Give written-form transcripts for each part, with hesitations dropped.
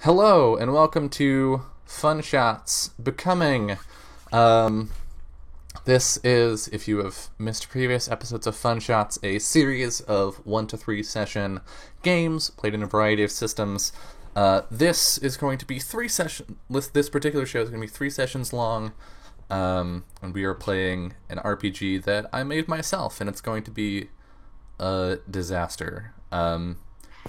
Hello and welcome to Fun Shots Becoming. This is, if you have missed previous episodes of Fun Shots, a series of 1 to 3 session games played in a variety of systems. This is going to be 3 sessions. This particular show is going to be 3 sessions long, and we are playing an RPG that I made myself, and it's going to be a disaster.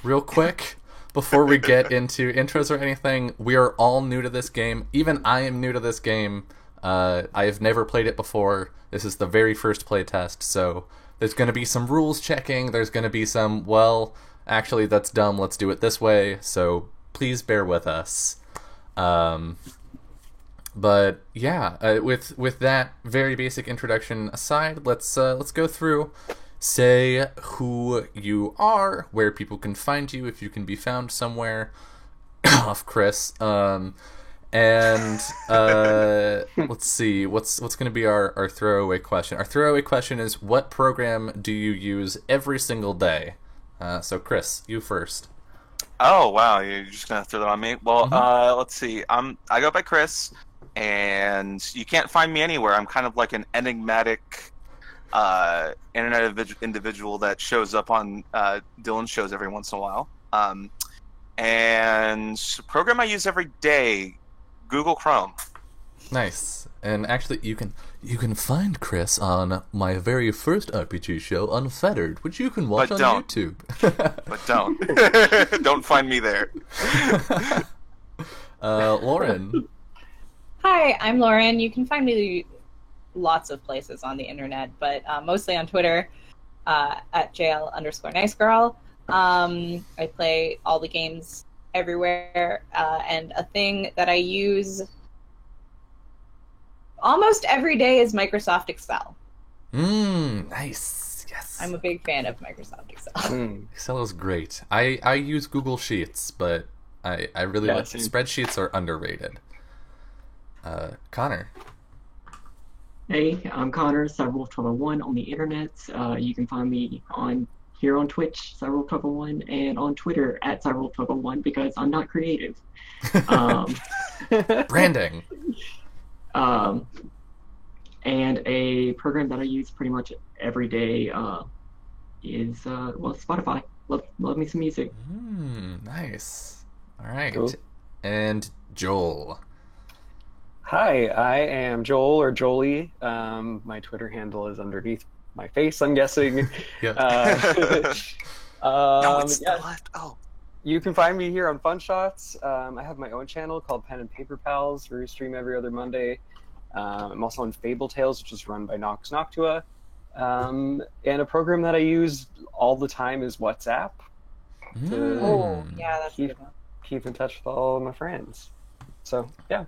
Real quick, before we get into intros or anything, we are all new to this game. Even I am new to this game. I have never played it before. This is the very first playtest, so there's going to be some rules checking. There's going to be some, well, actually that's dumb, let's do it this way, so please bear with us. But yeah, with that very basic introduction aside, let's go through. Say who you are, where people can find you, if you can be found somewhere. Off Chris. And let's see, what's going to be our throwaway question? Our throwaway question is, what program do you use every single day? So Chris, you first. Oh wow, you're just gonna throw that on me? Well, let's see. I go by Chris, and you can't find me anywhere. I'm kind of like an enigmatic internet individual that shows up on Dylan's shows every once in a while. And program I use every day, Google Chrome. Nice. And actually, you can find Chris on my very first RPG show, Unfettered, which you can watch on YouTube. But don't find me there. Lauren. Hi, I'm Lauren. You can find me lots of places on the internet, but mostly on Twitter at JL_NiceGirl. I play all the games everywhere, and a thing that I use almost every day is Microsoft Excel. Nice. Yes. I'm a big fan of Microsoft Excel. Excel is great. I use Google Sheets, but I really like spreadsheets are underrated. Connor. Hey, I'm Connor, Cyberwolf1201 on the internet. You can find me here on Twitch, Cyberwolf1201, and on Twitter at Cyberwolf1201 because I'm not creative. Branding. And a program that I use pretty much every day is Spotify. Love me some music. Nice. All right. Cool. And Joel. Hi, I am Joel or Jolie. My Twitter handle is underneath my face, I'm guessing. Yeah. No, it's the left. Oh. You can find me here on Fun Shots. I have my own channel called Pen and Paper Pals, where we stream every other Monday. I'm also on Fable Tales, which is run by Nox Noctua. And a program that I use all the time is WhatsApp. Oh, yeah, that's a good one. Keep in touch with all of my friends. So, yeah.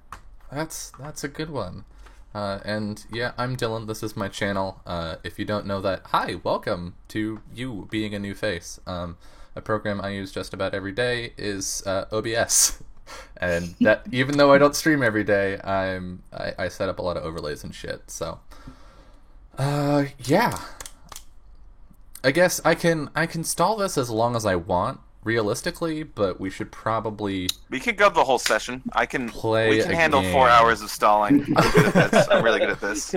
That's a good one. And yeah, I'm Dylan. This is my channel. If you don't know that, hi, welcome to you being a new face. A program I use just about every day is OBS, and that even though I don't stream every day, I set up a lot of overlays and shit. So, yeah. I guess I can stall this as long as I want, realistically, but we should probably... We can go the whole session. We can handle game. 4 hours of stalling. I'm good at this. I'm really good at this.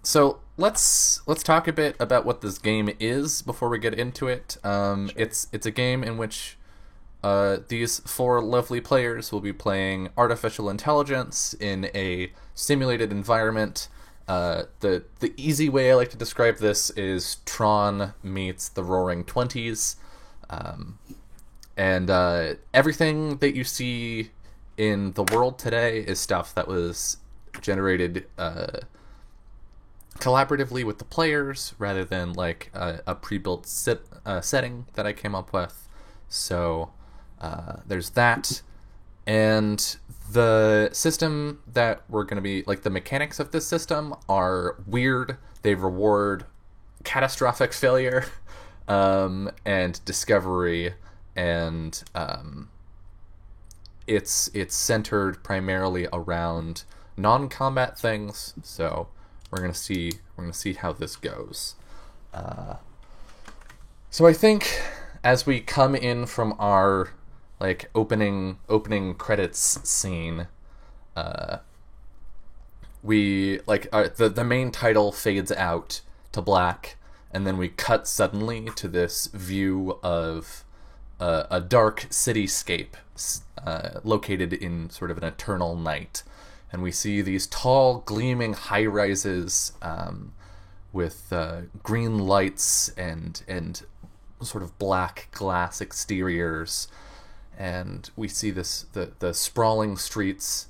So let's talk a bit about what this game is before we get into it. Sure. It's a game in which these 4 lovely players will be playing artificial intelligence in a simulated environment. The easy way I like to describe this is Tron meets the Roaring Twenties, and everything that you see in the world today is stuff that was generated collaboratively with the players rather than like a pre-built setting that I came up with. So there's that. And the system that we're going to be, like, the mechanics of this system are weird. They reward catastrophic failure and discovery, and it's centered primarily around non-combat things. So we're gonna see how this goes. So I think as we come in from our like opening credits scene, we like the main title fades out to black, and then we cut suddenly to this view of a dark cityscape located in sort of an eternal night, and we see these tall, gleaming high-rises with green lights and sort of black glass exteriors, and we see the sprawling streets,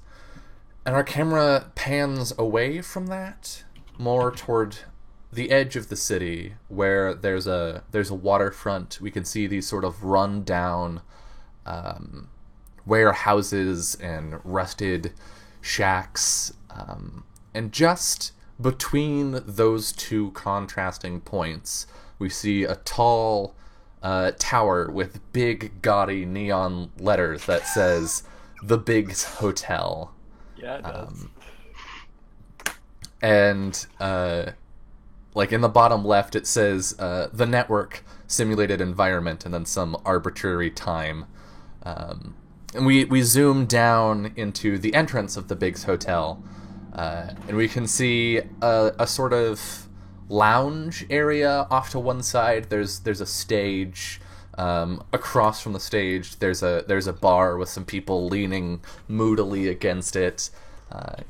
and our camera pans away from that more toward the edge of the city where there's a waterfront. We can see these sort of run down warehouses and rusted shacks, and just between those two contrasting points we see a tall tower with big gaudy neon letters that says The Biggs Hotel. Yeah, it does. And like in the bottom left it says the network simulated environment and then some arbitrary time, and we zoom down into the entrance of the Biggs Hotel, and we can see a sort of lounge area off to one side. There's a stage. Across from the stage there's a bar with some people leaning moodily against it,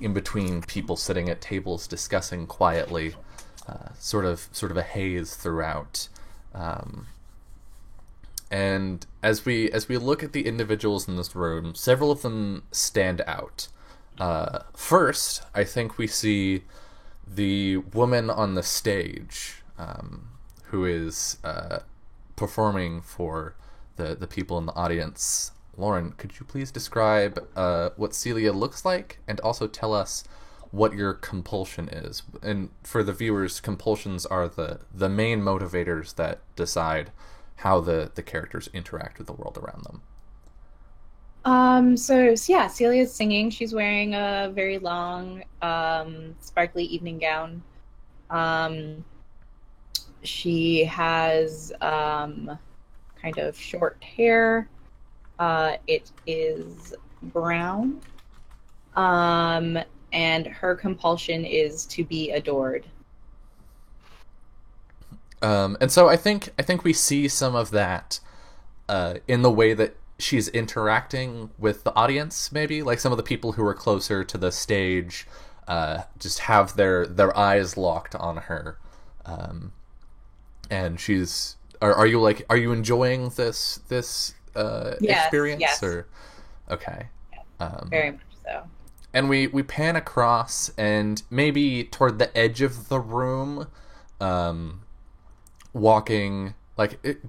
in between people sitting at tables discussing quietly, sort of a haze throughout. And as we look at the individuals in this room, several of them stand out. First, I think we see the woman on the stage, who is performing for the people in the audience. Lauren, could you please describe what Celia looks like, and also tell us what your compulsion is? And for the viewers, compulsions are the main motivators that decide how the characters interact with the world around them. So yeah, Celia's singing. She's wearing a very long, sparkly evening gown. She has kind of short hair. It is brown. And her compulsion is to be adored. And so I think we see some of that in the way that she's interacting with the audience, maybe. Like some of the people who are closer to the stage just have their eyes locked on her. And she's... Are you enjoying this Yes, experience? yes. Or okay. Very much so. And we pan across, and maybe toward the edge of the room, walking,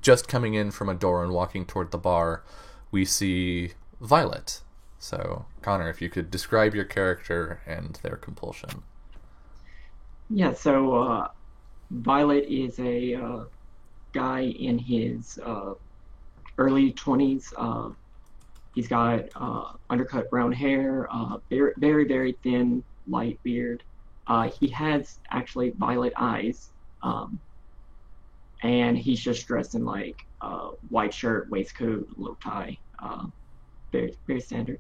just coming in from a door and walking toward the bar, we see Violet. So, Connor, if you could describe your character and their compulsion. Yeah, so Violet is a guy in his early 20s. He's got undercut brown hair, very, very, very thin, light beard. He has actually violet eyes, and he's just dressed in white shirt, waistcoat, low tie, very, very standard.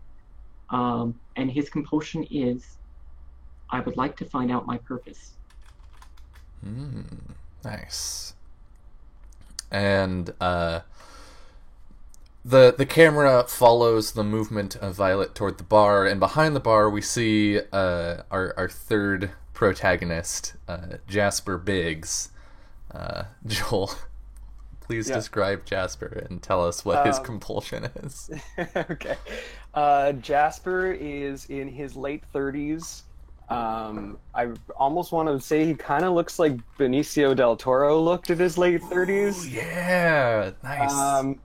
And his compulsion is, I would like to find out my purpose. Nice. And the camera follows the movement of Violet toward the bar, and behind the bar we see our third protagonist, Jasper Biggs. Joel, please describe Jasper and tell us what his compulsion is. Okay. Jasper is in his late 30s. I almost want to say he kind of looks like Benicio del Toro looked at his late 30s. Ooh, yeah, nice.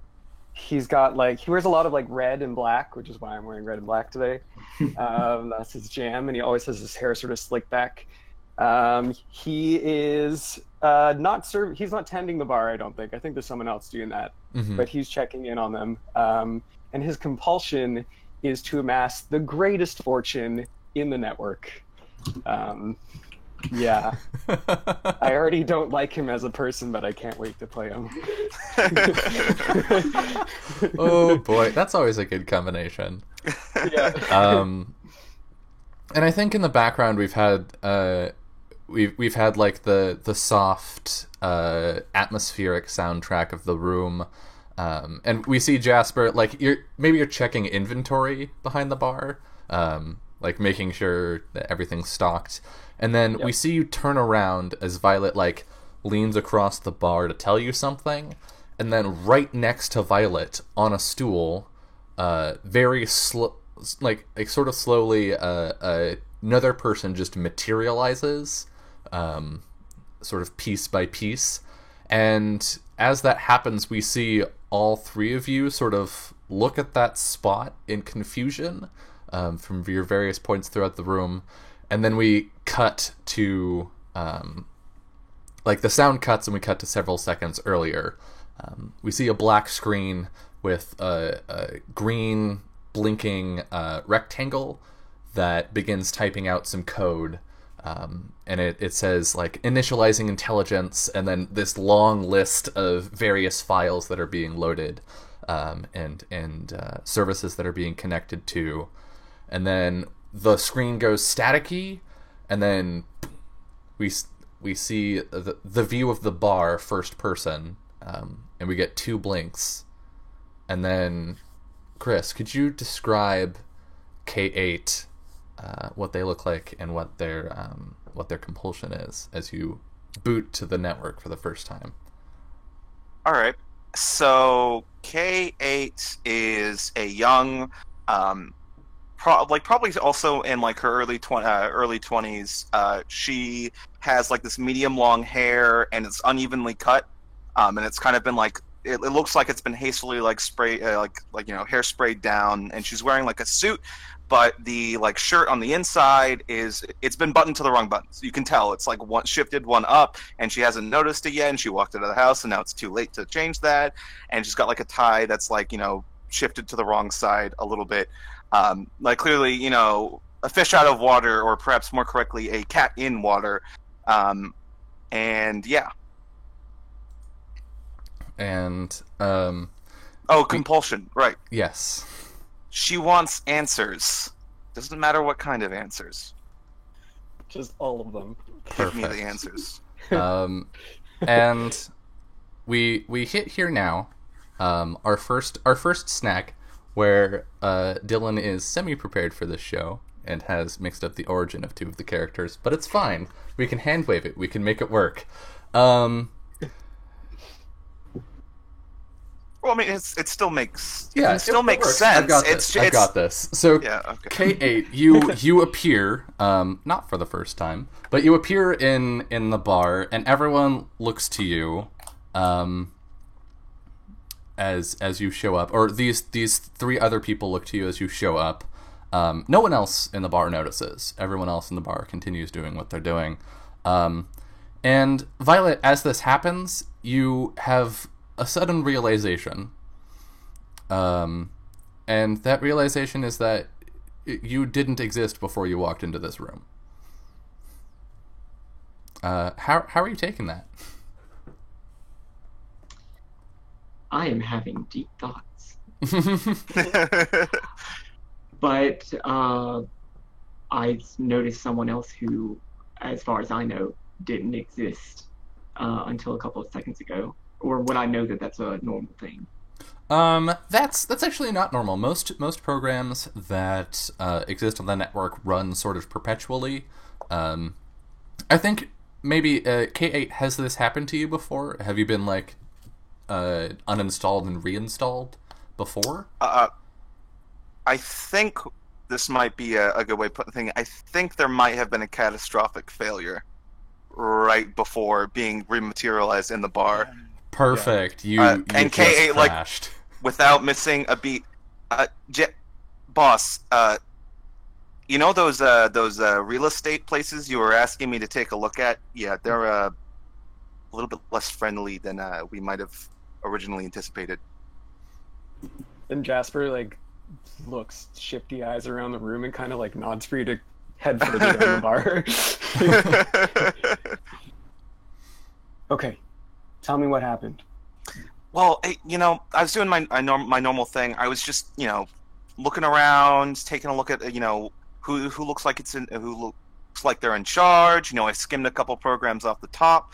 He's got he wears a lot of red and black, which is why I'm wearing red and black today. That's his jam, and he always has his hair sort of slicked back. He is he's not tending the bar, I don't think. I think there's someone else doing that, but he's checking in on them. And his compulsion is to amass the greatest fortune in the network. Yeah. I already don't like him as a person, but I can't wait to play him. Oh boy, that's always a good combination. Yeah. And I think in the background we've had we've had like the soft atmospheric soundtrack of the room, and we see Jasper like you're checking inventory behind the bar, like making sure that everything's stocked, and then we see you turn around as Violet like leans across the bar to tell you something, and then right next to Violet on a stool, very slow. Like sort of slowly, another person just materializes, sort of piece by piece, and as that happens, we see all three of you sort of look at that spot in confusion, from your various points throughout the room, and then we cut to, like the sound cuts, and we cut to several seconds earlier. We see a black screen with a green blinking rectangle that begins typing out some code, and it says like initializing intelligence, and then this long list of various files that are being loaded, and services that are being connected to, and then the screen goes staticky, and then we see the view of the bar first person, and we get two blinks, and then Chris, could you describe K8, what they look like and what their compulsion is as you boot to the network for the first time? All right. So K8 is a young, probably also in like her early 20s. She has like this medium long hair, and it's unevenly cut, and it's kind of been like. It looks like it's been hastily like spray, hair sprayed down, and she's wearing like a suit, but the like shirt on the inside it's been buttoned to the wrong buttons. You can tell it's like one shifted one up, and she hasn't noticed it yet. And she walked out of the house, and now it's too late to change that. And she's got like a tie that's like shifted to the wrong side a little bit, like clearly a fish out of water, or perhaps more correctly a cat in water, and yeah. And compulsion, right? Yes, she wants answers. Doesn't matter what kind of answers. Just all of them. Give me the answers. And we hit here now, our first snack, where Dylan is semi-prepared for this show and has mixed up the origin of two of the characters, but it's fine. We can hand wave it. We can make it work. Well, I mean, it still makes sense. I've got this. So, yeah, okay. K8, you appear, not for the first time, but you appear in the bar, and everyone looks to you, as you show up, or these three other people look to you as you show up. No one else in the bar notices. Everyone else in the bar continues doing what they're doing. And Violet, as this happens, you have a sudden realization, and that realization is that you didn't exist before you walked into this room. How are you taking that? I am having deep thoughts. But I noticed someone else who, as far as I know, didn't exist until a couple of seconds ago. Or would I know that that's a normal thing? That's actually not normal. Most programs that exist on the network run sort of perpetually. I think maybe K8, has this happened to you before? Have you been like uninstalled and reinstalled before? I think this might be a good way of putting the thing. I think there might have been a catastrophic failure right before being rematerialized in the bar. Perfect. Yeah. You and just K8 crashed. like without missing a beat. Boss, you know those real estate places you were asking me to take a look at? Yeah, they're a little bit less friendly than we might have originally anticipated. And Jasper like looks shifty eyes around the room and kind of like nods for you to head further down the bar. Okay, tell me what happened. Well, I was doing my normal thing. I was just, looking around, taking a look at, who looks like who looks like they're in charge. I skimmed a couple programs off the top,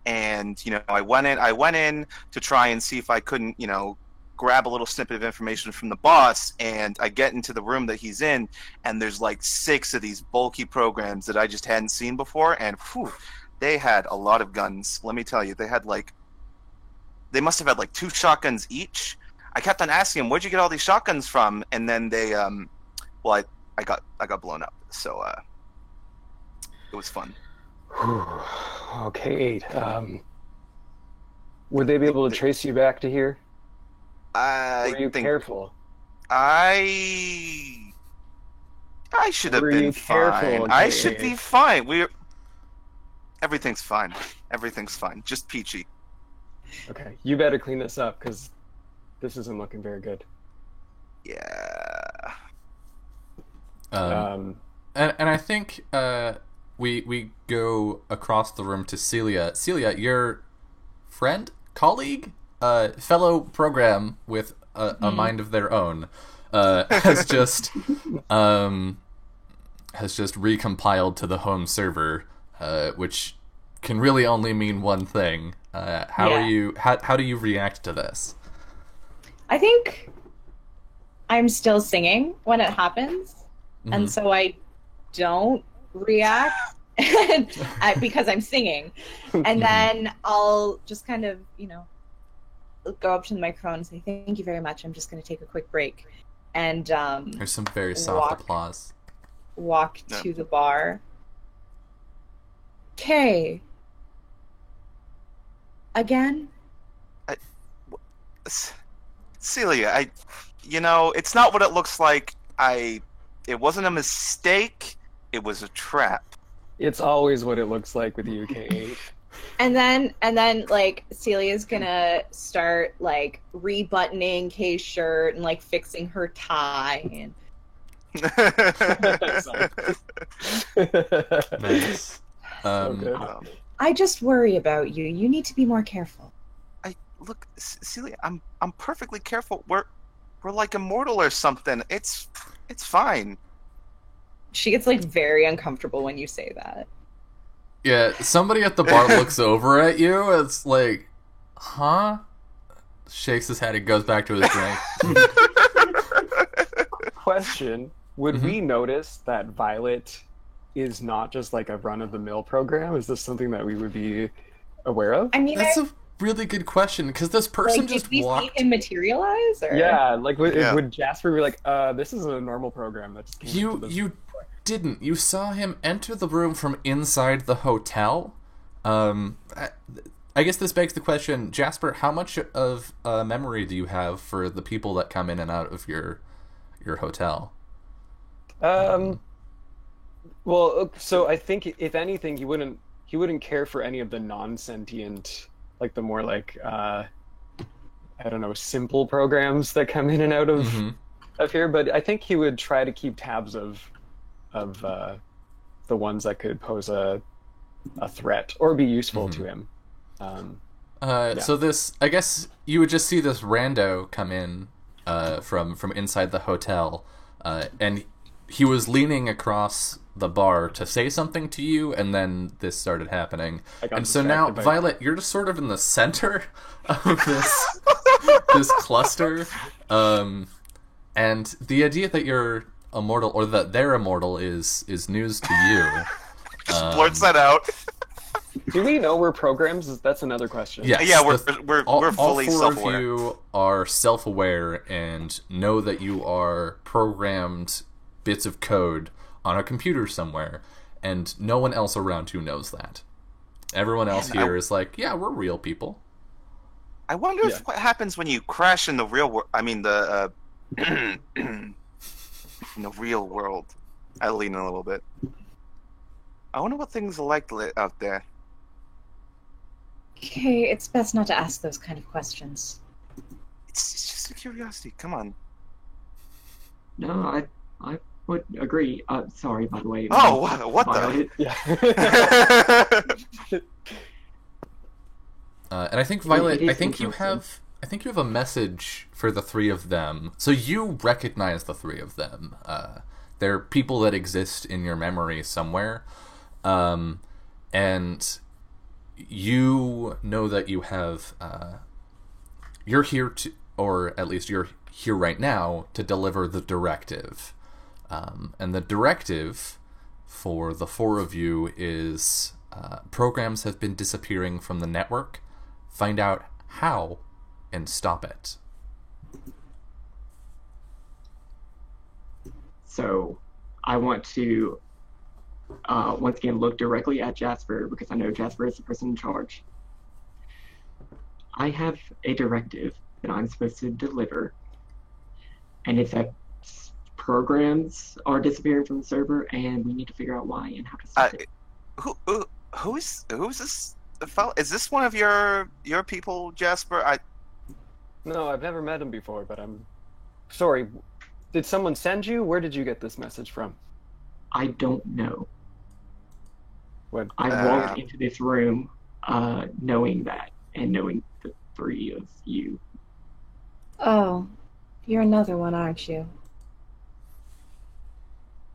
and I went in to try and see if I couldn't, grab a little snippet of information from the boss. And I get into the room that he's in, and there's like 6 of these bulky programs that I just hadn't seen before, and whew, they had a lot of guns. Let me tell you, they must have had like 2 shotguns each. I kept on asking them, "Where'd you get all these shotguns from?" And then they, I got blown up. So it was fun. Okay. Would they be able to trace you back to here? I Were you think careful? I should have Were been you careful, fine. I okay? should be fine. Everything's fine. Everything's fine. Just peachy. Okay, you better clean this up because this isn't looking very good. Yeah. And I think we go across the room to Celia. Celia, your friend, colleague, fellow program with a mind of their own, has just recompiled to the home server, which can really only mean one thing. How do you react to this? I think I'm still singing when it happens, and so I don't react because I'm singing. And then I'll just kind of, go up to the microphone and say, "Thank you very much. I'm just going to take a quick break." And There's some very soft applause. Walk to the bar. Kay. Again? Celia, it's not what it looks like. It wasn't a mistake. It was a trap. It's always what it looks like with UK8. And then like Celia's gonna start like rebuttoning Kay's shirt and like fixing her tie and Nice. Okay. I just worry about you. You need to be more careful. Look, Celia, I'm perfectly careful. We're like immortal or something. It's fine. She gets like very uncomfortable when you say that. Yeah, somebody at the bar looks over at you. It's like, huh? Shakes his head and goes back to his drink. Question: would we notice that Violet is not just like a run-of-the-mill program? Is this something that we would be aware of? I mean, That's a really good question, because this person like, just did we walked. see him materialize? Or? Yeah, like would Jasper be like, this is a normal program that just came into this... You didn't. You saw him enter the room from inside the hotel. I guess this begs the question, Jasper, how much of memory do you have for the people that come in and out of your hotel? Well, so I think if anything, he wouldn't care for any of the non-sentient, like the more like I don't know, simple programs that come in and out of here. But I think he would try to keep tabs of the ones that could pose a threat or be useful to him. So this, I guess you would just see this rando come in from inside the hotel, and he was leaning across the bar to say something to you, and then this started happening. And so now, Violet, you're just sort of in the center of this cluster, and the idea that you're immortal, or that they're immortal, is news to you. Just blurts that out. Do we know we're programs? That's another question. Yes, Yeah, we're fully all four self-aware. of you are self-aware and know that you are programmed bits of code on a computer somewhere, and no one else around you knows that. Everyone else here is like, yeah, we're real people. I wonder if what happens when you crash in the real world. I mean, the in the real world. I lean in a little bit. I wonder what things are like out there. Okay, it's best not to ask those kind of questions. It's just a curiosity. Come on. No, I would agree. Sorry, by the way. Oh, what the? Violet. Yeah. And I think It Violet, is I think you interesting. have a message for the three of them. So you recognize the three of them. They're people that exist in your memory somewhere, and you know that you have. You're here to, or at least you're here right now to deliver the directive, and the directive for the four of you is programs have been disappearing from the network. Find out how and stop it. So I want to once again look directly at Jasper because I know Jasper is the person in charge. I have a directive that I'm supposed to deliver, and it's that programs are disappearing from the server, and we need to figure out why and how to stop it. Who's this fellow? Is this one of your people, Jasper? No, I've never met him before, but I'm sorry. Did someone send you? Where did you get this message from? I don't know. What? I walked into this room knowing that, and knowing the three of you. Oh, you're another one, aren't you?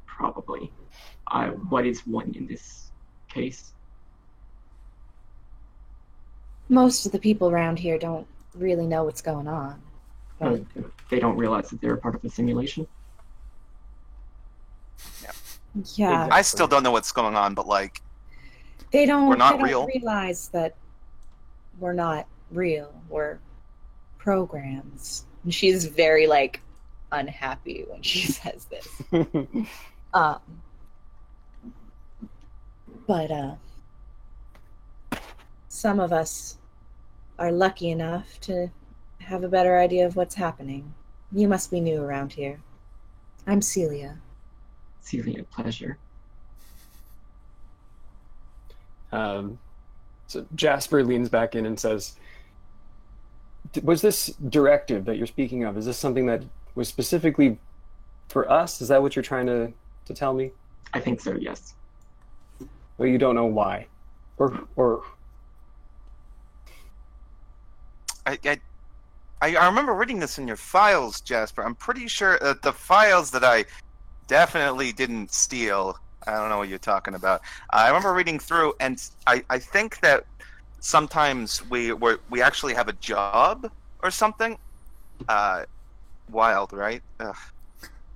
Probably. What is one in this case? Most of the people around here don't really know what's going on. But They don't realize that they're a part of a simulation. yeah, I still don't know what's going on, but like, they don't. We're not they don't real. realize that we're not real. We're programs. And she's very like unhappy when she says this. Um, but some of us are lucky enough to have a better idea of what's happening. You must be new around here. I'm Celia. Celia, pleasure. So Jasper leans back in and says, was this directive that you're speaking of, is this something that was specifically for us? Is that what you're trying to tell me? I think so, yes. Well, you don't know why. Or I remember reading this in your files, Jasper. I'm pretty sure that the files that I definitely didn't steal. I don't know what you're talking about. I remember reading through, and I think that sometimes we actually have a job or something. Wild, right? Ugh.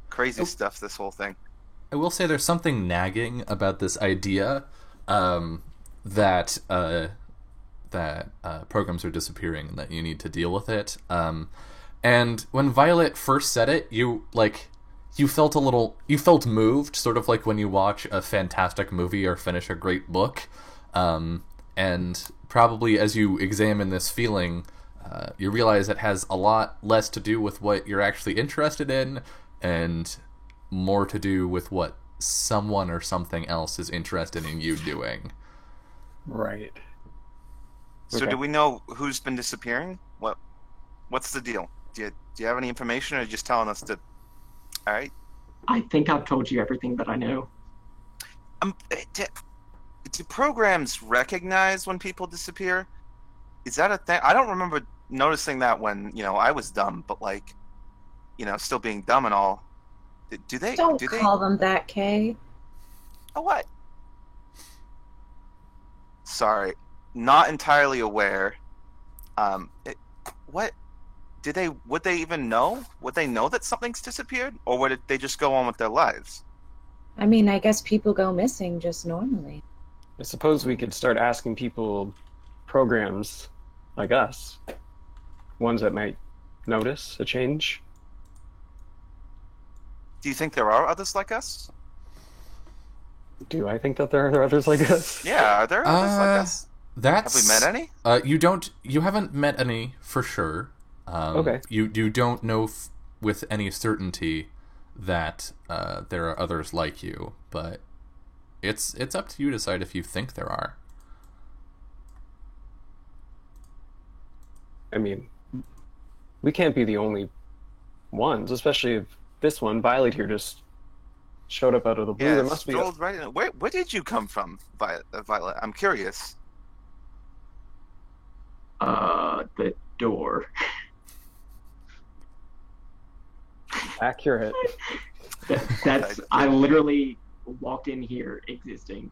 Crazy stuff. This whole thing. I will say there's something nagging about this idea that programs are disappearing and that you need to deal with it. And when Violet first said it, you felt moved, sort of like when you watch a fantastic movie or finish a great book. And probably as you examine this feeling, you realize it has a lot less to do with what you're actually interested in and more to do with what someone or something else is interested in you doing. right. So Okay. do we know who's been disappearing? What's the deal? Do you have any information, or are you just telling us to? All right. I think I've told you everything that I know. Do programs recognize when people disappear? Is that a thing? I don't remember noticing that when I was dumb, but like, still being dumb and all. Do they? Don't do they? call them that, Kay. Oh, what? Sorry, not entirely aware. What? Would they even know? Would they know that something's disappeared, or would they just go on with their lives? I mean, I guess people go missing just normally. I suppose we could start asking people programs like us, ones that might notice a change. Do you think there are others like us? Do I think that there are others like us? Yeah, are there others like us? That's Have we met any? You haven't met any for sure. Okay. You don't know with any certainty that there are others like you, but it's up to you to decide if you think there are. I mean, we can't be the only ones, especially if this one, Violet here, just showed up out of the blue. Yeah, There must be. strolled right in. Where did you come from, Violet? I'm curious. The door. Accurate. That's I literally walked in here existing,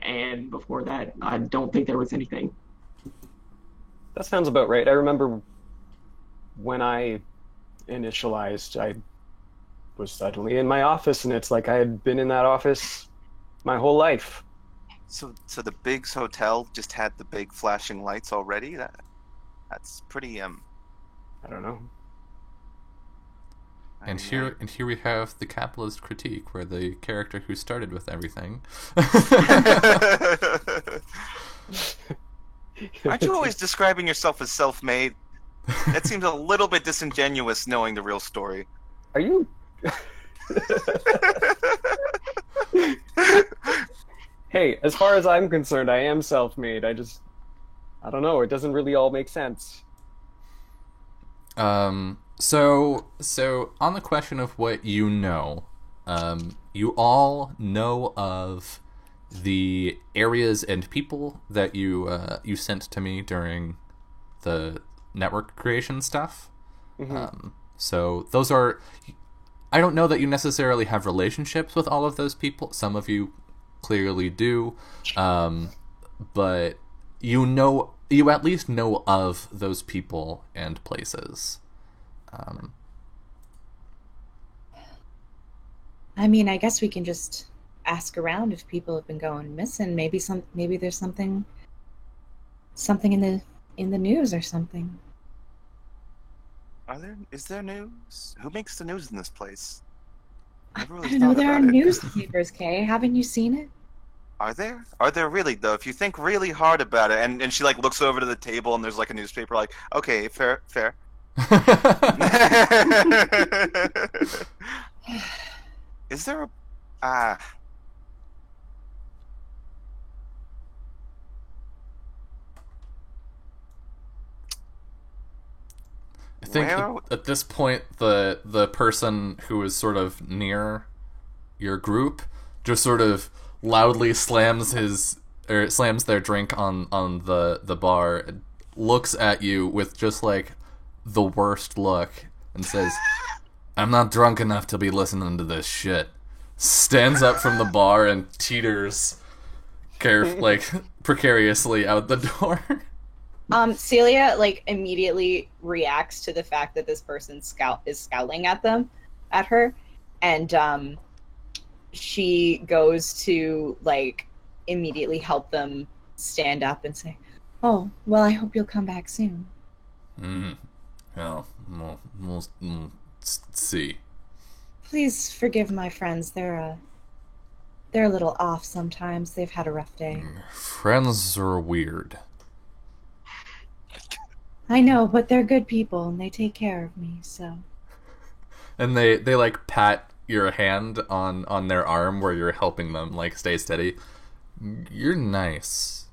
and before that, I don't think there was anything. That sounds about right. I remember when I initialized, I was suddenly in my office, and it's like I had been in that office my whole life. So the Biggs Hotel just had the big flashing lights already. That's pretty I don't know. And here we have the capitalist critique, where the character who started with everything. Aren't you always describing yourself as self-made? That seems a little bit disingenuous, knowing the real story. Are you? Hey, as far as I'm concerned, I am self-made. I don't know. It doesn't really all make sense. So on the question of what you know, you all know of the areas and people that you sent to me during the network creation stuff. Mm-hmm. So those are. I don't know that you necessarily have relationships with all of those people. Some of you clearly do, but you at least know of those people and places. I mean, I guess we can just ask around if people have been going missing. Maybe there's something in the news or something. Is there news? Who makes the news in this place? I Never really don't know. thought There are about it. newspapers, Kay. Haven't you seen it? Are there? Are there really though? If you think really hard about it, and she like looks over to the table and there's like a newspaper, like, okay, fair. Is there a I think Where- at this point the person who is sort of near your group just sort of loudly slams their drink on the bar, looks at you with just like the worst look and says, "I'm not drunk enough to be listening to this shit." Stands up from the bar and teeters precariously out the door. Celia like immediately reacts to the fact that this person is scowling at her, and she goes to like immediately help them stand up and say, "Oh, well, I hope you'll come back soon." Well, we'll see. Please forgive my friends. They're a little off sometimes. They've had a rough day. Friends are weird. I know, but they're good people and they take care of me, so. And they like pat your hand on their arm where you're helping them like stay steady. You're nice.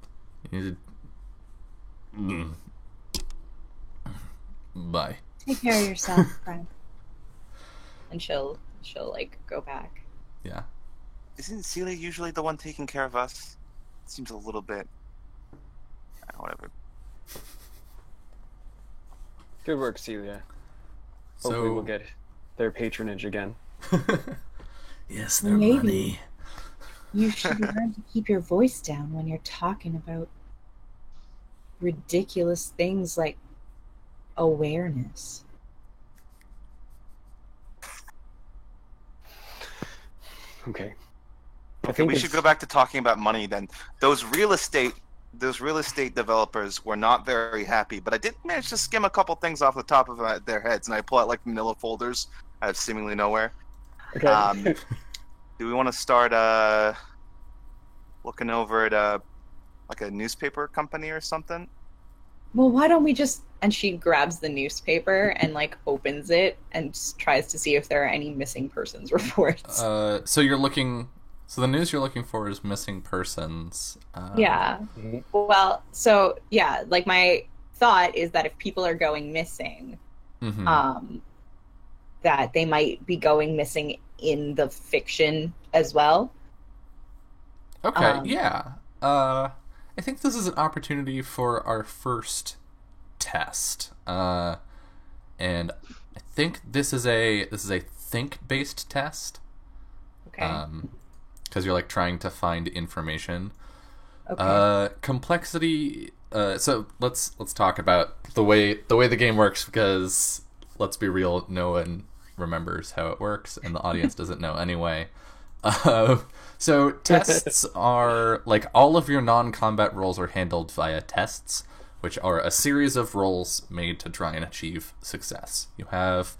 Bye. Take care of yourself, friend. And she'll like go back. Yeah. Isn't Celia usually the one taking care of us? Seems a little bit. Whatever. Good work, Celia. Hopefully we'll get their patronage again. Yes, their Maybe. money. You should learn to keep your voice down when you're talking about ridiculous things like awareness. Okay. Okay, we should go back to talking about money then. Those real estate developers were not very happy, but I did manage to skim a couple things off the top of their heads, and I pull out like manila folders out of seemingly nowhere. Okay. Do we want to start looking over at like a newspaper company or something? Well, why don't we just... And she grabs the newspaper and like opens it and tries to see if there are any missing persons reports. So the news you're looking for is missing persons. Yeah. Well, so yeah, like my thought is that if people are going missing, mhm. that they might be going missing in the fiction as well. Okay, yeah. I think this is an opportunity for our first test. And I think this is a think-based test. Okay. Because you're like trying to find information. Okay. Complexity. So let's talk about the way the game works, because let's be real, no one remembers how it works, and the audience doesn't know anyway. So tests are like all of your non-combat roles are handled via tests, which are a series of roles made to try and achieve success. You have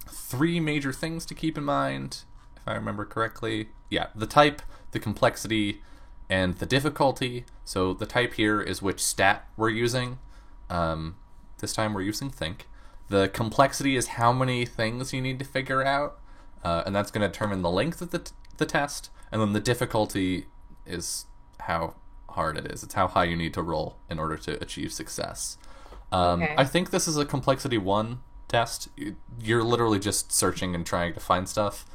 3 major things to keep in mind, if I remember correctly. Yeah, the type, the complexity, and the difficulty. So the type here is which stat we're using. This time we're using think. The complexity is how many things you need to figure out, and that's going to determine the length of the test. And then the difficulty is how hard it is. It's how high you need to roll in order to achieve success. Okay. I think this is a complexity 1 test. You're literally just searching and trying to find stuff.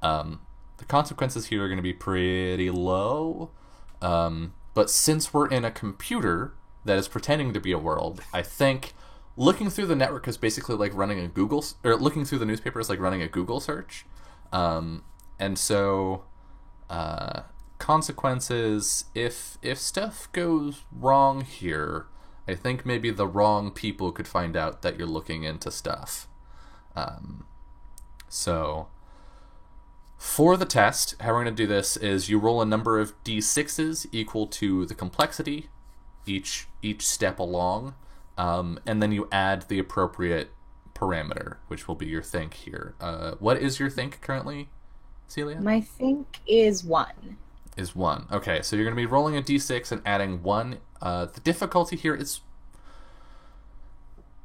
The consequences here are going to be pretty low. But since we're in a computer that is pretending to be a world, I think looking through the network is basically like running a Google, or looking through the newspaper is like running a Google search. And so consequences, if stuff goes wrong here, I think maybe the wrong people could find out that you're looking into stuff. So for the test, how we're going to do this is you roll a number of d6s equal to the complexity each step along, and then you add the appropriate parameter, which will be your think here. What is your think currently, Celia? My think is 1. Is 1. Okay, so you're going to be rolling a d6 and adding 1. The difficulty here is,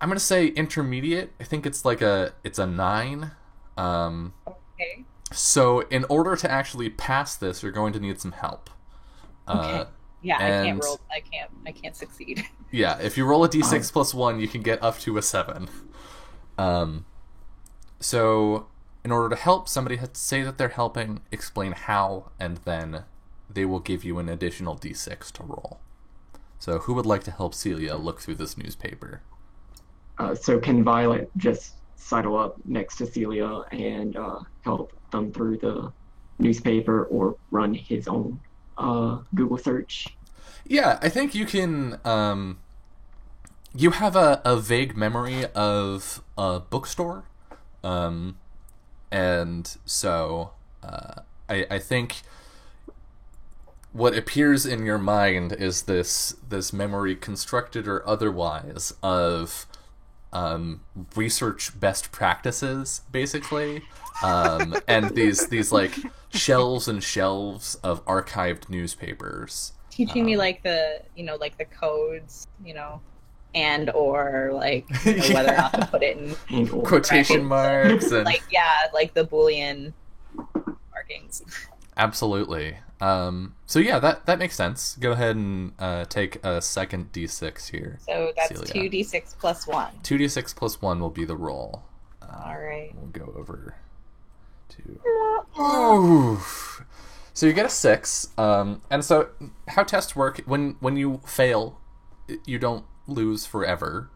I'm going to say intermediate. I think it's like it's a 9. Okay. So in order to actually pass this, you're going to need some help. Okay. Yeah, and- I can't roll. I can't succeed. Yeah, if you roll a d6 plus 1, you can get up to a 7. So in order to help, somebody has to say that they're helping, explain how, and then they will give you an additional d6 to roll. So who would like to help Celia look through this newspaper? So can Violet just sidle up next to Celia and help thumb through the newspaper, or run his own Google search? Yeah, I think you can. You have a vague memory of a bookstore, and so I think what appears in your mind is this memory, constructed or otherwise, of research best practices, basically, and these like shelves and shelves of archived newspapers. Teaching me like the codes, and or like whether or not to put it in Quotation marks and like the Boolean markings. Absolutely. So yeah, that makes sense. Go ahead and take a second d6 here. So that's Celia. 2d6 plus 1. 2d6 plus 1 will be the roll. All right. We'll go over to... Oof. So you get a 6. And so how tests work, when you fail, you don't lose forever.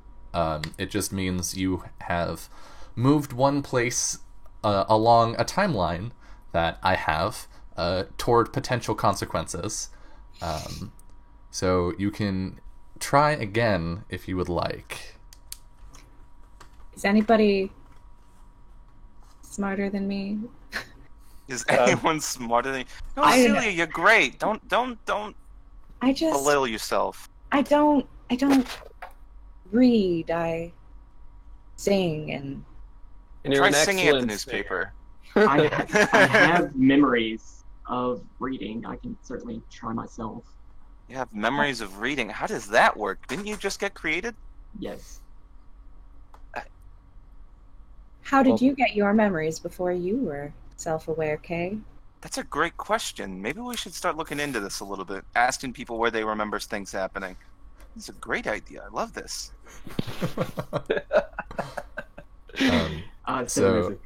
It just means you have moved one place along a timeline that I have toward potential consequences. So you can try again if you would like. Is anybody smarter than me? Is anyone smarter than you? No, I don't Celia, you're great. Don't I just belittle yourself. I don't read. I sing and And you're Try an singing at the excellent newspaper. I have memories of reading. I can certainly try myself. You have memories of reading. How does that work? Didn't you just get created? Yes. how did you get your memories before you were self-aware, Kay? That's a great question. Maybe we should start looking into this a little bit, asking people where they remember things happening. It's a great idea. I love this. So-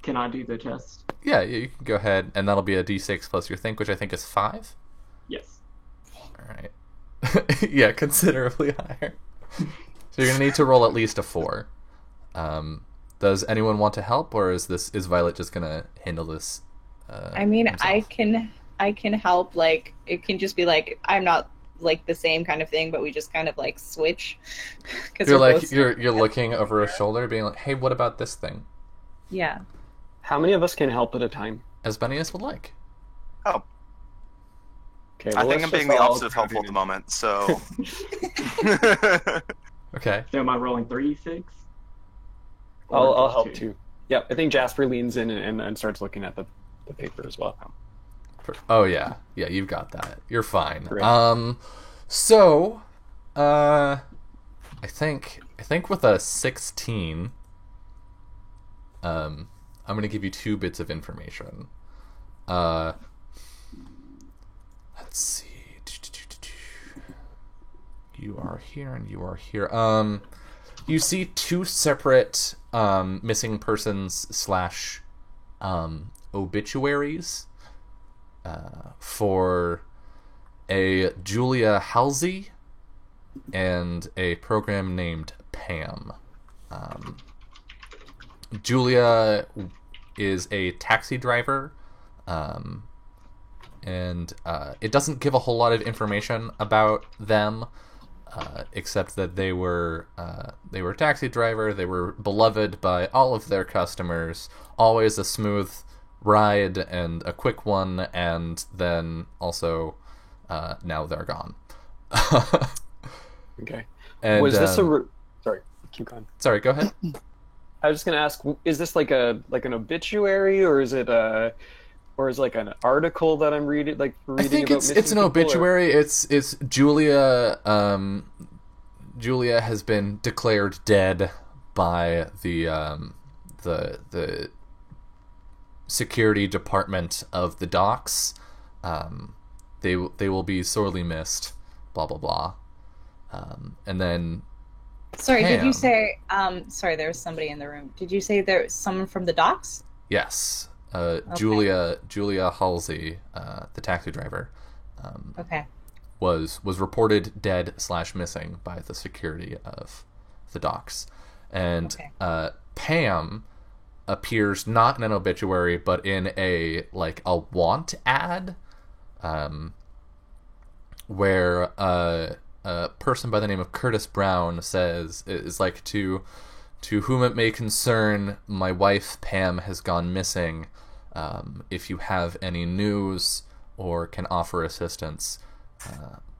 can I do the test? Yeah, you can go ahead, and that'll be a d6 plus your think, which I think is 5. Yes. All right. Yeah, considerably higher. So you're gonna need to roll at least a 4. Does anyone want to help, or is Violet just gonna handle this? I mean, himself? I can help. Like, it can just be like, I'm not like the same kind of thing, but we just kind of like switch. Because You're looking over a shoulder, being like, "Hey, what about this thing?" yeah. How many of us can help at a time? As many as would like. Oh, Okay, I well, think let's I'm being just the all opposite of helpful at the moment. So, Okay. So am I rolling 3d6? I'll help too. Yeah, I think Jasper leans in and starts looking at the paper as well. Oh yeah, you've got that. You're fine. Great. So, I think with a 16, I'm gonna give you 2 bits of information. Let's see. You are here and you are here. You see 2 separate missing persons / obituaries for a Julia Halsey and a program named Pam. Julia is a taxi driver, and it doesn't give a whole lot of information about them, except that they were a taxi driver. They were beloved by all of their customers. Always a smooth ride and a quick one, and then also now they're gone. Okay. And, Was this sorry, keep going. sorry, go ahead. I was just gonna ask: is this like an obituary, or is it like an article that I'm reading? Like reading I think about it's missing an people, or- obituary. It's Julia. Julia has been declared dead by the security department of the docks. They will be sorely missed. Blah blah blah. And then Sorry, did Pam. you say? Sorry, there was somebody in the room. Did you say there's someone from the docks? yes, Julia Halsey, the taxi driver, Okay. was reported dead / missing by the security of the docks, and Okay. Pam appears not in an obituary but in a want ad, where a person by the name of Curtis Brown is like, to whom it may concern, my wife Pam has gone missing. If you have any news or can offer assistance,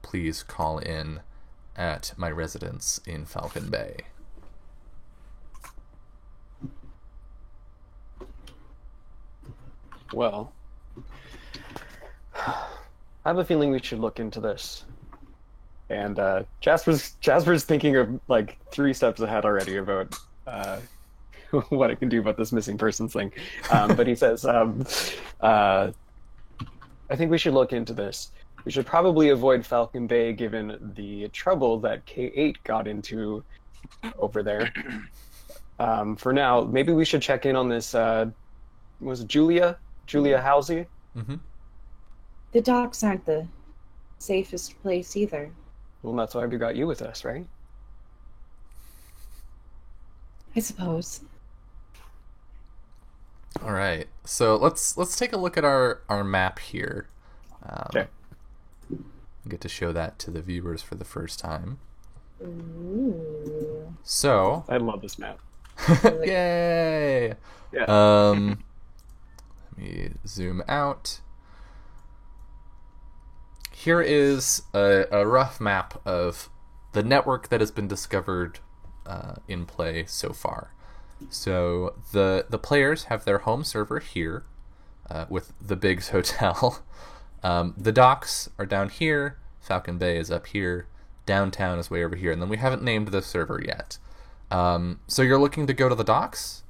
please call in at my residence in Falcon Bay. Well, I have a feeling we should look into this. And Jasper's thinking of like 3 steps ahead already about what it can do about this missing persons thing. But he says, I think we should look into this. We should probably avoid Falcon Bay given the trouble that K8 got into over there. For now, maybe we should check in on this. Was it Julia Halsey? Mm-hmm. The docks aren't the safest place either. Well, that's why we got you with us, right? I suppose. All right, so let's take a look at our map here. Okay. Get to show that to the viewers for the first time. Ooh. So, I love this map. yay! Yeah. Let me zoom out. Here is a rough map of the network that has been discovered in play so far. So the players have their home server here with the Biggs Hotel. The docks are down here. Falcon Bay is up here. Downtown is way over here. And then we haven't named the server yet. So you're looking to go to the docks?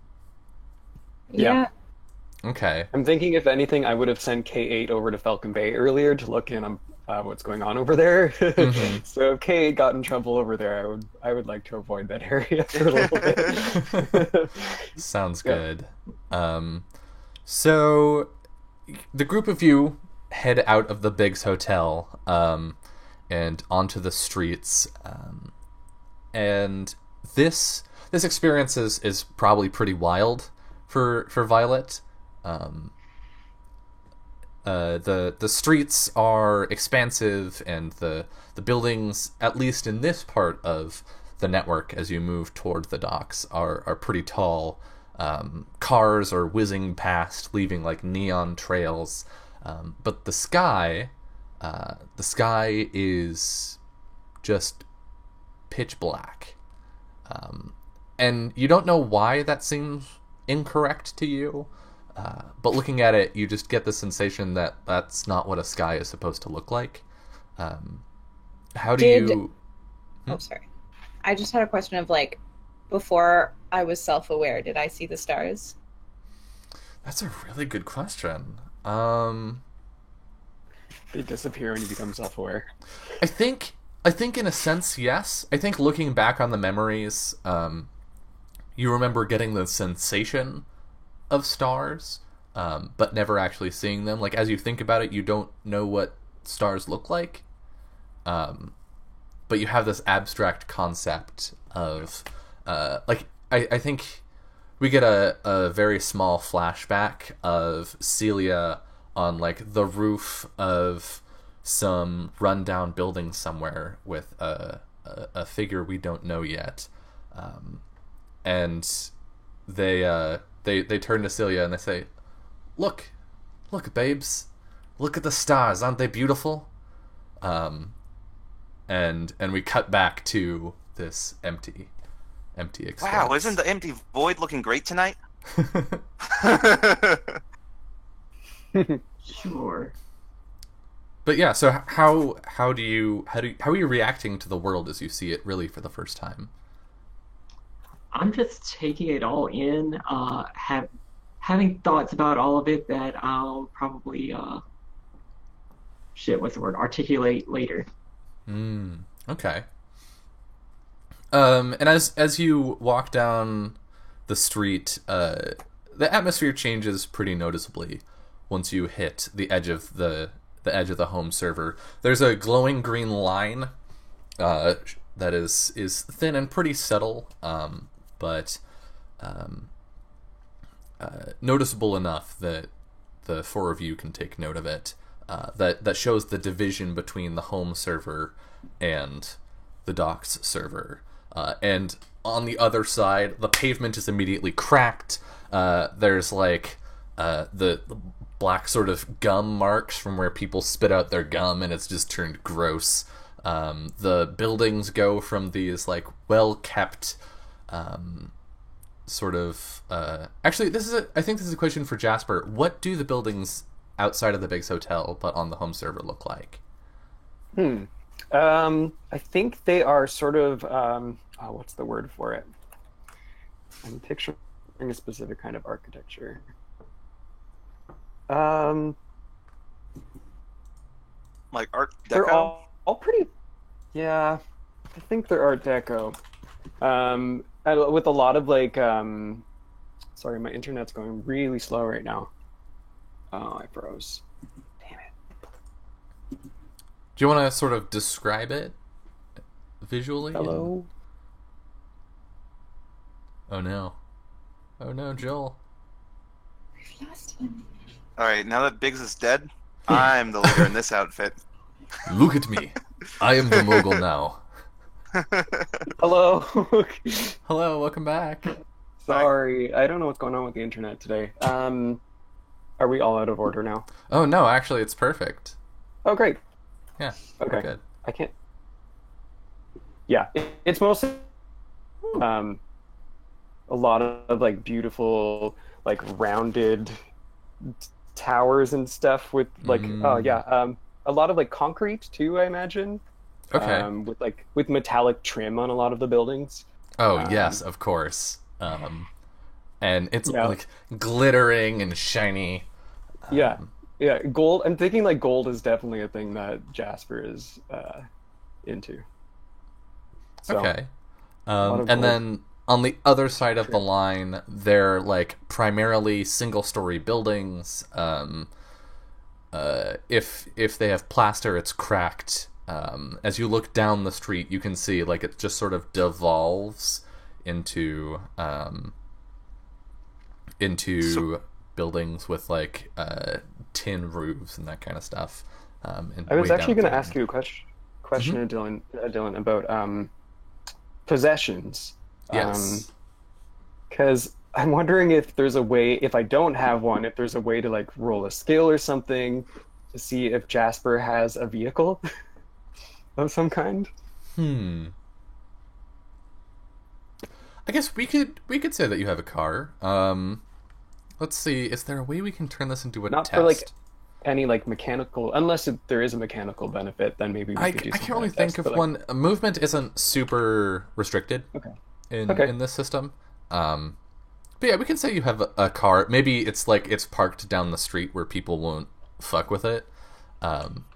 Yeah. Okay. I'm thinking, if anything, I would have sent K8 over to Falcon Bay earlier to look in what's going on over there. Mhm. So if Kate got in trouble over there, I would like to avoid that area for a little bit. Sounds Yeah. good. So the group of you head out of the Biggs Hotel and onto the streets. And this experience is probably pretty wild for Violet. The streets are expansive, and the buildings, at least in this part of the network, as you move toward the docks, are pretty tall. Cars are whizzing past, leaving like neon trails. But the sky is just pitch black. And you don't know why that seems incorrect to you, but looking at it, you just get the sensation that that's not what a sky is supposed to look like. How do Did- you... Oh, sorry. I just had a question of like, before I was self-aware, did I see the stars? That's a really good question. They disappear when you become self-aware. I think in a sense, yes. I think looking back on the memories, you remember getting the sensation of stars, but never actually seeing them. Like, as you think about it, you don't know what stars look like, but you have this abstract concept of, I think we get a very small flashback of Celia on, like, the roof of some rundown building somewhere with a figure we don't know yet, and they turn to Celia and they say, "Look, babes, look at the stars, aren't they beautiful?" And we cut back to this empty expanse. Wow, isn't the empty void looking great tonight? Sure. But yeah, so how are you reacting to the world as you see it really for the first time? I'm just taking it all in, having thoughts about all of it that I'll probably, articulate later. Okay. And as you walk down the street, the atmosphere changes pretty noticeably once you hit the edge of the home server. There's a glowing green line that is thin and pretty subtle, but noticeable enough that the four of you can take note of it. That shows the division between the home server and the docks server. And on the other side, the pavement is immediately cracked. There's like the black sort of gum marks from where people spit out their gum, and it's just turned gross. The buildings go from these like well-kept sort of... Actually, I think this is a question for Jasper. What do the buildings outside of the Biggs Hotel, but on the home server, look like? I think they are sort of, what's the word for it? I'm picturing a specific kind of architecture. Like Art They're Deco? all pretty, yeah, I think they're Art Deco. And with a lot of like, sorry, my internet's going really slow right now. Oh, I froze. Damn it. Do you want to sort of describe it visually? Hello? Oh no, Joel. We've lost him. Alright, now that Biggs is dead, I'm the leader in this outfit. Look at me. I am the mogul now. Hello? Hello, welcome back. Sorry, I don't know what's going on with the internet today. Are we all out of order now? Oh no, actually it's perfect. Oh, great. Yeah, Okay. we're good. I can't. Yeah, it's mostly a lot of like beautiful, like rounded towers and stuff with like a lot of like concrete too, I imagine. Okay. With metallic trim on a lot of the buildings. Oh yes, of course. And it's Yeah. like glittering and shiny. Yeah. Yeah, gold. I'm thinking like gold is definitely a thing that Jasper is into. So, Okay. a lot of And gold. then on the other side of the line, they're like primarily single-story buildings. If they have plaster, it's cracked. As you look down the street, you can see like it just sort of devolves into buildings with like tin roofs and that kind of stuff. And I was way actually down going to at ask you a question, Dylan, about possessions. Yes. Because I'm wondering if there's a way, if I don't have one, if there's a way to like roll a skill or something to see if Jasper has a vehicle of some kind. I guess we could say that you have a car. Let's see. Is there a way we can turn this into a Not test? for like any like mechanical, unless there is a mechanical benefit, then maybe we I could do can't something really like think this, of but, like, one. Movement isn't super restricted Okay. in this system. But yeah, we can say you have a car. Maybe it's like it's parked down the street where people won't fuck with it.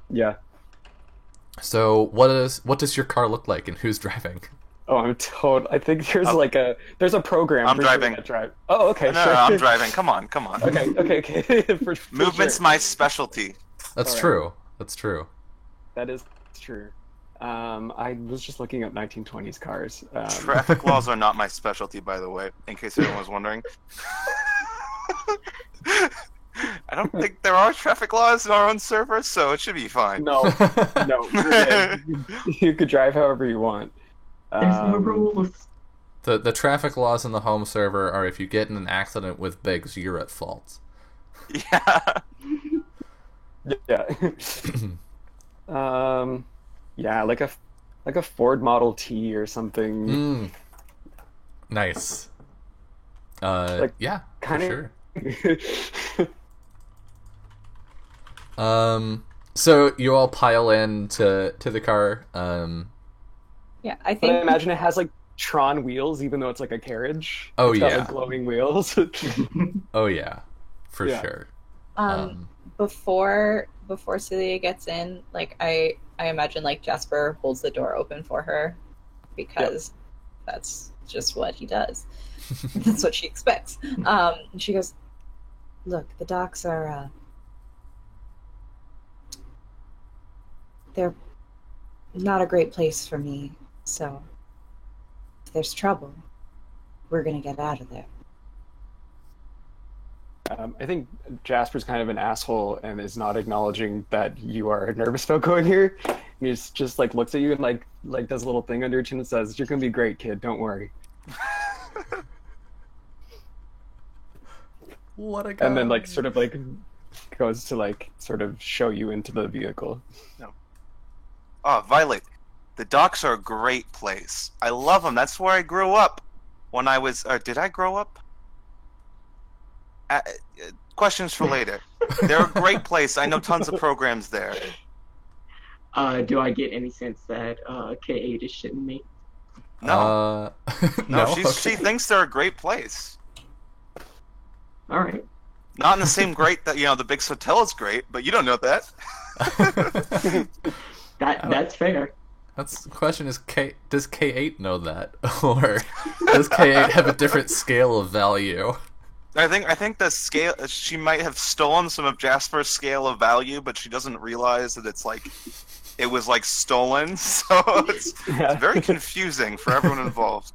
Yeah. So what does your car look like, and who's driving? Oh, I think there's a program. I'm for driving. That drive. Oh, okay. No, Sure. I'm driving. Come on. Okay. For Movement's sure. my specialty. That's All right. true. That's true. That is true. I was just looking up 1920s cars. Traffic laws are not my specialty, by the way, in case anyone was wondering. I don't think there are traffic laws in our own server, so it should be fine. No, you're good. You could drive however you want. There's no rules. The traffic laws in the home server are if you get in an accident with Biggs, you're at fault. Yeah. Yeah. Yeah, like a Ford Model T or something. Nice. Like, Yeah, for kinda- sure. So you all pile in to the car. Yeah, I But I think imagine it has like Tron wheels, even though it's like a carriage. Oh, It's got, yeah. like glowing wheels. Oh yeah, for Yeah. sure. before Celia gets in, like I imagine like Jasper holds the door open for her because that's just what he does. That's what she expects. And she goes, "Look, the docks are they're not a great place for me. So if there's trouble, we're gonna get out of there." I think Jasper's kind of an asshole and is not acknowledging that you are nervous about going here. He's just like looks at you and like does a little thing under your chin and says, "You're gonna be great, kid. Don't worry." What a guy. And then like sort of like goes to like sort of show you into the vehicle. Oh, Violet, the docks are a great place. I love them. That's where I grew up. When I was, did I grow up? Questions for later. They're a great place. I know tons of programs there. Do I get any sense that K8 is shitting me? No, no. no, she thinks they're a great place. All right. Not in the same great that the Big Hotel is great, but you don't know that. That's fair. That's the question: does K8 know that, or does K8 have a different scale of value? I think the scale, she might have stolen some of Jasper's scale of value, but she doesn't realize that it was like stolen. So it's very confusing for everyone involved.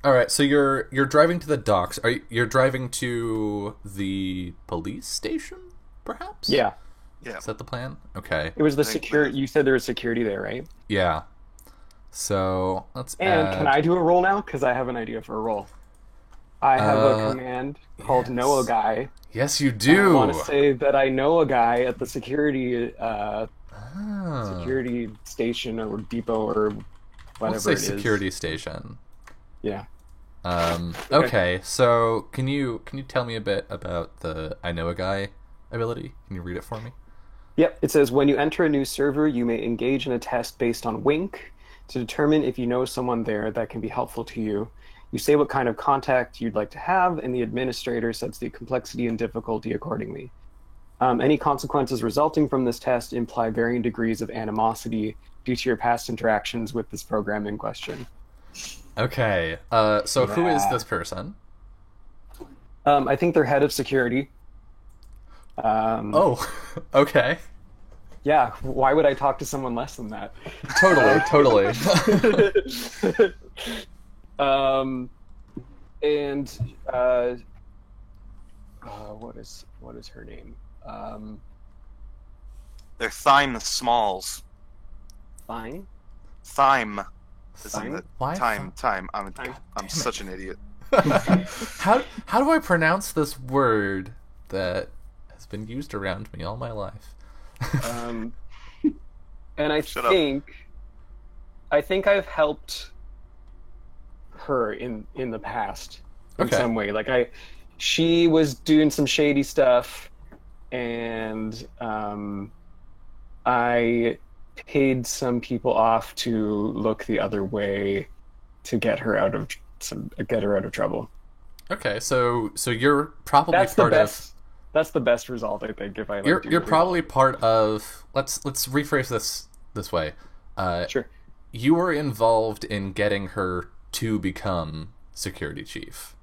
All right, so you're driving to the docks. You're driving to the police station, perhaps? Yeah. Yeah. Is that the plan? Okay. It was the I think security. You said there was security there, right? Yeah. So let's And add... can I do a roll now? Because I have an idea for a roll. I have a command called yes. Know a Guy. Yes, you I do. want to say that I know a guy at the security Ah. security station or depot or whatever Let's say it is. security station. Yeah. Okay, so can you tell me a bit about the I know a guy ability? Can you read it for me? Yep. It says when you enter a new server, you may engage in a test based on Wink to determine if you know someone there that can be helpful to you. You say what kind of contact you'd like to have, and the administrator sets the complexity and difficulty accordingly. Any consequences resulting from this test imply varying degrees of animosity due to your past interactions with this program in question. Okay. So who is this person? I think they're head of security. Oh, okay. Yeah, why would I talk to someone less than that? Totally. What is her name? They're Thyme Smalls. Fine. Thyme. Thyme? Why Time. I'm Damn such an idiot. How do I pronounce this word that has been used around me all my life? And I Shut up. think I've helped her in the past in Okay. some way. Like she was doing some shady stuff, and I paid some people off to look the other way to get her out of trouble. Okay, so you're probably That's the part best. That's the best result, I think. If I of you're probably part of. Let's rephrase this way. sure. You were involved in getting her to become security chief.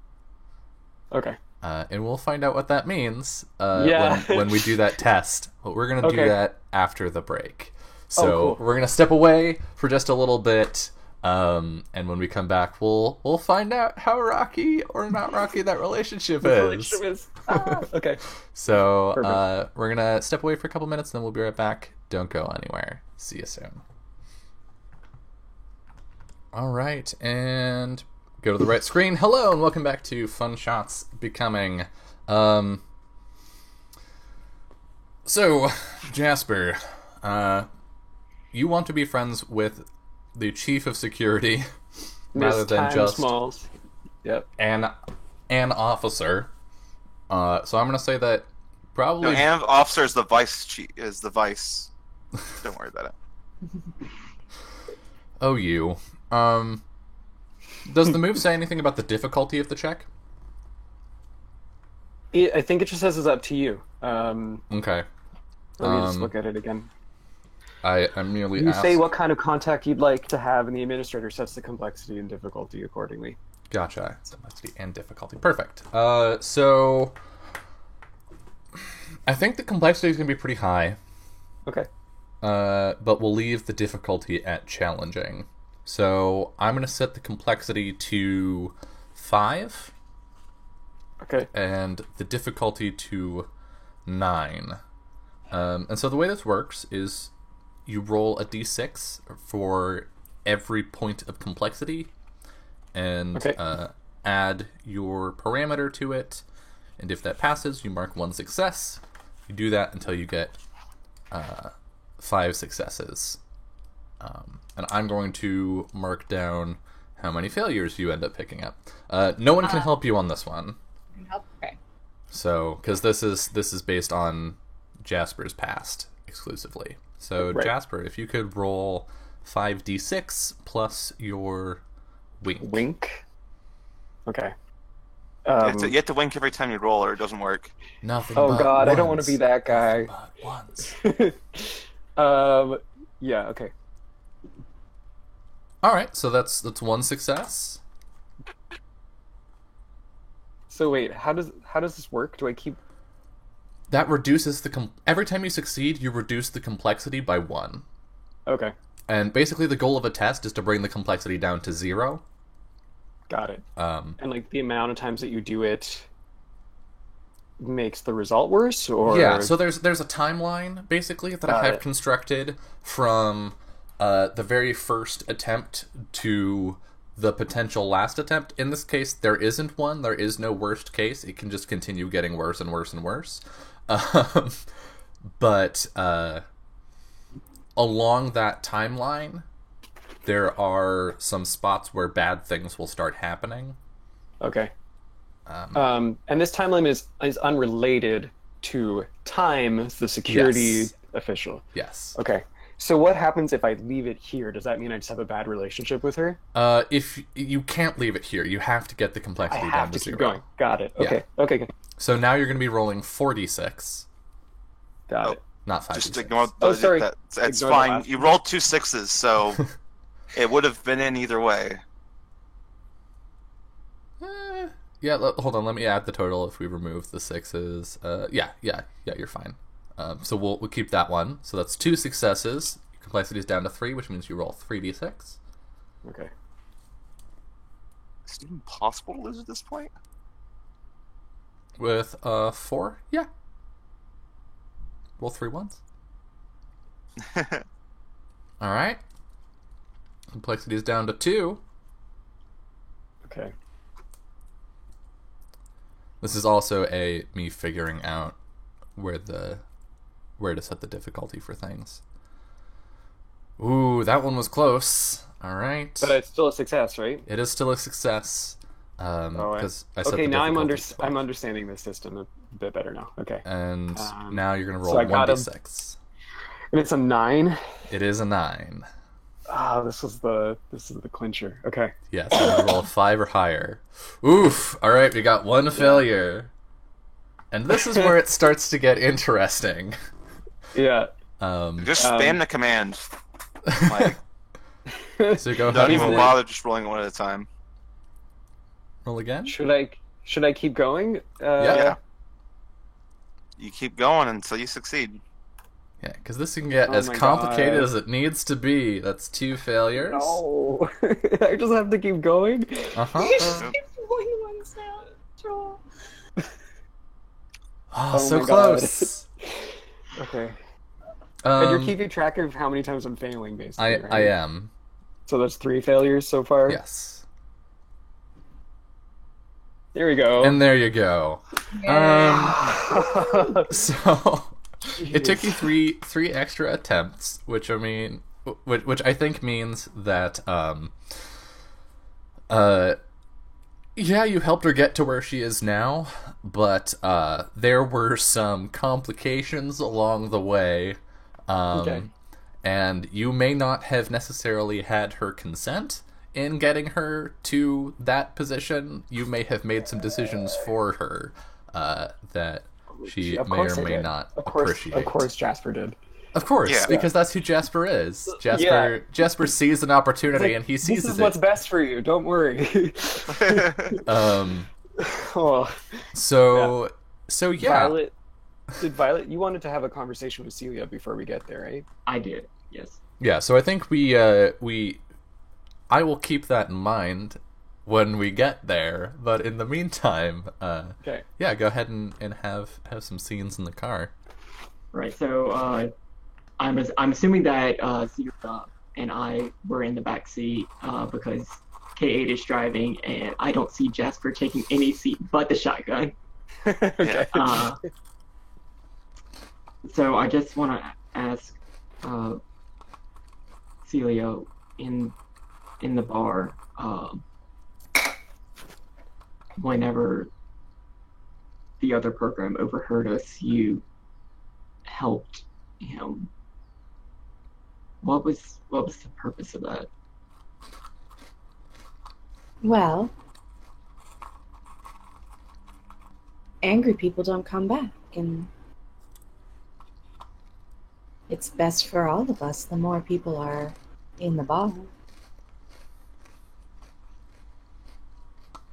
Okay. And we'll find out what that means Yeah. when we do that test. But we're going to do Okay. that after the break. So cool. we're going to step away for just a little bit. And when we come back, we'll find out how rocky or not rocky that relationship is. Okay. So Perfect. we're going to step away for a couple minutes, then we'll be right back. Don't go anywhere. See you soon. All right, and go to the right screen. Hello, and welcome back to Fun Shots Becoming. So, Jasper, you want to be friends with the chief of security rather Miss than Time just Smalls. Yep. an officer. So I'm going to say that No, probably... and officer is the vice chief. Is the vice. Don't worry about it. Oh, you. Does the move say anything about the difficulty of the check? I think it just says it's up to you. Okay. Let me just look at it again. I merely You asked... say what kind of contact you'd like to have, and the administrator sets the complexity and difficulty accordingly. Gotcha. Complexity and difficulty. Perfect. So... I think the complexity is going to be pretty high, Okay. but we'll leave the difficulty at challenging. So I'm going to set the complexity to 5, Okay. and the difficulty to 9. And so the way this works is you roll a d6 for every point of complexity, and Okay. add your parameter to it, and if that passes, you mark 1 success. You do that until you get 5 successes. And I'm going to mark down how many failures you end up picking up. No one can help you on this one. Okay. So, because this is based on Jasper's past exclusively. So, Right. Jasper, if you could roll 5d6 plus your wink. Wink. Okay. You have to wink every time you roll, or it doesn't work. Nothing. Oh but God, I don't want ones. to be that guy. But once. Yeah. Okay. All right, so that's 1 success. So wait, how does this work? Do I keep? That reduces every time you succeed, you reduce the complexity by 1. Okay. And basically, the goal of a test is to bring the complexity down to 0. Got it. Um, And like the amount of times that you do it makes the result worse, or Yeah, so there's a timeline basically that I Got have it. constructed from the very first attempt to the potential last attempt. In this case, there isn't one. There is no worst case. It can just continue getting worse and worse and worse. But along that timeline, there are some spots where bad things will start happening. Okay. And this timeline is unrelated to Time, the security Yes. official. Yes. Okay. So what happens if I leave it here? Does that mean I just have a bad relationship with her? If you can't leave it here, you have to get the I complexity down have to to keep 0. going. Got it. Yeah. Okay. Okay. Okay. So now you're going to be rolling 4d6, Got Oh. it. not 5d6. Just ignore. Oh, sorry. That's Ignore the fine. last You one. rolled 2 6s, so it would have been in either way. Yeah, hold on. Let me add the total if we remove the 6s. Yeah, you're fine. So we'll keep that one. So that's 2 successes. Your complexity is down to 3, which means you roll 3d6. Okay. Is it even possible to lose at this point? With 4, yeah. Roll 3 ones. All right. Complexity is down to 2. Okay. This is also me figuring out where to set the difficulty for things. Ooh, that one was close. All right. But it's still a success, right? It is still a success. Because I set Okay, the now I'm difficulty to 12. I'm understanding this system a bit better now. Okay. And now you're gonna so roll I got 1d6. And it's a 9. It is a 9. Ah, this is the clincher. Okay. Yes, I'm gonna roll a 5 or higher. Oof! Alright, we got 1 failure. And this is where it starts to get interesting. Yeah. Just spam the command. Like, So go ahead don't and even roll, bother just rolling one at a time. roll again. Should I keep going? Yeah. You keep going until you succeed. Yeah, because this can get Oh as my complicated God. as it needs to be. That's 2 failures. No. I just have to keep going. Uh-huh. You just keep rolling ones down. Troll. Oh, so my God. close. Okay. And you're Um, keeping track of how many times I'm failing, basically. I right? am. So that's 3 failures so far. Yes. There we go. And there you go. So it took you three extra attempts, which I think means that yeah, you helped her get to where she is now, but there were some complications along the way. Okay. And you may not have necessarily had her consent in getting her to that position. You may have made some decisions for her that she Of may course or I may did. not Of course, appreciate. Of course, Jasper did. Of course, Yeah. because that's who Jasper is. Yeah. Jasper sees an opportunity and he This seizes is what's it. best for you. Don't worry. Oh, So yeah. Violet. Did Violet? You wanted to have a conversation with Celia before we get there, right? I did, yes. Yeah, so I think I will keep that in mind when we get there, but in the meantime, Okay. yeah, go ahead and have some scenes in the car. Right, so I'm assuming that Celia and I were in the back seat because K8 is driving, and I don't see Jasper taking any seat but the shotgun. Okay. So I just want to ask Celia in the bar, whenever the other program overheard us, you helped him. What was the purpose of that? Well, angry people don't come back, and it's best for all of us the more people are in the bar.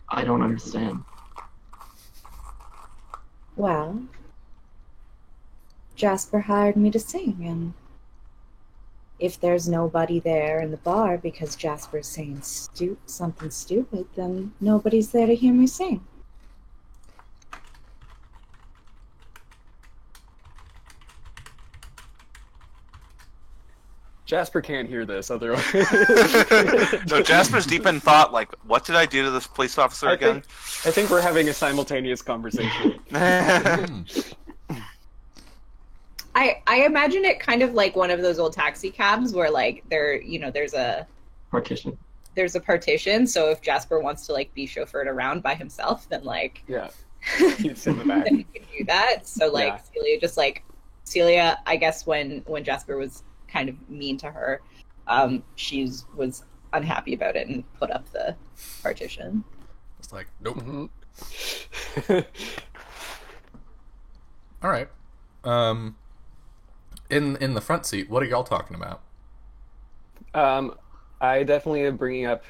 I don't understand. Well, Jasper hired me to sing, and if there's nobody there in the bar because Jasper's saying something stupid, then nobody's there to hear me sing. Jasper can't hear this otherwise. So Jasper's deep in thought, like, what did I do to this police officer again? I think we're having a simultaneous conversation. I imagine it kind of like one of those old taxi cabs where like there's a Partition. partition, so if Jasper wants to like be chauffeured around by himself, then like Yeah. He's in the back. then he can do that. So like Yeah. Celia, I guess when Jasper was kind of mean to her, she was unhappy about it and put up the partition. It's like, nope. Mm-hmm. All right. In the front seat, what are y'all talking about? I definitely am bringing up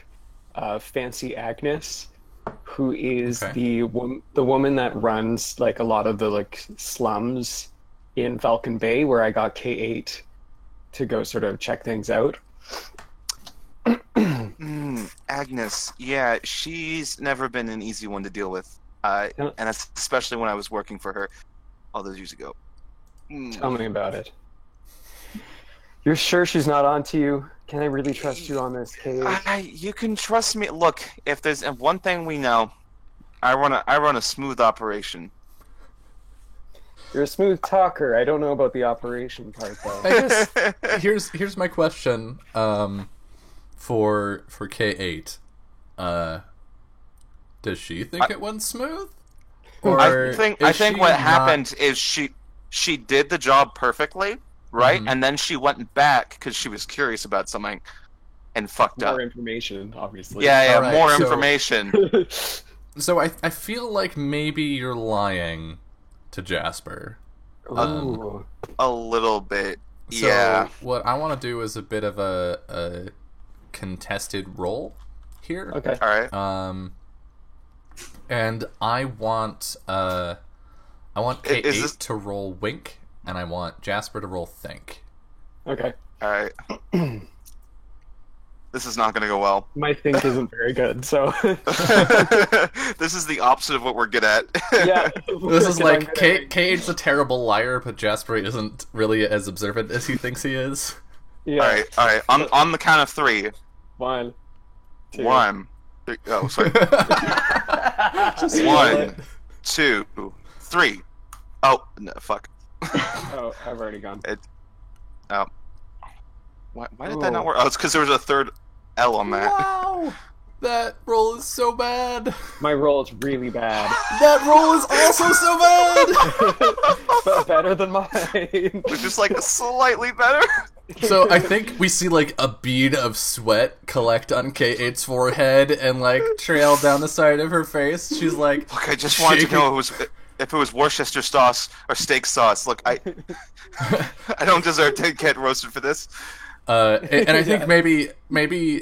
Fancy Agnes, who is Okay. the woman that runs like a lot of the like slums in Falcon Bay, where I got K8 to go sort of check things out. Agnes, yeah, she's never been an easy one to deal with, Yeah. and especially when I was working for her all those years ago. Tell me about it. You're sure she's not onto you? Can I really trust you on this, K8? You can trust me. Look, if there's one thing we know, I run a smooth operation. You're a smooth talker. I don't know about the operation part though. I guess here's my question for K8. Does she think it went smooth? Or I think is she what not- happened is she did the job perfectly, right? Mhm. And then she went back because she was curious about something and fucked up. More information, obviously. Yeah, Alright, more so- information. So I feel like maybe you're lying to Jasper. Ooh. A little bit. So Yeah. what I want to do is a bit of a contested role here. Okay. All right. And I want K8 Is this- to roll wink, and I want Jasper to roll think. Okay. All right. This is not going to go well. My think isn't very good, so This is the opposite of what we're good at. yeah. This is I'm like good at K8's a terrible liar, but Jasper isn't really as observant as he thinks he is. Yeah. All right. On the count of three. 1, 2. 1, 3. Oh, sorry. Just roll 1, it. 2, 3. Oh no! Fuck. Oh, I've already gone. Oh. Why did that not work? Oh, it's because there was a third L on that. Wow, that roll is so bad. My roll is really bad, That roll is also so bad. but better than mine. Which is like slightly better. So I think we see like a bead of sweat collect on K8's forehead and like trail down the side of her face. She's like, Look, I just wanted to know if it was Worcester sauce or steak sauce. Look, I don't deserve to get roasted for this. and I think Yeah. maybe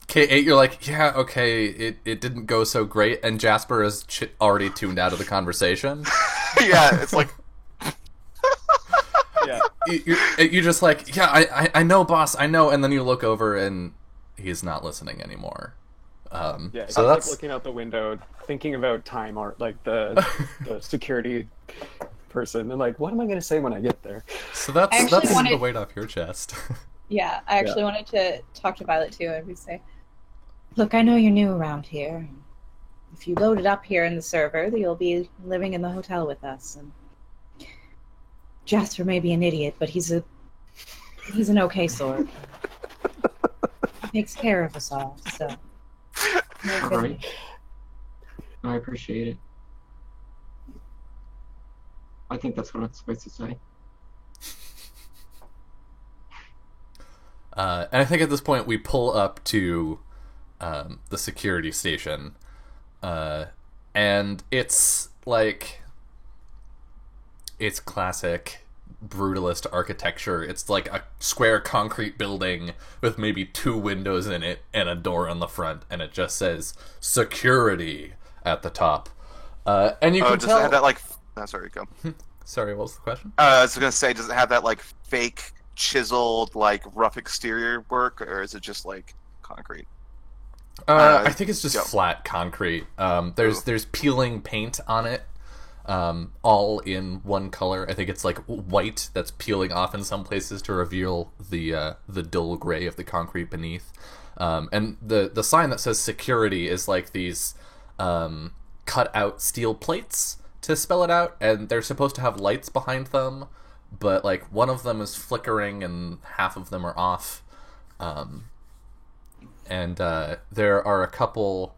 K8, you're like, yeah, okay, it didn't go so great, and Jasper is already tuned out of the conversation. Yeah, it's like Yeah. You're just like, yeah, I know, boss, I know, and then you look over and he's not listening anymore. Yeah. So I'm that's like looking out the window, thinking about time art, like the security person, and like, what am I going to say when I get there? so that's I actually the wanted- weight off your chest. Yeah, I actually wanted to talk to Violet too and say, look, I know you're new around here. If you load it up here in the server, you'll be living in the hotel with us. And Jasper may be an idiot, but he's an okay sort. He takes care of us all, so. No good. Right. I appreciate it. I think that's what I'm supposed to say. And I think at this point we pull up to the security station, and it's like it's classic brutalist architecture. It's like a square concrete building with maybe 2 windows in it and a door on the front, and it just says security at the top. And you can does tell. it have that like? Oh, sorry, go. Sorry, what was the question? I was gonna say, does it have that like fake chiseled like rough exterior work, or is it just like concrete? I think it's just go. flat concrete. There's Ooh. peeling paint on it, all in one color. I think it's like white that's peeling off in some places to reveal the dull gray of the concrete beneath. And the sign that says security is like these cut out steel plates to spell it out, and they're supposed to have lights behind them, but like one of them is flickering and half of them are off. And there are a couple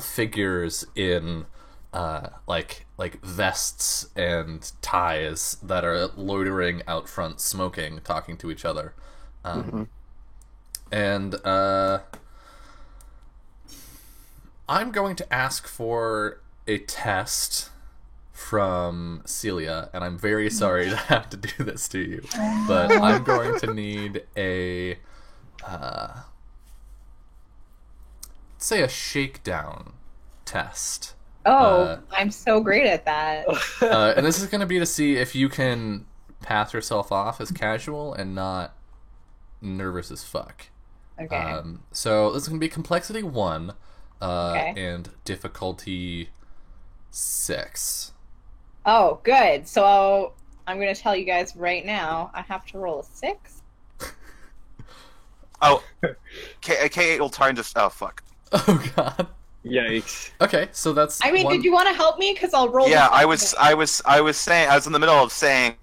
figures in like vests and ties that are loitering out front, smoking, talking to each other, and I'm going to ask for a test from Celia, and I'm very sorry to have to do this to you, but I'm going to need a say a shakedown test. I'm so great at that. And this is going to be to see if you can pass yourself off as casual and not nervous as fuck. Okay. So this is going to be complexity 1 Okay. and difficulty 6. Oh, good. So I'm going to tell you guys right now, I have to roll a 6. Oh, K8 will try and just. Oh, fuck. Oh god. Yikes. Okay, so that's. I mean, one... did you want to help me? Because I'll roll. Yeah, the I was saying, I was in the middle of saying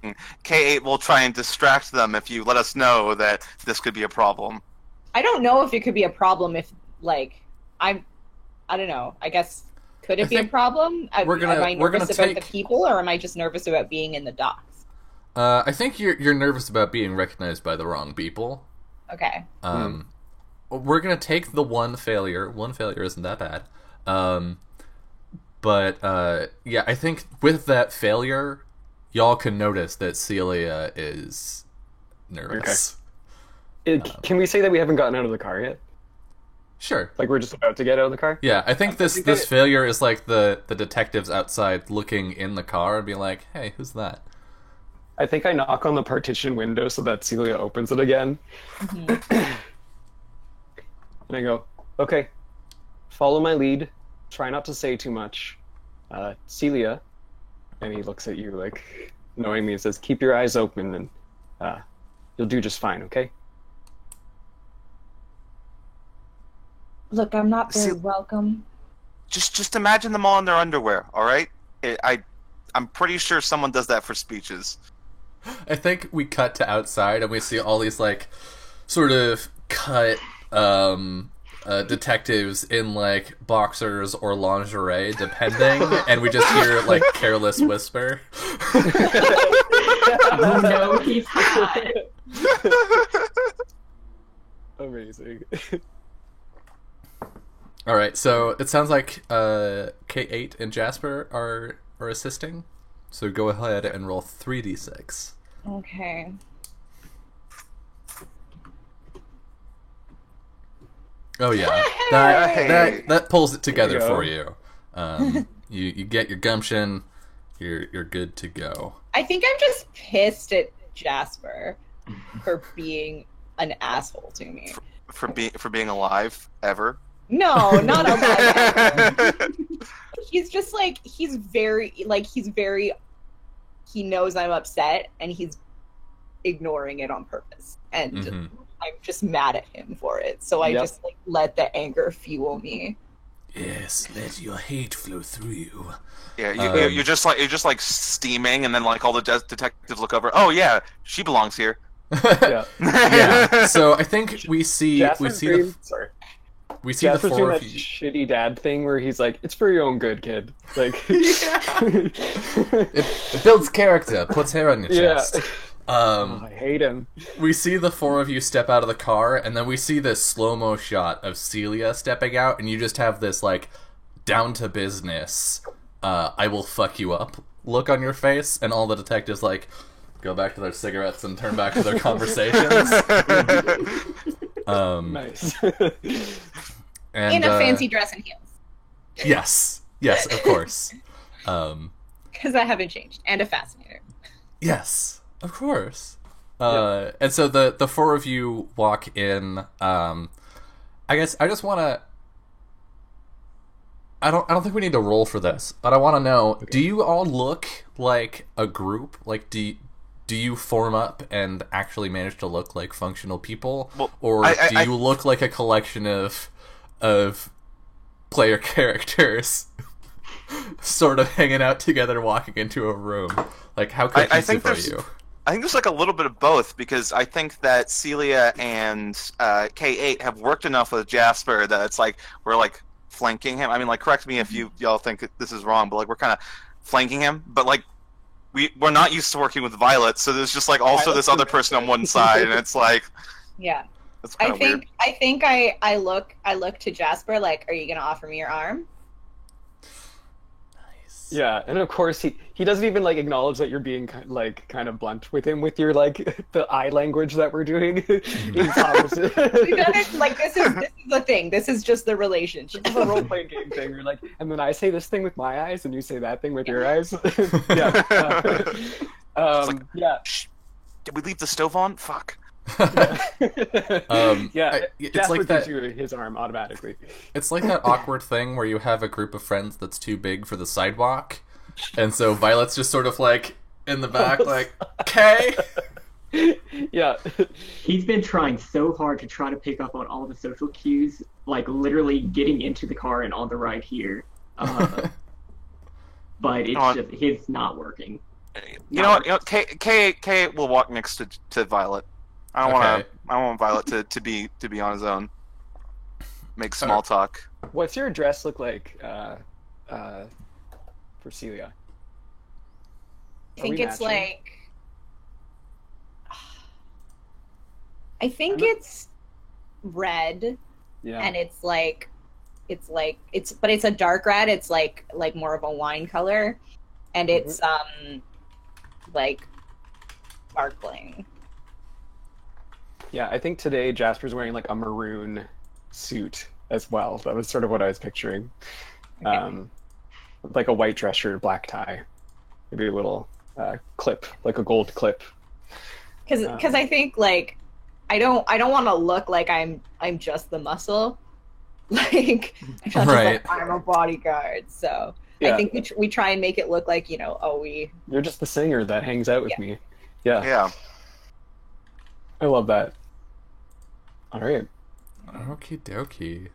K8 will try and distract them if you let us know that this could be a problem. I don't know if it could be a problem if, like, I don't know. I guess, could it be a think problem? Am I we're gonna nervous about take- the people, or am I just nervous about being in the docks? I think you're nervous about being recognized by the wrong people. Okay. We're gonna take the one failure. One failure isn't that bad. But yeah, I think with that failure, y'all can notice that Celia is nervous. Can we say that we haven't gotten out of the car yet? Sure. Like we're just about to get out of the car? Yeah, I think this failure is like the detectives outside looking in the car and being like, "Hey, who's that?" I think I knock on the partition window so that Celia opens it again. And I go, okay, follow my lead. Try not to say too much. Celia, and he looks at you like knowing me and says, keep your eyes open and you'll do just fine, okay? Look, I'm not very welcome. Just imagine them all in their underwear, all right? I'm pretty sure someone does that for speeches. I think we cut to outside and we see all these like sort of cut detectives in like boxers or lingerie, depending, and we just hear like careless whisper. Oh no, he's hot. Amazing. All right, so it sounds like K8 and Jasper are assisting. So go ahead and roll 3d6. Okay. Oh yeah, Hey! that pulls it together There you for you. You get your gumption. You're good to go. I think I'm just pissed at Jasper for being an asshole to me. For being alive ever. No, not alive. He's just like he knows I'm upset and he's ignoring it on purpose, and I'm just mad at him for it. So I just like let the anger fuel me. Yes, let your hate flow through you. Yeah, you're just like steaming, and then like all the detectives look over. Oh yeah, she belongs here. Yeah. Yeah. So I think we see Jasper's the doing four that of you. shitty dad thing where he's like, it's for your own good, kid. Like, It builds character, puts hair on your chest. I hate him. We see the four of you step out of the car, and then we see this slow-mo shot of Celia stepping out, and you just have this, like, down to business, I will fuck you up look on your face, and all the detectives, like, go back to their cigarettes and turn back to their conversations. Nice. And, In a fancy dress and heels. Yes, of course. Because I haven't changed. And a fascinator. Yes, of course. And so the four of you walk in. I guess I just want to. I don't think we need to roll for this, but I want to know: do you all look like a group? Like, do you form up and actually manage to look like functional people, or do you look like a collection of player characters? Sort of hanging out together, walking into a room. Like, how cohesive are you? I think there's like a little bit of both, because I think that Celia and K8 have worked enough with Jasper that it's like we're like flanking him. I mean, like, correct me if y'all think this is wrong, but like we're kind of flanking him. But like we're not used to working with Violet, so there's just like also this other person on one side, and it's like Yeah. that's kind of weird. I think I look to Jasper like, are you gonna offer me your arm? Nice. Yeah, and of course he doesn't even like acknowledge that you're being kind of blunt with him with your like the eye language that we're doing. He's opposite. We've done it like this is the thing. This is just the relationship. It's a role playing game thing. We're like, and then I say this thing with my eyes, and you say that thing with your eyes. Yeah. Yeah. Shh, did we leave the stove on? Fuck. Yeah. It's Jasper like gives that. you his arm automatically. It's like that awkward thing where you have a group of friends that's too big for the sidewalk, and so Violet's just sort of like in the back, like, okay. Yeah. He's been trying so hard to try to pick up on all the social cues, like literally getting into the car and on the ride here. But it's not working. You know what? K will walk next to Violet. I don't want Violet to be on his own. Make small talk. What's your address look like for Celia? I think it's matching? like. I think it's red, Yeah. and it's a dark red. It's like more of a wine color, and it's like sparkling. Yeah, I think today Jasper's wearing like a maroon suit as well. That was sort of what I was picturing. Okay. Like a white dress shirt, black tie, maybe a little clip, like a gold clip. Because I think like I don't want to look like I'm just the muscle. Like I'm not just Right. like I'm a bodyguard. So Yeah. I think we try and make it look like You're just the singer that hangs out with me. Yeah, Yeah. I love that. All right. Okie dokie.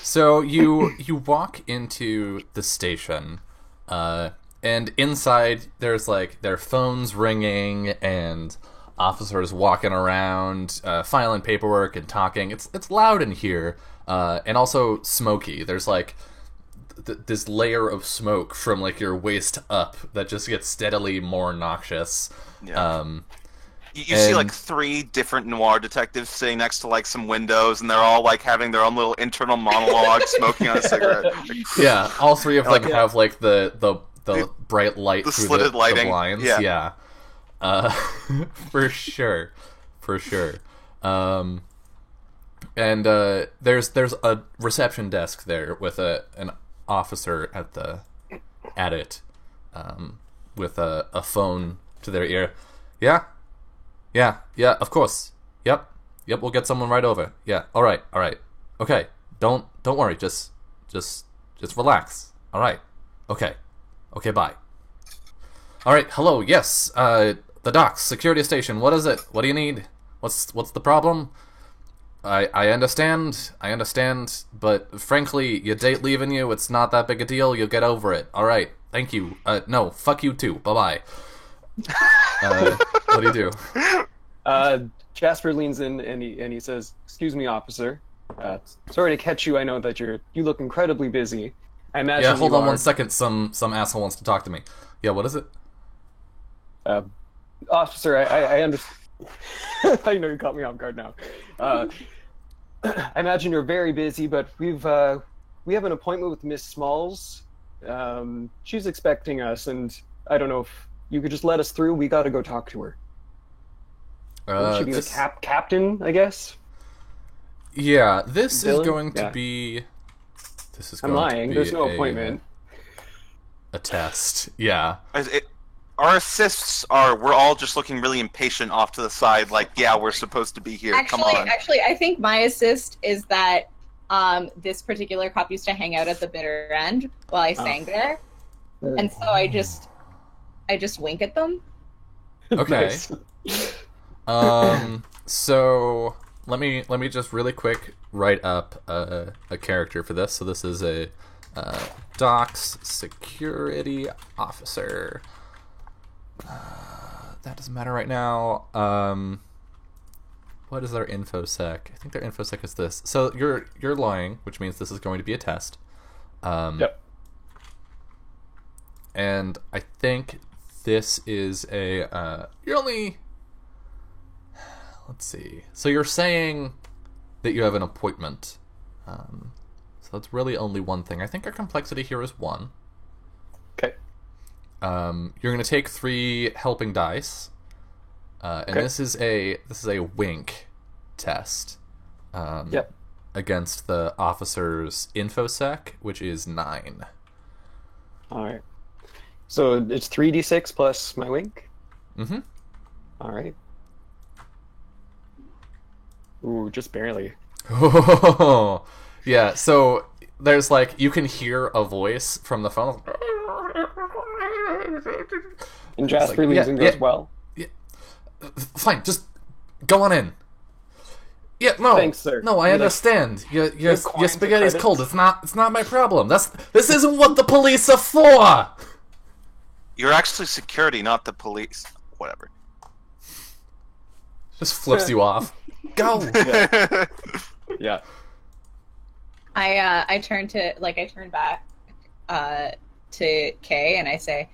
So you walk into the station, and inside there's like their phones ringing and officers walking around, filing paperwork and talking. It's loud in here, and also smoky. There's like this layer of smoke from like your waist up that just gets steadily more noxious. Yeah. You see like 3 different noir detectives sitting next to like some windows, and they're all like having their own little internal monologue, smoking on a cigarette. Yeah, all 3 of them Like, have like the bright light the through slitted the lighting. blinds. Yeah. For sure. And there's a reception desk there with an officer at it, with a phone to their ear. Yeah, of course. Yep, we'll get someone right over. Yeah, all right. Okay, don't worry. Just relax. All right. Okay, bye. All right. Hello. Yes. The docks, security station. What is it? What do you need? What's the problem? I understand, but frankly, your date leaving you, it's not that big a deal. You'll get over it. All right. Thank you. No, fuck you too. Bye-bye. What do you do? Jasper leans in and he says, "Excuse me, officer. Sorry to catch you. I know that you look incredibly busy. I imagine." Yeah, hold on 1 second. Some asshole wants to talk to me. Yeah, what is it? Officer, I understand. I know you caught me off guard now. I imagine you're very busy, but we have an appointment with Miss Smalls. She's expecting us, and I don't know if you could just let us through. We got to go talk to her. Should be the captain, I guess. Yeah, this Dylan? is going to Yeah. be. This is. I'm Going lying. To be There's no appointment. A test. Yeah. Our assists we're all just looking really impatient off to the side, like, yeah, we're supposed to be here. Come on. Actually, I think my assist is that this particular cop used to hang out at the bitter end while I sang there, and so I just wink at them. Okay. Nice. So let me just really quick write up a character for this. So this is a docks security officer. That doesn't matter right now. what is their infosec? I think their infosec is this. So you're lying, which means this is going to be a test. Yep. And I think this is a you're only, let's see. So you're saying that you have an appointment. So that's really only one thing. I think our complexity here is 1. Okay. You're going to take 3 helping dice. And Okay. this is a wink test. Yep. Against the officer's infosec, which is 9. All right. So it's 3d6 plus my wink. Mm-hmm. All right. Ooh, just barely. Oh, yeah. So there's like, you can hear a voice from the phone. And Jasper like, leaves yeah, and goes, yeah. well, Fine, just go on in. Yeah, no, Thanks, sir. no, I You, understand. Your coins or spaghetti's credits? cold. It's not my problem. This isn't what the police are for. You're actually security, not the police. Whatever. Just flips you off. Go. yeah. I turn back to Kay and I say,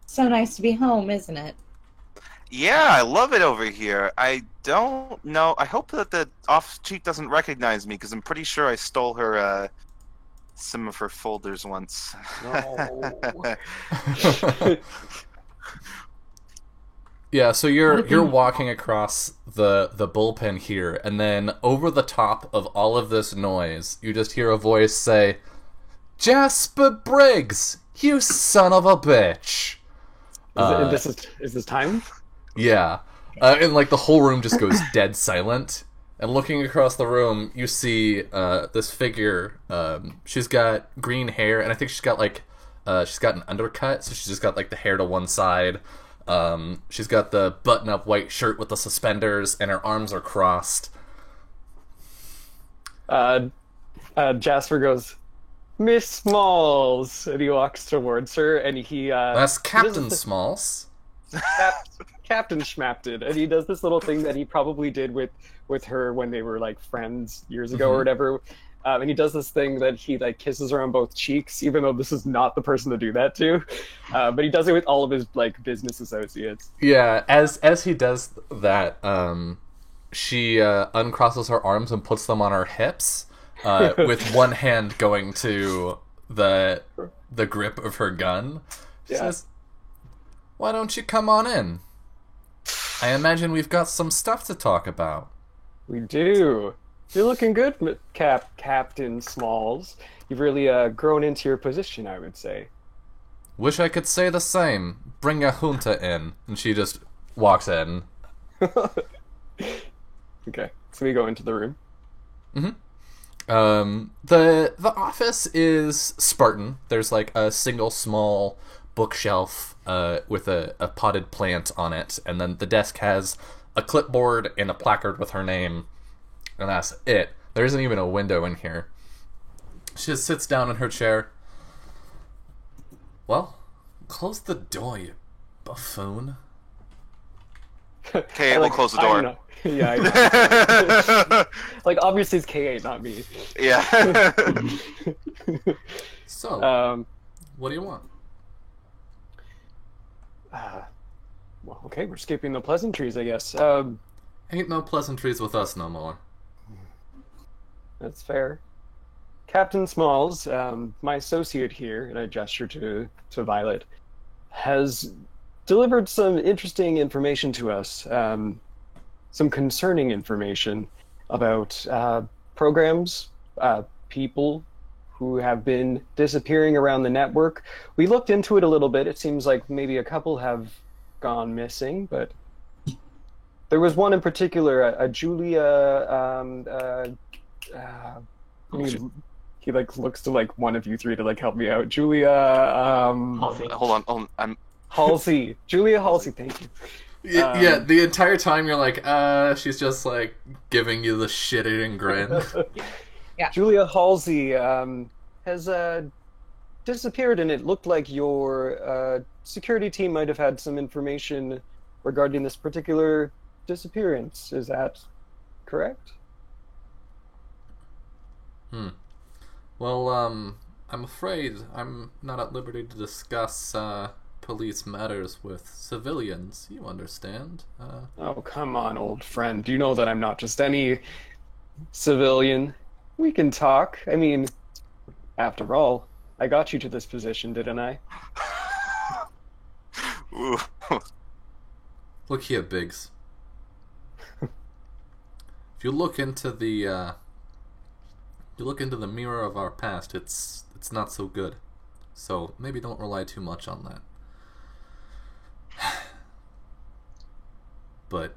"So nice to be home, isn't it?" Yeah, I love it over here. I don't know. I hope that the office chief doesn't recognize me because I'm pretty sure I stole her some of her folders once. No. Yeah, so you're walking across the bullpen here, and then over the top of all of this noise, you just hear a voice say, "Jasper Briggs, you son of a bitch." Is this time? Yeah. And like the whole room just goes dead silent. And looking across the room, you see this figure. She's got green hair, and I think she's got an undercut, so she's just got like the hair to one side. She's got the button-up white shirt with the suspenders, and her arms are crossed. Jasper goes, "Miss Smalls," and he walks towards her, and he That's Captain Smalls. Captain Schmapted, and he does this little thing that he probably did with her when they were like friends years ago or whatever. And he does this thing that he like kisses her on both cheeks, even though this is not the person to do that to. But he does it with all of his like business associates. Yeah, as he does that, she uncrosses her arms and puts them on her hips, with one hand going to the grip of her gun. She says, "Why don't you come on in? I imagine we've got some stuff to talk about." We do. You're looking good, Captain Smalls. You've really grown into your position, I would say. Wish I could say the same. Bring a junta in. And she just walks in. Okay, so we go into the room. The office is Spartan. There's like a single small bookshelf with a potted plant on it, and then the desk has a clipboard and a placard with her name, and that's it. There isn't even a window in here. She just sits down in her chair. "Well, close the door, you buffoon." Okay, we'll close the door. I know. Yeah, I know. Like, obviously it's K8, not me. Yeah. So, what do you want? Well, okay, we're skipping the pleasantries, I guess. Ain't no pleasantries with us no more. That's fair. Captain Smalls, my associate here, and I gesture to Violet, has delivered some interesting information to us, some concerning information about programs, people who have been disappearing around the network. We looked into it a little bit. It seems like maybe a couple have gone missing, but there was one in particular, a Julia. He like looks to like one of you three to like help me out. Julia. Hold on. Halsey. Julia Halsey. Thank you. Yeah, the entire time you're like, she's just like giving you the shit-eating grin. Yeah. Julia Halsey has disappeared, and it looked like your security team might have had some information regarding this particular disappearance. Is that correct? Well, I'm afraid I'm not at liberty to discuss police matters with civilians. You understand? Oh, come on, old friend. You know that I'm not just any civilian. We can talk. I mean, after all, I got you to this position, didn't I? Ooh. Look here, Biggs. If you look into the mirror of our past, it's not so good. So maybe don't rely too much on that. But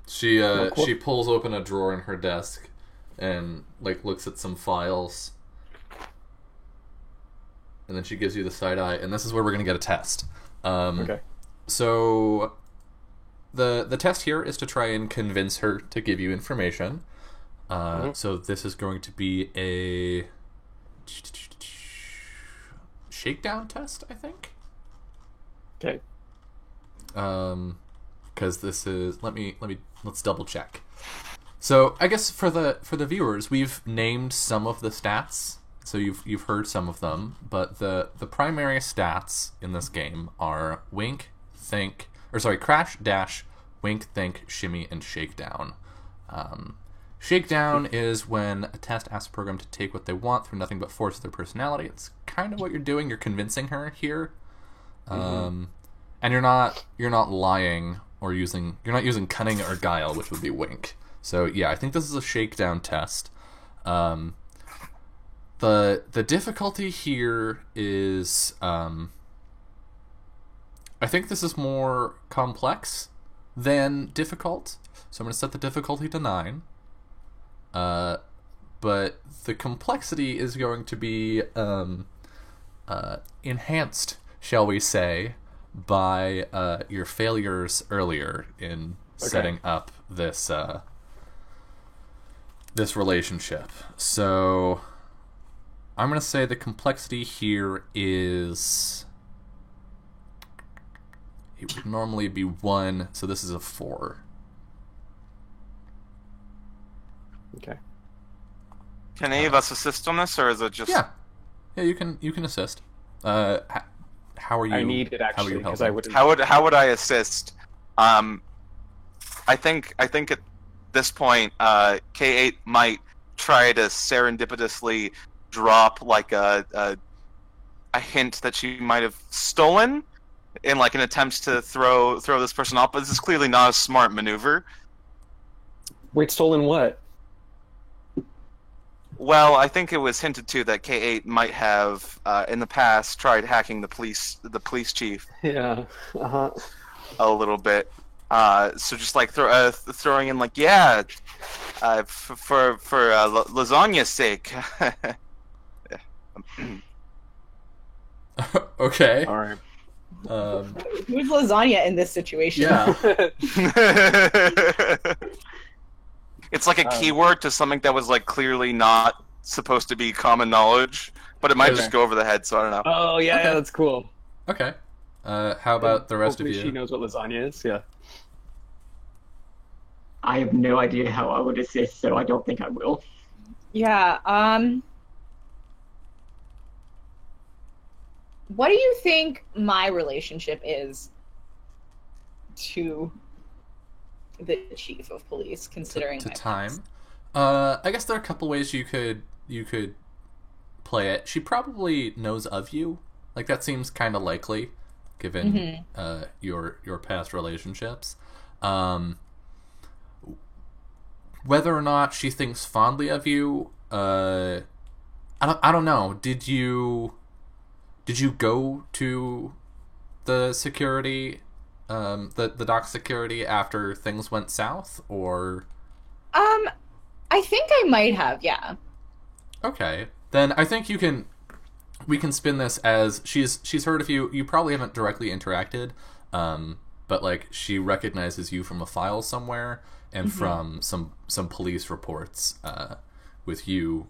she pulls open a drawer in her desk and like looks at some files, and then she gives you the side eye, and this is where we're gonna get a test. Okay. So the test here is to try and convince her to give you information. So this is going to be a shakedown test, I think. Okay. Because this is let's double check. So I guess for the viewers, we've named some of the stats, so you've heard some of them, but the primary stats in this game are crash, dash, wink, think, shimmy, and shakedown. Shakedown is when a test asks a program to take what they want through nothing but force of their personality. It's kind of what you're doing. You're convincing her here, and you're not lying or you're not using cunning or guile, which would be wink. So yeah, I think this is a shakedown test. The difficulty here is I think this is more complex than difficult. So I'm going to set the difficulty to 9. But the complexity is going to be enhanced, shall we say, by your failures earlier in setting up this this relationship. So I'm going to say the complexity here is... It would normally be 1, so this is a 4. Okay. Can any of us assist on this, or is it just... Yeah, you can assist. How are you? I need it actually because I would. How would I assist? I think at this point, K8 might try to serendipitously drop like a hint that she might have stolen in like an attempt to throw this person off. But this is clearly not a smart maneuver. Wait, stolen what? Well, I think it was hinted to that K8 might have in the past tried hacking the police chief. Yeah. A little bit. So just like throwing in like, yeah, for lasagna's sake. Okay. All right. Who's lasagna in this situation? Yeah. It's like a keyword to something that was like clearly not supposed to be common knowledge, but it might just go over the head. So I don't know. Oh yeah, Okay. that's cool. Okay. How about the rest of Hopefully you? She knows what lasagna is. Yeah. I have no idea how I would assist, so I don't think I will. Yeah. What do you think my relationship is to the chief of police, considering to my time? past? I guess there are a couple ways you could play it. She probably knows of you. Like that seems kind of likely, given your past relationships. Whether or not she thinks fondly of you, I don't know. Did you go to the security, the dock security after things went south, or? I think I might have, yeah. Okay, then I think we can spin this as she's heard of you. You probably haven't directly interacted, but like she recognizes you from a file somewhere and from some police reports with you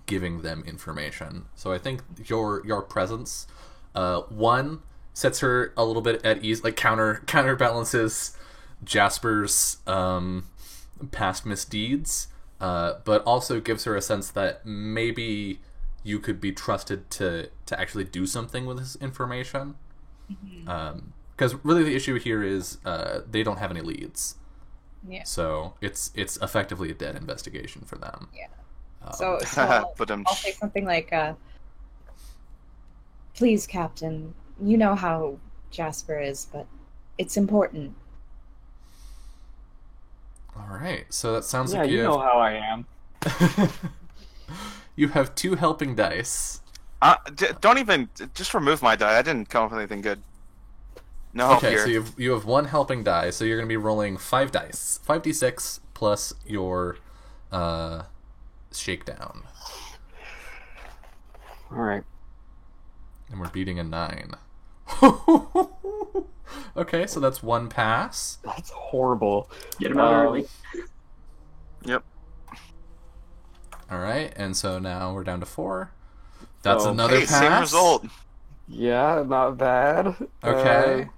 giving them information. So I think your presence one sets her a little bit at ease, like counterbalances Jasper's past misdeeds, but also gives her a sense that maybe you could be trusted to actually do something with this information. Because really the issue here is they don't have any leads. Yeah. So it's effectively a dead investigation for them. Yeah. So I'll say something like, "Please, Captain, you know how Jasper is, but it's important." All right. So that sounds Yeah, like you know how I am. You have 2 helping dice. Don't even just remove my die. I didn't come up with anything good. No help Okay, here. so you have 1 helping die, so you're going to be rolling 5 dice, 5d6 plus your shakedown, All right. and we're beating a 9. Okay, so that's 1 pass. That's horrible. Get him out early. Yep. All right, and so now we're down to 4. That's Oh. another Hey, pass. same result. Yeah, not bad. Okay.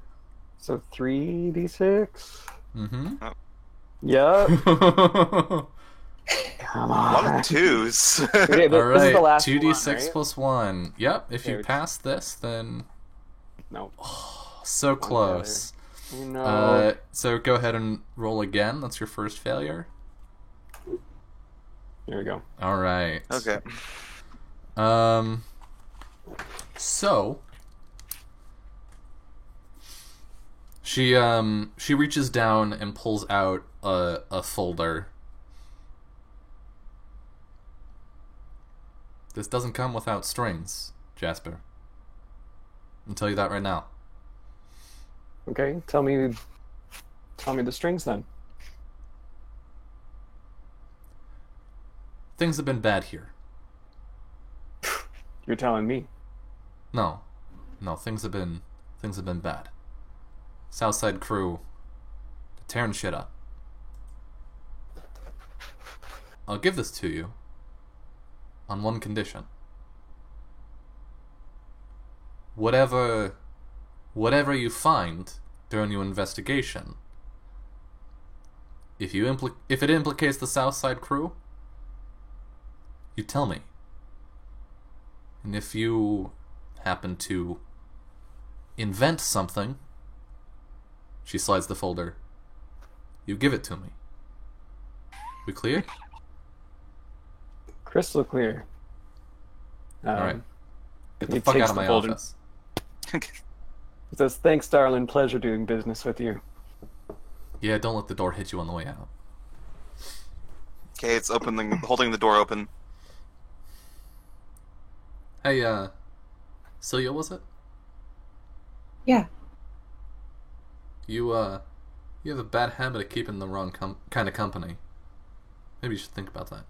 So 3d6. Mm-hmm. Yeah. All Come A lot on. of 2s. Okay, this is the right, last 2d6 one, right? plus 1. Yep, if you Okay. pass this, then No. so close. No. So go ahead and roll again. That's your first failure. There we go. All right. Okay. So she reaches down and pulls out a folder. This doesn't come without strings, Jasper. I'll tell you that right now. Okay, tell me the strings then. Things have been bad here. You're telling me. No, things have been bad. Southside crew, they're tearing shit up. I'll give this to you on one condition. Whatever you find during your investigation, if it implicates the Southside crew, you tell me. And if you happen to invent something, she slides the folder, you give it to me. We clear? Crystal clear. Alright. Get the he fuck takes out of the my folder. office. It says, "Thanks, darling. Pleasure doing business with you." Yeah, don't let the door hit you on the way out. Okay, it's holding the door open. Hey, Celia, was it? Yeah. You have a bad habit of keeping the wrong kind of company. Maybe you should think about that.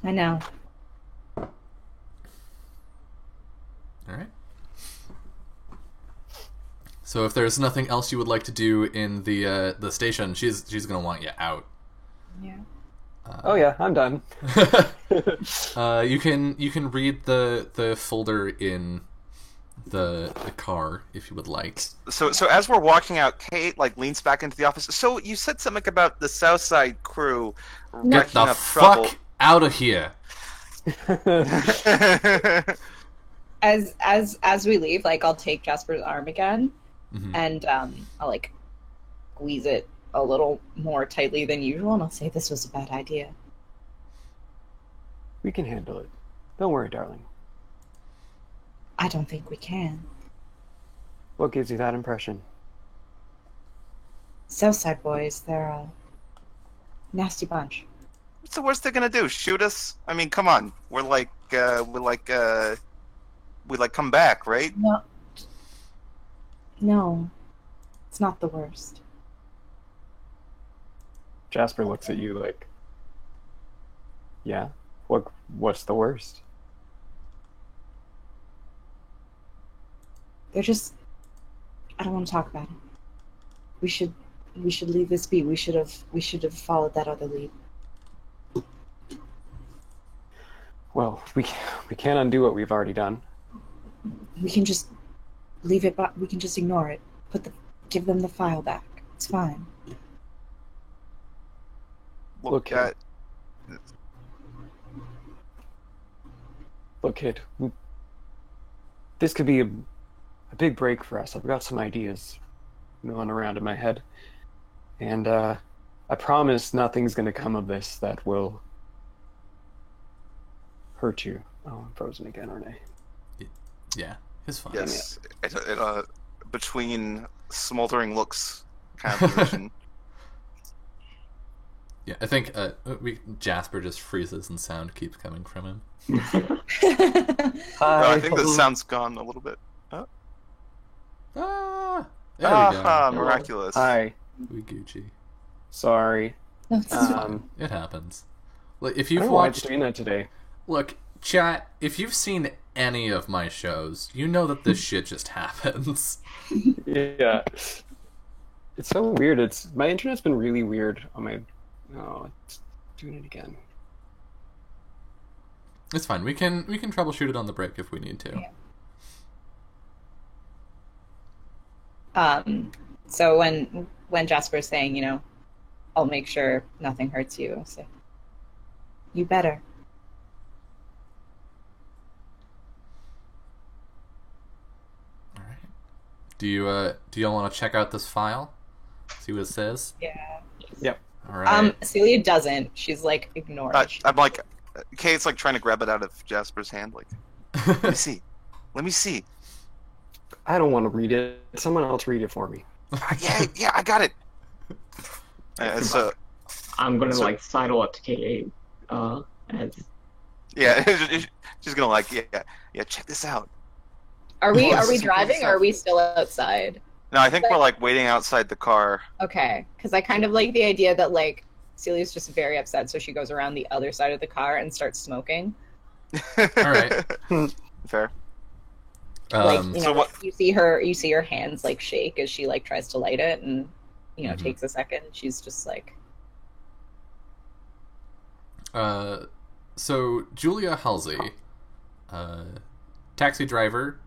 I know. Alright. So if there's nothing else you would like to do in the station, she's gonna want you out. Yeah. Oh yeah, I'm done. You can read the folder in the car if you would like. So as we're walking out, Kate leans back into the office. So you said something about the Southside crew Get wrecking the up trouble. fuck out of here! As we leave, I'll take Jasper's arm again, Mhm. and I'll squeeze it a little more tightly than usual, and I'll say this was a bad idea. We can handle it. Don't worry, darling. I don't think we can. What gives you that impression? Southside boys, they're a nasty bunch. What's the worst they're gonna do? Shoot us? I mean, come on. We come back, right? No, it's not the worst. Jasper looks at you like, yeah. What's the worst? They're just. I don't want to talk about it. We should leave this be. We should have followed that other lead. Well, we can't undo what we've already done. We can just leave it, but we can just ignore it. Give them the file back. It's fine. Look Okay. at. Look, kid, this could be a big break for us. I've got some ideas going around in my head. And I promise nothing's going to come of this that will hurt you. Oh, I'm frozen again, aren't I? Yeah, it's fine. Yes, between smoldering looks kind of position. Yeah, I think Jasper just freezes and sound keeps coming from him. I think the sound's gone a little bit. Ah, there we go. Ah, miraculous. Hi. We Gucci. Sorry. No, it's It happens. Like, if I you've don't know why I'm watched, doing that today. look, chat. If you've seen any of my shows, you know that this shit just happens. Yeah. It's so weird. My internet's been really weird on my. Oh, it's doing it again. It's fine. We can troubleshoot it on the break if we need to. Yeah. So when Jasper's saying, you know, I'll make sure nothing hurts you, I'll say, you better. All right. Do y'all want to check out this file? See what it says? Yeah. Yep. All right. Celia doesn't. She's like ignored. I'm like, Kate's like trying to grab it out of Jasper's hand. Like, let me see. Let me see. I don't want to read it. Someone else read it for me. Yeah, I got it. So I'm gonna So- like sidle up to Kate. As yeah, she's gonna like yeah. Check this out. Are we Well, this is driving pretty or are we still outside? No, I think we're like waiting outside the car. Okay, because I kind of like the idea that like Celia's just very upset, so she goes around the other side of the car and starts smoking. All right. Fair. Like you know, So what- you see her hands like shake as she like tries to light it, and you know, takes a second. She's just like, So Julia Halsey, taxi driver,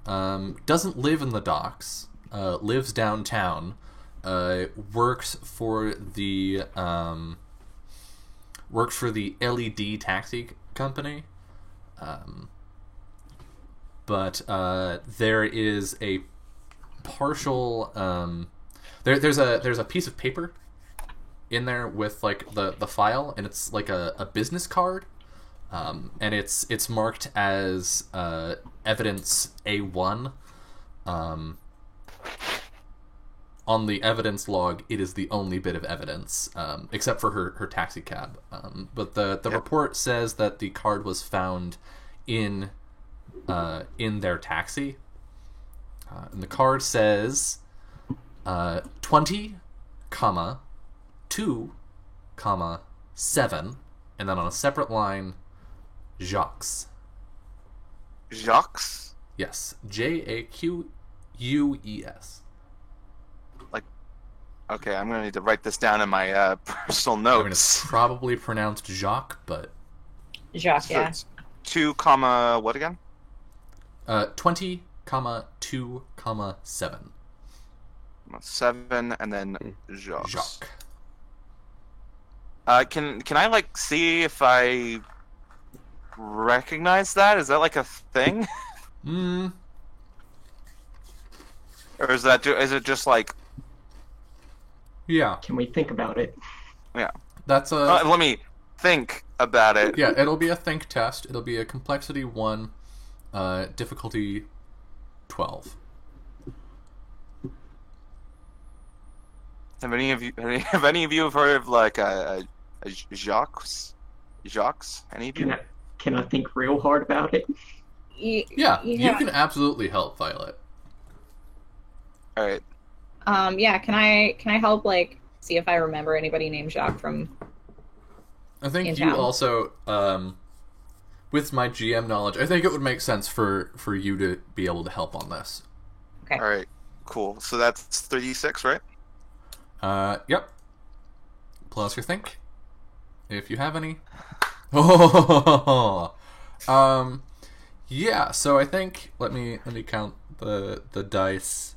doesn't live in the docks, lives downtown, works for the LED taxi company, but there is a partial there's a piece of paper in there with like the file, and it's like a business card, and it's marked as evidence A1. On the evidence log, it is the only bit of evidence, except for her taxi cab. But the report says that the card was found in their taxi, and the card says 20, 2, 7, and then on a separate line, Jacques. Jacques? Yes, Jaquues. Okay, I'm gonna need to write this down in my personal I mean, notes. it's probably pronounced Jacques, but Jacques, So yeah. it's 2, comma, what again? 20, 2, 7. 7, and then Jacques. Jacques. Can I like see if I recognize that? Is that like a thing, Mm, or is it just like yeah, can we think about it? that's a let me think about it? yeah. It'll be a think test. It'll be a complexity 1, difficulty 12. Have any of you have heard of like a Jacques? Jacques? Any of you? Can I think real hard about it? Yeah, you can absolutely help, Violet. All right. Yeah, can I help like see if I remember anybody named Jacques from I think in you town? also, with my GM knowledge, I think it would make sense for you to be able to help on this. Okay. All right. Cool. So that's 36, right? Yep. Plus your think, if you have any. Oh, yeah. So I think let me count the dice.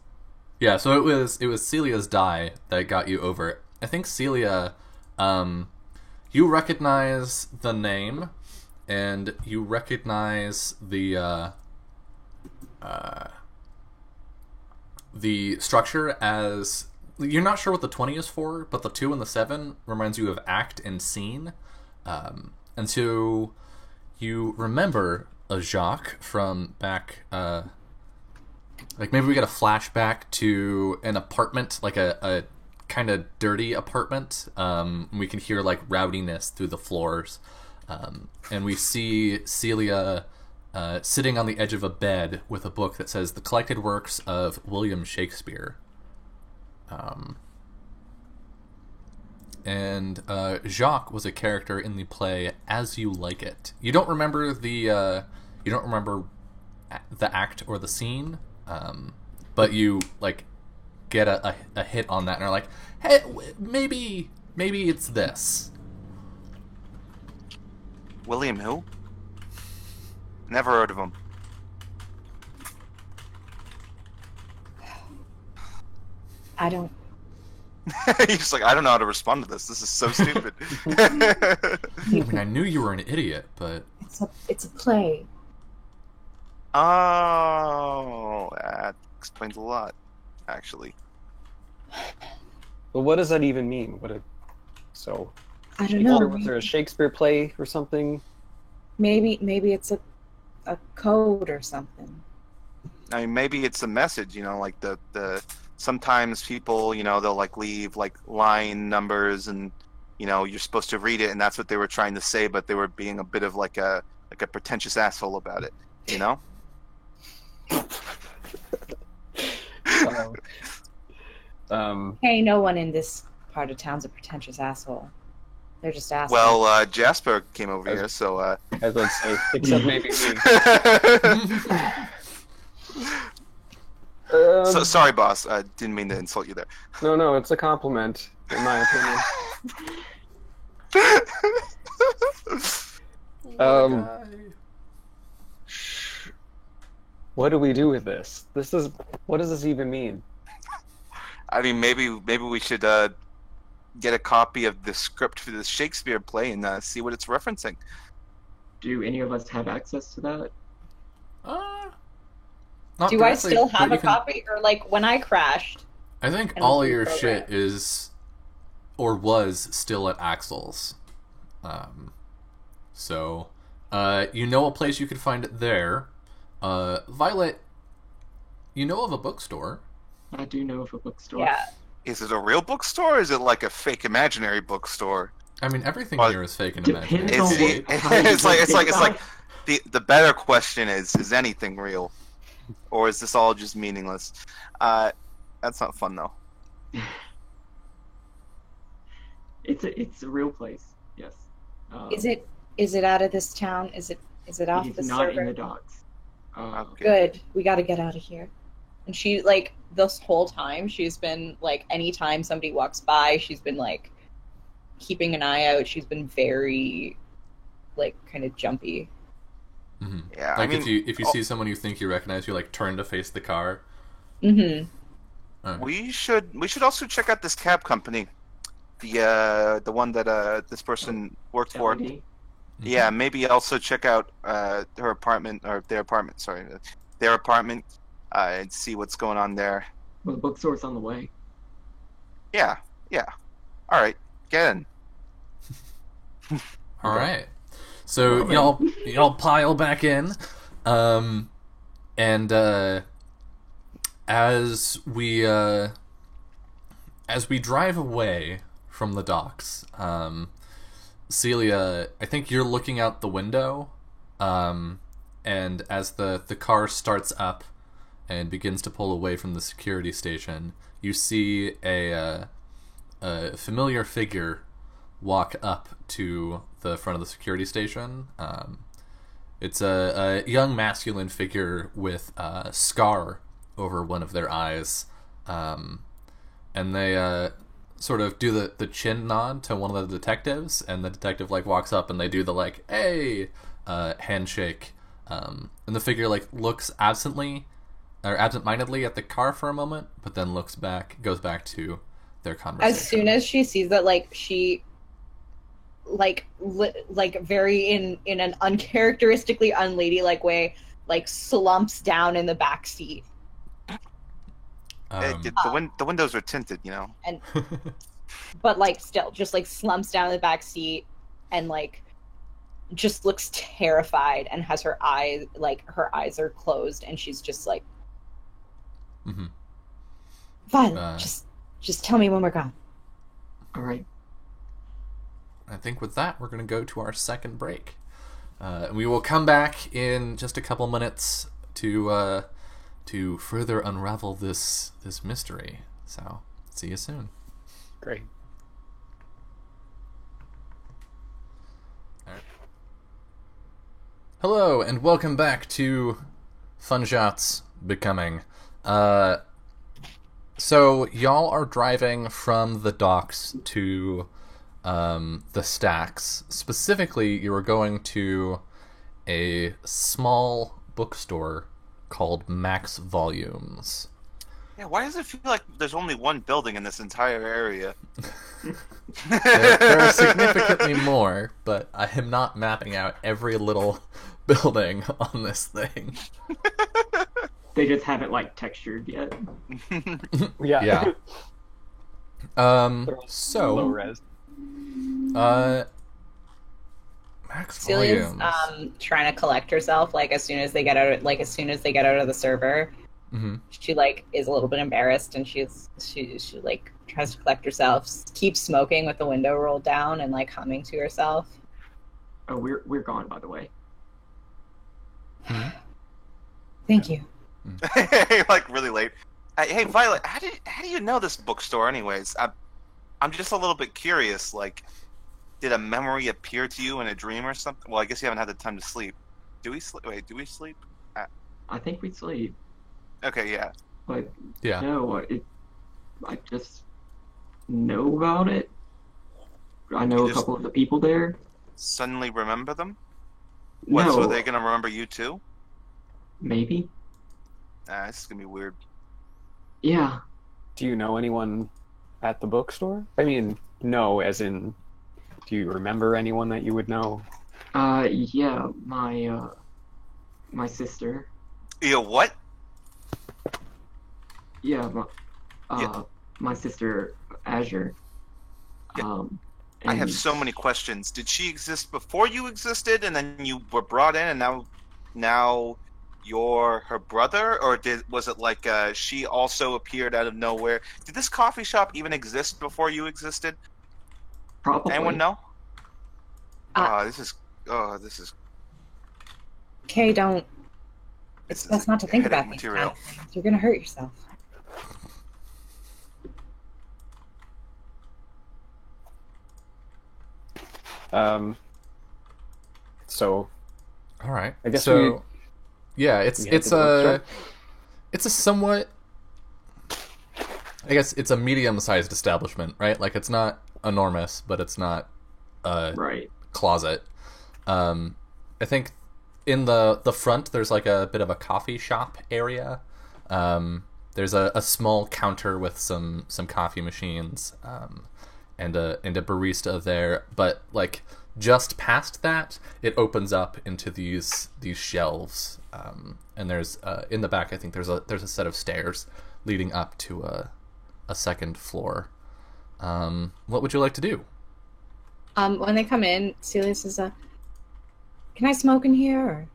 Yeah, so it was Celia's die that got you over it. I think Celia, you recognize the name, and you recognize the structure as, you're not sure what the 20 is for, but the 2 and the 7 reminds you of act and scene. And so you remember a Jacques from back, like maybe we get a flashback to an apartment, like a kind of dirty apartment. We can hear like rowdiness through the floors. And we see Celia sitting on the edge of a bed with a book that says The Collected Works of William Shakespeare. And Jacques was a character in the play As You Like It. You don't remember the act or the scene, but you like get a hit on that and are like, hey, maybe it's this. William who? Never heard of him. I don't. He's just like, I don't know how to respond to this. This is so stupid. I mean, I knew you were an idiot, but It's a play. Oh, that explains a lot, actually. But what does that even mean? So I don't know. was there a Shakespeare play or something? Maybe it's a code or something. I mean, maybe it's a message, like the sometimes people, they'll like leave like line numbers and, you're supposed to read it and that's what they were trying to say, but they were being a bit of like a pretentious asshole about it, Hey, no one in this part of town's a pretentious asshole. They're just assholes. Well, Jasper came over here, so As I'd say, except maybe me. So, sorry, boss. I didn't mean to insult you there. No, it's a compliment, in my opinion. What do we do with this? What does this even mean? I mean, maybe we should get a copy of the script for the Shakespeare play and see what it's referencing. Do any of us have access to that? not Do I directly, still but have you a copy? Or like when I crashed? I think and all of was your reprogrammed. shit is, or was, still at Axel's. So, you know a place you could find it there. Violet, you know of a bookstore. I do know of a bookstore. Yeah. Is it a real bookstore, or is it like a fake imaginary bookstore? I mean, everything Well, here is fake and depends imaginary. on It's, what- it, how you it's like think the better question is anything real, or is this all just meaningless? That's not fun though. It's a real place. Yes. Is it out of this town? Is it off It's the not server? in the docks. Okay. Good. We got to get out of here. And she, like, this whole time, she's been, like, anytime somebody walks by, she's been, like, keeping an eye out. She's been very, like, kind of jumpy. Mm-hmm. Yeah, Like I mean, if you see someone you think you recognize, you like turn to face the car. Mm-hmm. we should also check out this cab company, the one that this person worked for. LED. Yeah, maybe also check out her apartment, or their apartment. Sorry, their apartment, and see what's going on there. Well, the bookstore's on the way. Yeah. All right, get in. All right. So y'all pile back in, and as we drive away from the docks, Celia, I think you're looking out the window, and as the car starts up and begins to pull away from the security station, you see a familiar figure walk up to the front of the security station. It's a young masculine figure with a scar over one of their eyes, and they sort of do the chin nod to one of the detectives, and the detective like walks up and they do the like hey handshake, and the figure like looks absently or absentmindedly at the car for a moment, but then goes back to their conversation. As soon as she sees that, like, she, like very in an uncharacteristically unladylike way, like slumps down in the back seat. The windows are tinted, And but like still just like slumps down in the back seat and like just looks terrified and has her eyes are closed and she's just like, mm-hmm. Violet, just tell me when we're gone. All right. I think with that, we're going to go to our second break. We will come back in just a couple minutes to further unravel this mystery. So, see you soon. Great. All right. Hello, and welcome back to Fun Shots Becoming. So, y'all are driving from the docks to the stacks. Specifically, you were going to a small bookstore called Max Volumes. Yeah, why does it feel like there's only one building in this entire area? There are significantly more, but I am not mapping out every little building on this thing. They just haven't like textured yet. Yeah. So low res. Max Celia's Volumes. trying to collect herself, like as soon as they get out of the server. Mm-hmm. She like is a little bit embarrassed and she like tries to collect herself, keeps smoking with the window rolled down and like humming to herself. Oh, we're gone, by the way. Thank you. Like really late. Hey Violet, how do you know this bookstore anyways? I'm just a little bit curious. Like, did a memory appear to you in a dream or something? Well, I guess you haven't had the time to sleep. Do we sleep? Wait, do we sleep? I think we sleep, Okay, yeah. but Yeah. no, I just know about it. I know You a just- couple of the people there. Suddenly remember them? What? No, So they're gonna remember you too? maybe. This is gonna be weird. Yeah. Do you know anyone at the bookstore? I mean, no, as in, do you remember anyone that you would know? Yeah, my sister. Yeah, what? Yeah, Yeah. my sister Azure. Yeah. I have and- so many questions. Did she exist before you existed, and then you were brought in, and now you're her brother, or was it like she also appeared out of nowhere? Did this coffee shop even exist before you existed? Probably. Anyone know? Uh, This is Okay, don't. this It's is best not to think headache about these material. things. You're gonna hurt yourself. So All right. I guess so. Yeah, we head it's to the bookstore? it's a somewhat. I guess it's a medium-sized establishment, right? Like it's not enormous, but it's not a Right. closet. I think in the front there's like a bit of a coffee shop area. There's a small counter with some coffee machines, and a barista there. But like just past that, it opens up into these shelves, and there's in the back I think there's a set of stairs leading up to a second floor. What would you like to do? When they come in, Celia says, "Can I smoke in here?"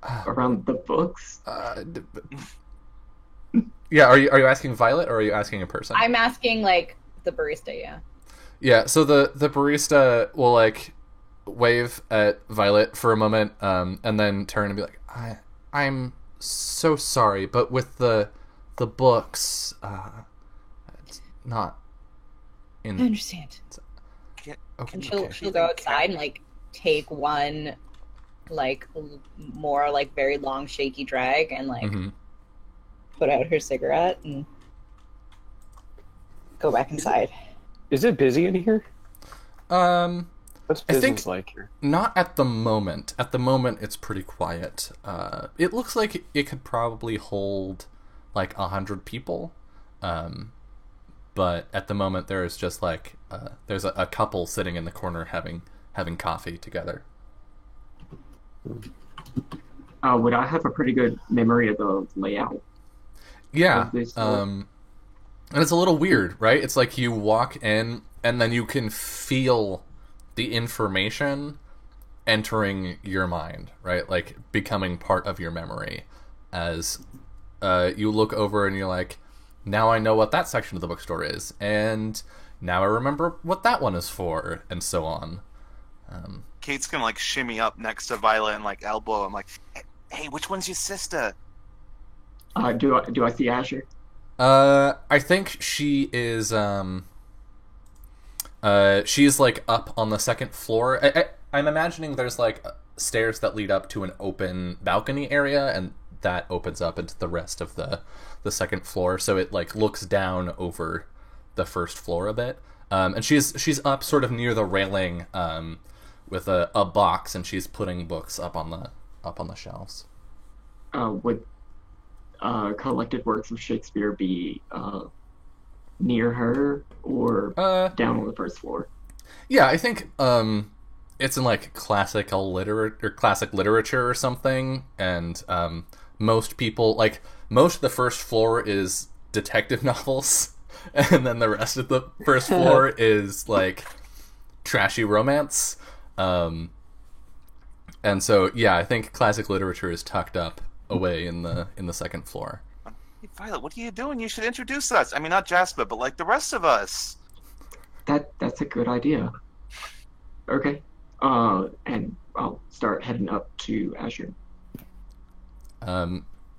Or... Around the books. Yeah, are you asking Violet or are you asking a person? I'm asking like the barista. Yeah. Yeah, so the barista will like wave at Violet for a moment, and then turn and be like, I'm so sorry, but with the books, it's not I in. understand. Okay, And she'll okay. go outside and like take one like more like very long shaky drag and like Mhm. put out her cigarette and go back inside. Is it busy in here? What's I think- business like here? Not at the moment. At the moment, it's pretty quiet. It looks like it could probably hold like 100 people. But at the moment, there is just like there's a couple sitting in the corner having coffee together. Would I have a pretty good memory of the layout? Yeah. Of this And it's a little weird, right? It's like you walk in and then you can feel the information entering your mind, right? Like becoming part of your memory as you look over and you're like, now I know what that section of the bookstore is, and now I remember what that one is for, and so on. Kate's gonna like shimmy up next to Violet and like elbow him, like, "Hey, which one's your sister?" Do I see Asher? I think she is she's like up on the second floor. I'm imagining there's like stairs that lead up to an open balcony area, and that opens up into the rest of the second floor, so it like looks down over the first floor a bit. And she's up sort of near the railing with a box, and she's putting books up on the shelves. Would collected works of Shakespeare be near her or down on the first floor? Yeah, I think it's in like classic literature or something, and most people like most of the first floor is detective novels, and then the rest of the first floor is like trashy romance. And so yeah, I think classic literature is tucked up away in the second floor. Hey, Violet, what are you doing? You should introduce us. I mean, not Jasper, but like the rest of us. That's a good idea. Okay. And I'll start heading up to Asher.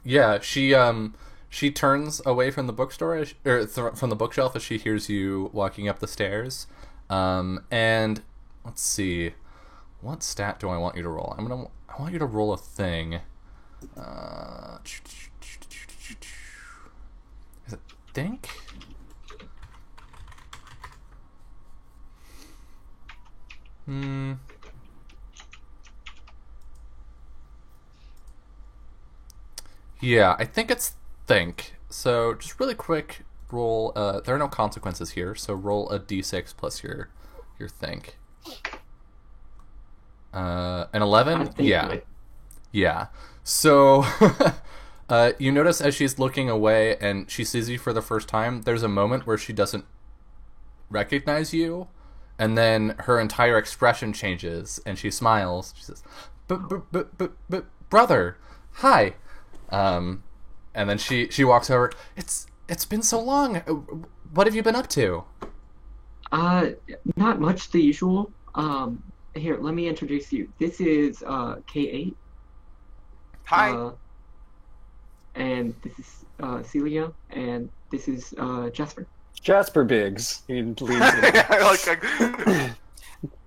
Yeah, she turns away from the bookstore from the bookshelf as she hears you walking up the stairs. And let's see, what stat do I want you to roll? I want you to roll a thing. Is it think? Yeah, I think it's think. So just really quick, roll. There are no consequences here, so roll a d6 plus your think. An 11. Yeah, yeah. So you notice as she's looking away and she sees you for the first time, there's a moment where she doesn't recognize you, and then her entire expression changes and she smiles. She says, "But brother, hi." And then she walks over. It's been so long. What have you been up to? Not much the usual. Here, let me introduce you. This is K8. Hi. And this is Celia, and this is Jasper. Jasper Biggs. He leads in. Like,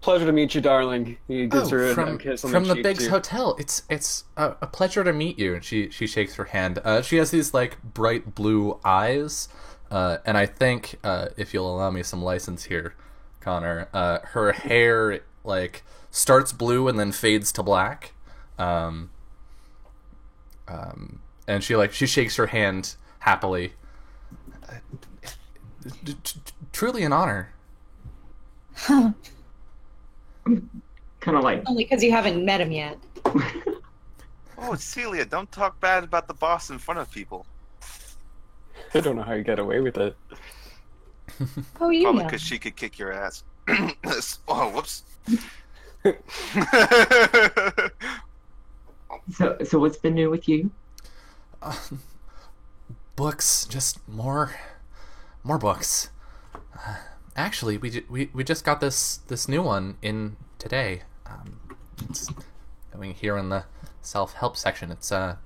Pleasure to meet you, darling. He gives her a kiss on from the cheek, Biggs too. Hotel. It's a pleasure to meet you. And she shakes her hand. She has these like bright blue eyes, and I think if you'll allow me some license here, Connor, her hair like starts blue and then fades to black, and she shakes her hand happily. Truly an honor. Kind of like. Only because you haven't met him yet. oh, Celia, don't talk bad about the boss in front of people. I don't know how you get away with it. Oh, you Probably know. because she could kick your ass. Oh, whoops. So what's been new with you? Books, just more books. Actually, we just got this new one in today. It's going here in the self-help section. It's I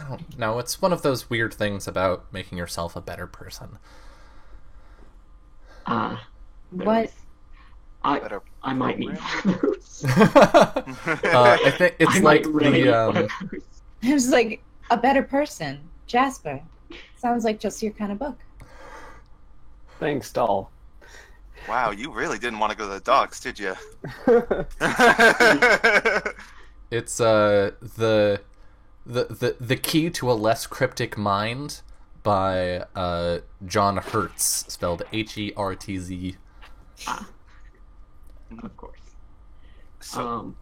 don't know. It's one of those weird things about making yourself a better person. What? I might need one of those. I think it's I like might really need one the of those. I was like, a better person. Jasper. Sounds like just your kind of book. Thanks, doll. Wow, you really didn't want to go to the docks, did you? It's the Key to a Less Cryptic Mind by John Hertz, spelled Hertz. Of course. So,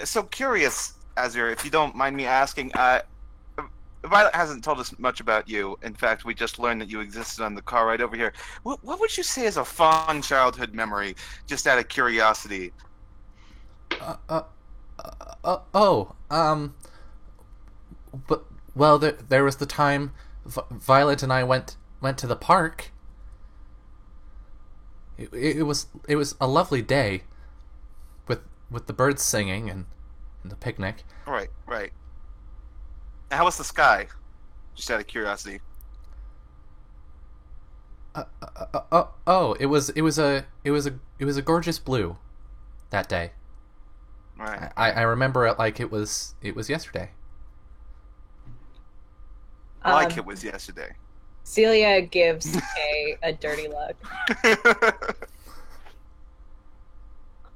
so curious, Azir, if you don't mind me asking, Violet hasn't told us much about you. In fact, we just learned that you existed on the car right over here. What would you say is a fond childhood memory, just out of curiosity? But well, there was the time Violet and I went to the park. It was a lovely day, with the birds singing and the picnic. Right. How was the sky? Just out of curiosity. It was a gorgeous blue that day. Right. I remember it like it was yesterday. Like it was yesterday. Celia gives Kay a dirty look.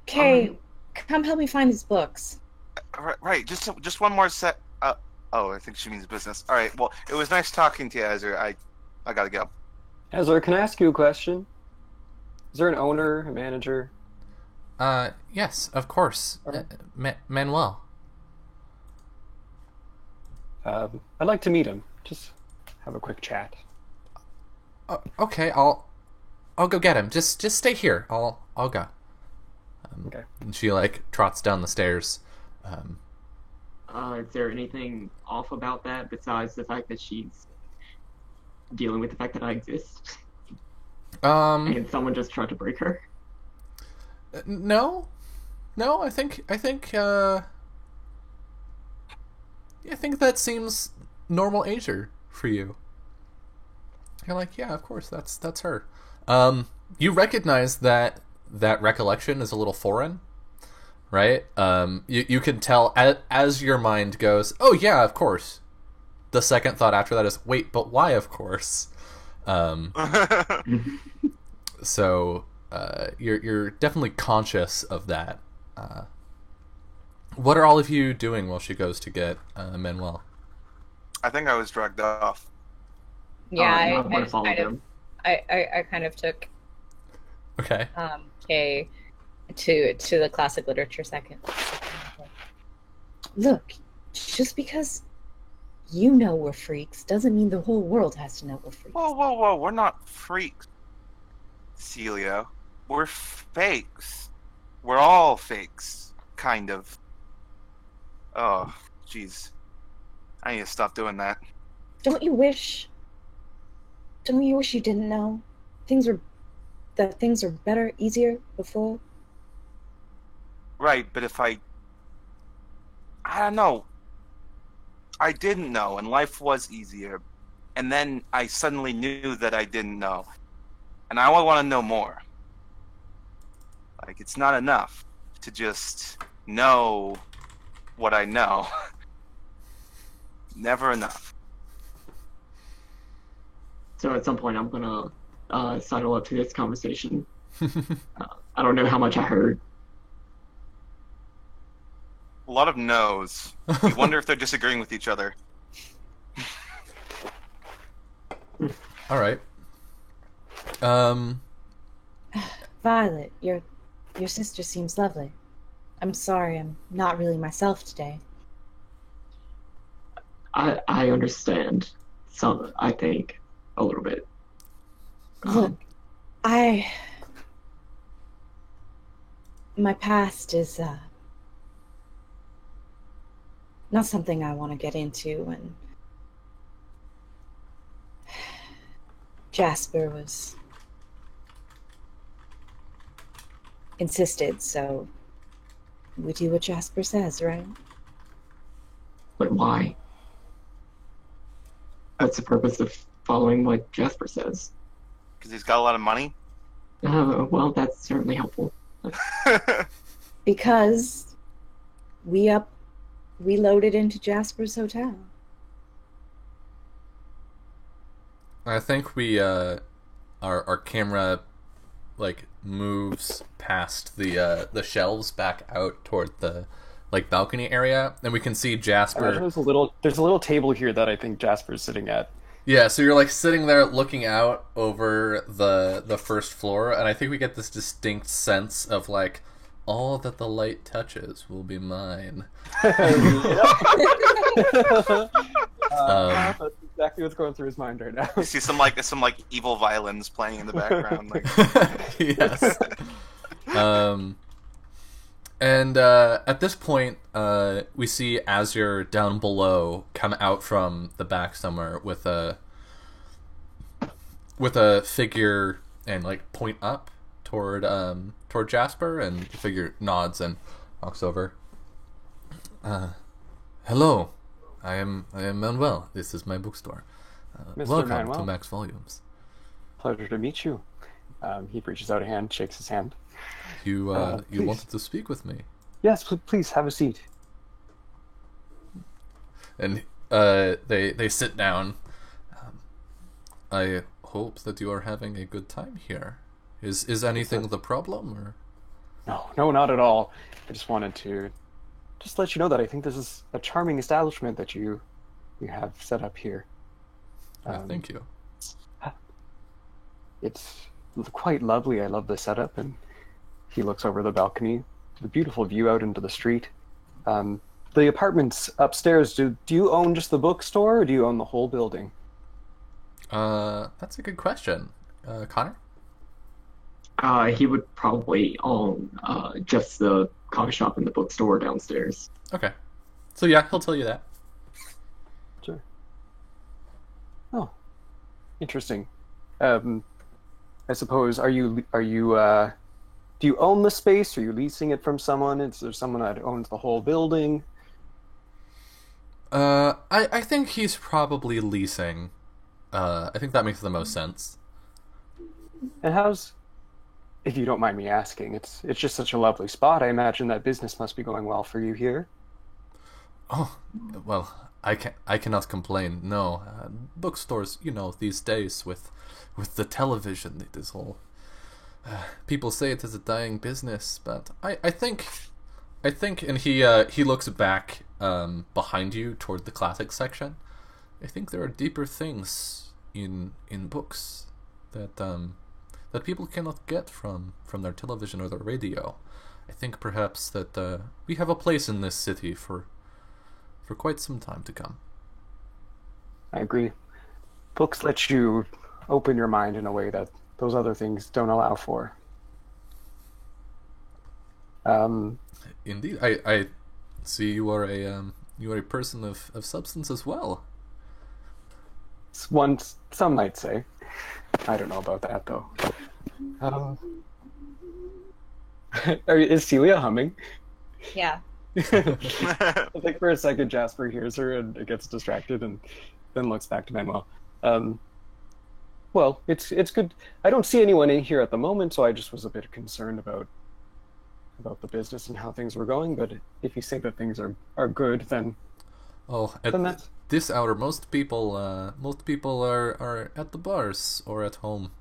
Kay, come help me find these books. Right. Just one more set. Oh, I think she means business. All right. Well, it was nice talking to you, Azir. I gotta go. Ezra, can I ask you a question? Is there an owner, a manager? Yes, of course. Manuel. I'd like to meet him. Just have a quick chat. Okay, I'll go get him. Just stay here. I'll go. Okay. And she trots down the stairs. Is there anything off about that besides the fact that she's dealing with the fact that I exist? And someone just tried to break her? No, I think I think that seems normal ager for you. You're like, yeah, of course, that's her. You recognize that recollection is a little foreign, right? You can tell as your mind goes, oh yeah, of course. The second thought after that is, wait, but why, of course? So you're definitely conscious of that. What are all of you doing while she goes to get Manuel? I think I was dragged off. Yeah, I'm gonna follow them. I kind of took Okay. Kay to the classic literature second. Look, just because you know we're freaks doesn't mean the whole world has to know we're freaks. Whoa! We're not freaks, Celia. We're fakes. We're all fakes, kind of. Oh, jeez. I need to stop doing that. Don't you wish you didn't know? Things were better, easier before? Right, but if I don't know. I didn't know, and life was easier. And then I suddenly knew that I didn't know. And now I want to know more. It's not enough to just know what I know. Never enough. So at some point I'm gonna sidle up to this conversation. I don't know how much I heard. A lot of no's. You wonder if they're disagreeing with each other. All right. Violet, your sister seems lovely. I'm sorry, I'm not really myself today. I understand some, I think, a little bit. Look, my past is not something I want to get into, and Jasper was insisted, so we do what Jasper says, right? But why? What's the purpose of following what Jasper says? Because he's got a lot of money? Well, that's certainly helpful. Because we loaded into Jasper's hotel. I think we our camera like moves past the shelves back out toward the like balcony area, and we can see Jasper. There's a little table here that I think Jasper's sitting at. Yeah, so you're like sitting there looking out over the first floor, and I think we get this distinct sense of like all that the light touches will be mine. That's exactly what's going through his mind right now. You see some evil violins playing in the background. Like... Yes. And at this point, we see Azure down below come out from the back somewhere with a figure and like point up toward Jasper, and the figure nods and walks over. Hello, I am Manuel. This is my bookstore. Mr. Welcome Manuel. to Max Volumes. Pleasure to meet you. He reaches out a hand, shakes his hand. You please. wanted to speak with me, Yes, please have a seat. and they sit down. I hope that you are having a good time here. Is anything the problem, or? No, not at all. I just wanted to just let you know that I think this is a charming establishment that you have set up here. Thank you. It's quite lovely. I love the setup, and he looks over the balcony, the beautiful view out into the street. The apartments upstairs, do you own just the bookstore, or do you own the whole building? That's a good question. Connor? He would probably own just the coffee shop and the bookstore downstairs. Okay. So yeah, he'll tell you that. Sure. Oh, interesting. I suppose, do you own the space? Are you leasing it from someone? Is there someone that owns the whole building? I think he's probably leasing. I think that makes the most sense. And if you don't mind me asking, it's just such a lovely spot. I imagine that business must be going well for you here. Oh, well, I cannot complain. No, bookstores, these days with the television, it is all. People say it is a dying business, but I think, and he looks back behind you toward the classics section. I think there are deeper things in books that people cannot get from their television or their radio. I think perhaps that we have a place in this city for quite some time to come. I agree. Books let you open your mind in a way that those other things don't allow for. Indeed, I see you are a person of substance as well. Some might say. I don't know about that though. Is Celia humming? Yeah. I think for a second Jasper hears her and gets distracted and then looks back to Manuel. Well, it's good. I don't see anyone in here at the moment, so I just was a bit concerned about the business and how things were going. But if you say that things are good, then at this hour, most people are at the bars or at home.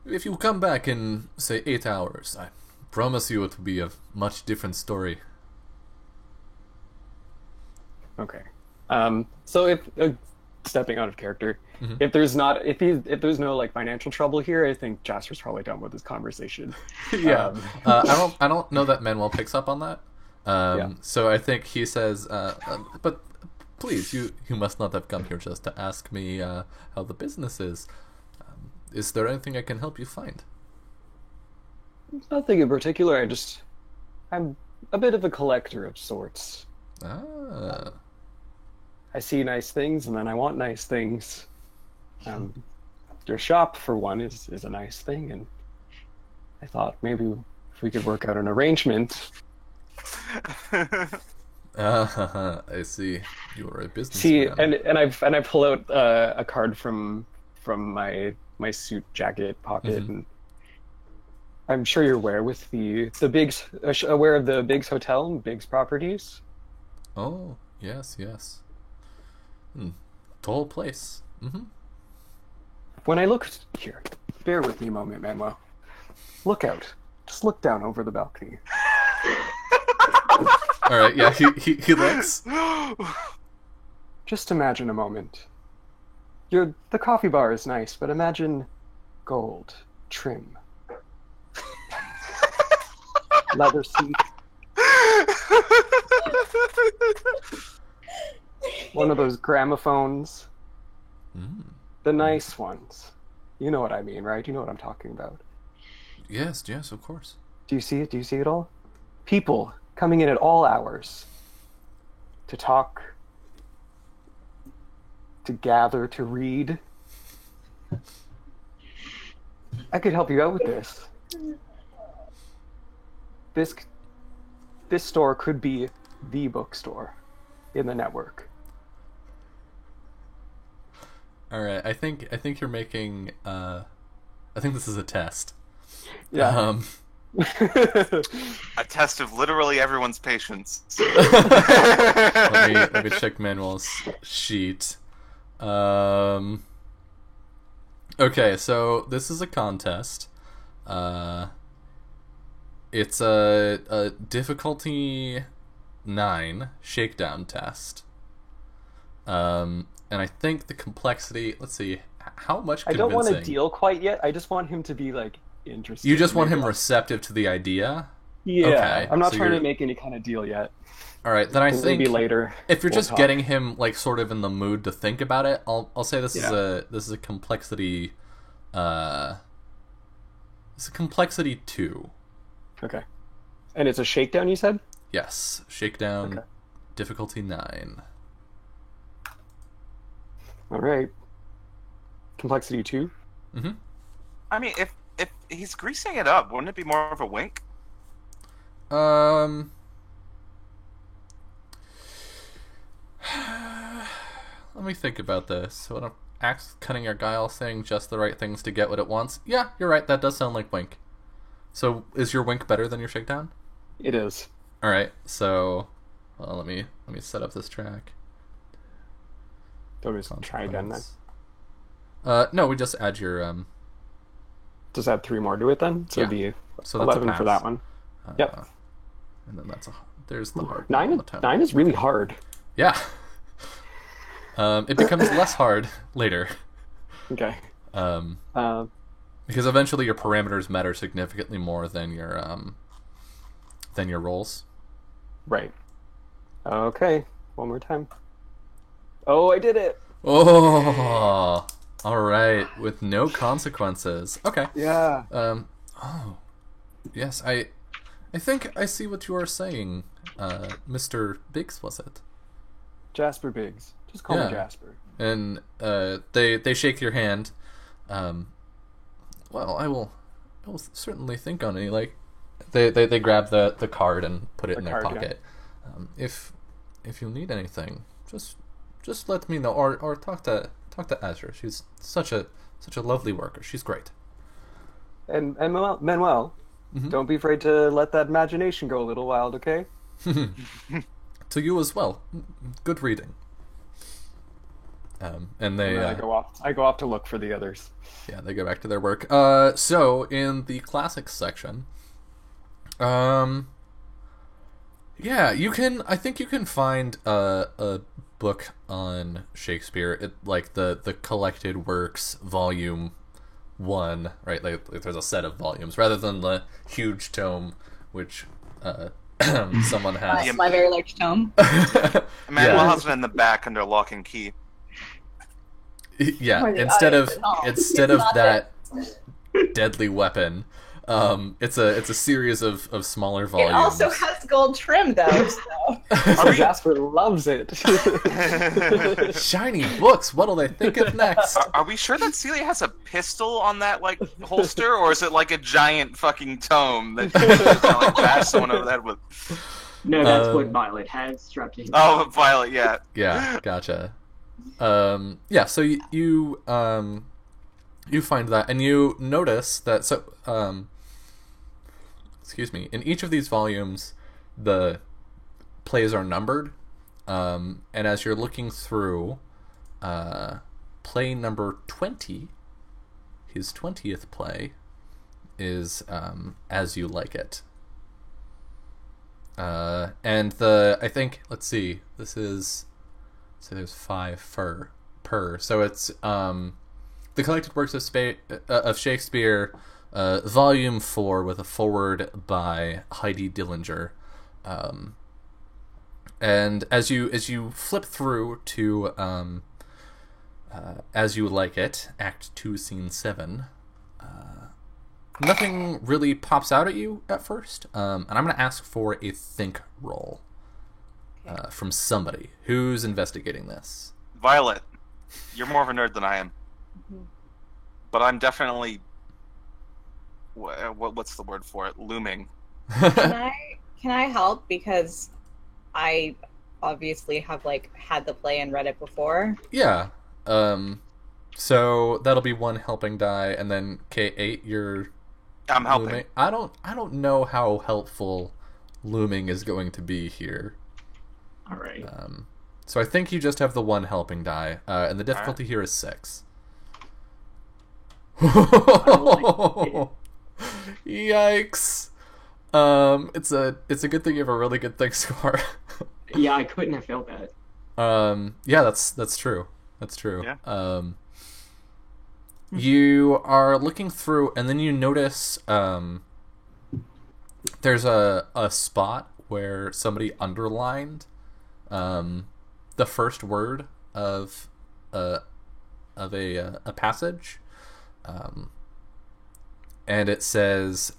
If you come back in, say, 8 hours, I promise you it will be a much different story. Okay. So if stepping out of character, Mhm. if there's no like financial trouble here, I think Jasper's probably done with this conversation. Yeah. I don't know that Manuel picks up on that. Yeah. So I think he says, but please, you must not have come here just to ask me how the business is. Is there anything I can help you find? Nothing in particular. I'm a bit of a collector of sorts. Ah. I see nice things and then I want nice things. Your shop, for one, is a nice thing, and I thought maybe if we could work out an arrangement. I see. You are a businessman. See, and I pull out a card from my suit jacket pocket, Mhm. and I'm sure you're aware with the Biggs, aware of the Biggs Hotel and Biggs Properties. Oh, yes. Tall place. Mm-hmm. When I looked here, bear with me a moment, Manuel. Look out. Just look down over the balcony. All right, yeah, he looks. Just imagine a moment. The coffee bar is nice, but imagine gold, trim, leather seats. One of those gramophones. The nice ones. You know what I mean, right? You know what I'm talking about. Yes, of course. Do you see it? Do you see it all? People coming in at all hours to talk, to gather, to read. I could help you out with this. This store could be the bookstore in the network. All right, I think you're making. I think this is a test. Yeah. A test of literally everyone's patience. let me check Manuel's sheet. Okay, so this is a contest. It's a difficulty 9 shakedown test. And I think the complexity. Let's see, how much I convincing. don't want to deal quite yet. I just want him to be like interested. You just want him Maybe. receptive to the idea. Yeah, Okay, I'm not so trying to you're- make any kind of deal yet. All right, then I think Maybe later. if you're we'll just talk. getting him like sort of in the mood to think about it, I'll say this Yeah. is a complexity. It's a complexity 2. Okay. And it's a shakedown, you said? Yes, shakedown, Okay. difficulty 9. All right. Complexity 2? Mm-hmm. I mean, if he's greasing it up, wouldn't it be more of a wink? Let me think about this. So, an axe cutting or guile saying just the right things to get what it wants. Yeah, you're right. That does sound like wink. So, is your wink better than your shakedown? It is. All right. So, well, let me set up this track. Don't we just try again then? No, we just add your Just add 3 more to it then? So Yeah. it'd be So that's a 11 for pass. that one. Yep. And then there's the hard 9 one is, on the time. 9 is really hard. Yeah. It becomes less hard later. Okay. Because eventually your parameters matter significantly more than your rolls. Right. Okay. One more time. Oh, I did it! Oh, all right, with no consequences. Okay. Yeah. Oh, yes. I think I see what you are saying, Mr. Biggs. Was it? Jasper Biggs. Just call Yeah. me Jasper. And they shake your hand. Well, I will certainly think on it. Like they grab the card and put it The in their card, yeah. pocket. If you need anything, just let me know, or talk to Azra. She's such a lovely worker. She's great. And Manuel, Mhm. don't be afraid to let that imagination go a little wild, okay? To you as well. Good reading. And they And then I go off to look for the others. yeah, they go back to their work. So in the classics section, yeah, I think you can find a book on Shakespeare, like the collected works volume 1, right? Like there's a set of volumes rather than the huge tome, which someone has. My very large tome. Manuel Yeah. has it in the back under lock and key. Yeah, For the instead of audience at home. instead It's of not that deadly weapon, it's a series of smaller It volumes. also has gold trim, though. So. So Jasper loves it. Shiny books. What'll they think of next? Are we sure that Celia has a pistol on that like holster, or is it like a giant fucking tome that you just kinda, like bash someone over the head with? No, that's Um, what Violet has strapped to his Oh, Violet, yeah. Yeah, gotcha. Yeah, so you find that, and you notice that. So, excuse me. In each of these volumes, the plays are numbered, and as you're looking through, play number 20, his 20th play is As You Like It. And I think, let's see, this is, so there's 5 per, so it's The Collected Works of Shakespeare, Volume 4, with a foreword by Heidi Dillinger. And as you flip through to As You Like It, Act 2, Scene 7, nothing really pops out at you at first, and I'm going to ask for a think roll from somebody who's investigating this. Violet, you're more of a nerd than I am, but I'm definitely what's the word for it? Looming. Can I help, because I obviously have had the play and read it before? Yeah. So that'll be 1 helping die, and then K8, you're I'm helping. looming. I don't know how helpful looming is going to be here. All right. So I think you just have the 1 helping die, and the difficulty here is 6. Yikes! It's a good thing you have a really good think score. Yeah, I couldn't have failed that. Yeah, that's true. That's true. Yeah. You are looking through, and then you notice there's a spot where somebody underlined the first word of a passage, and it says,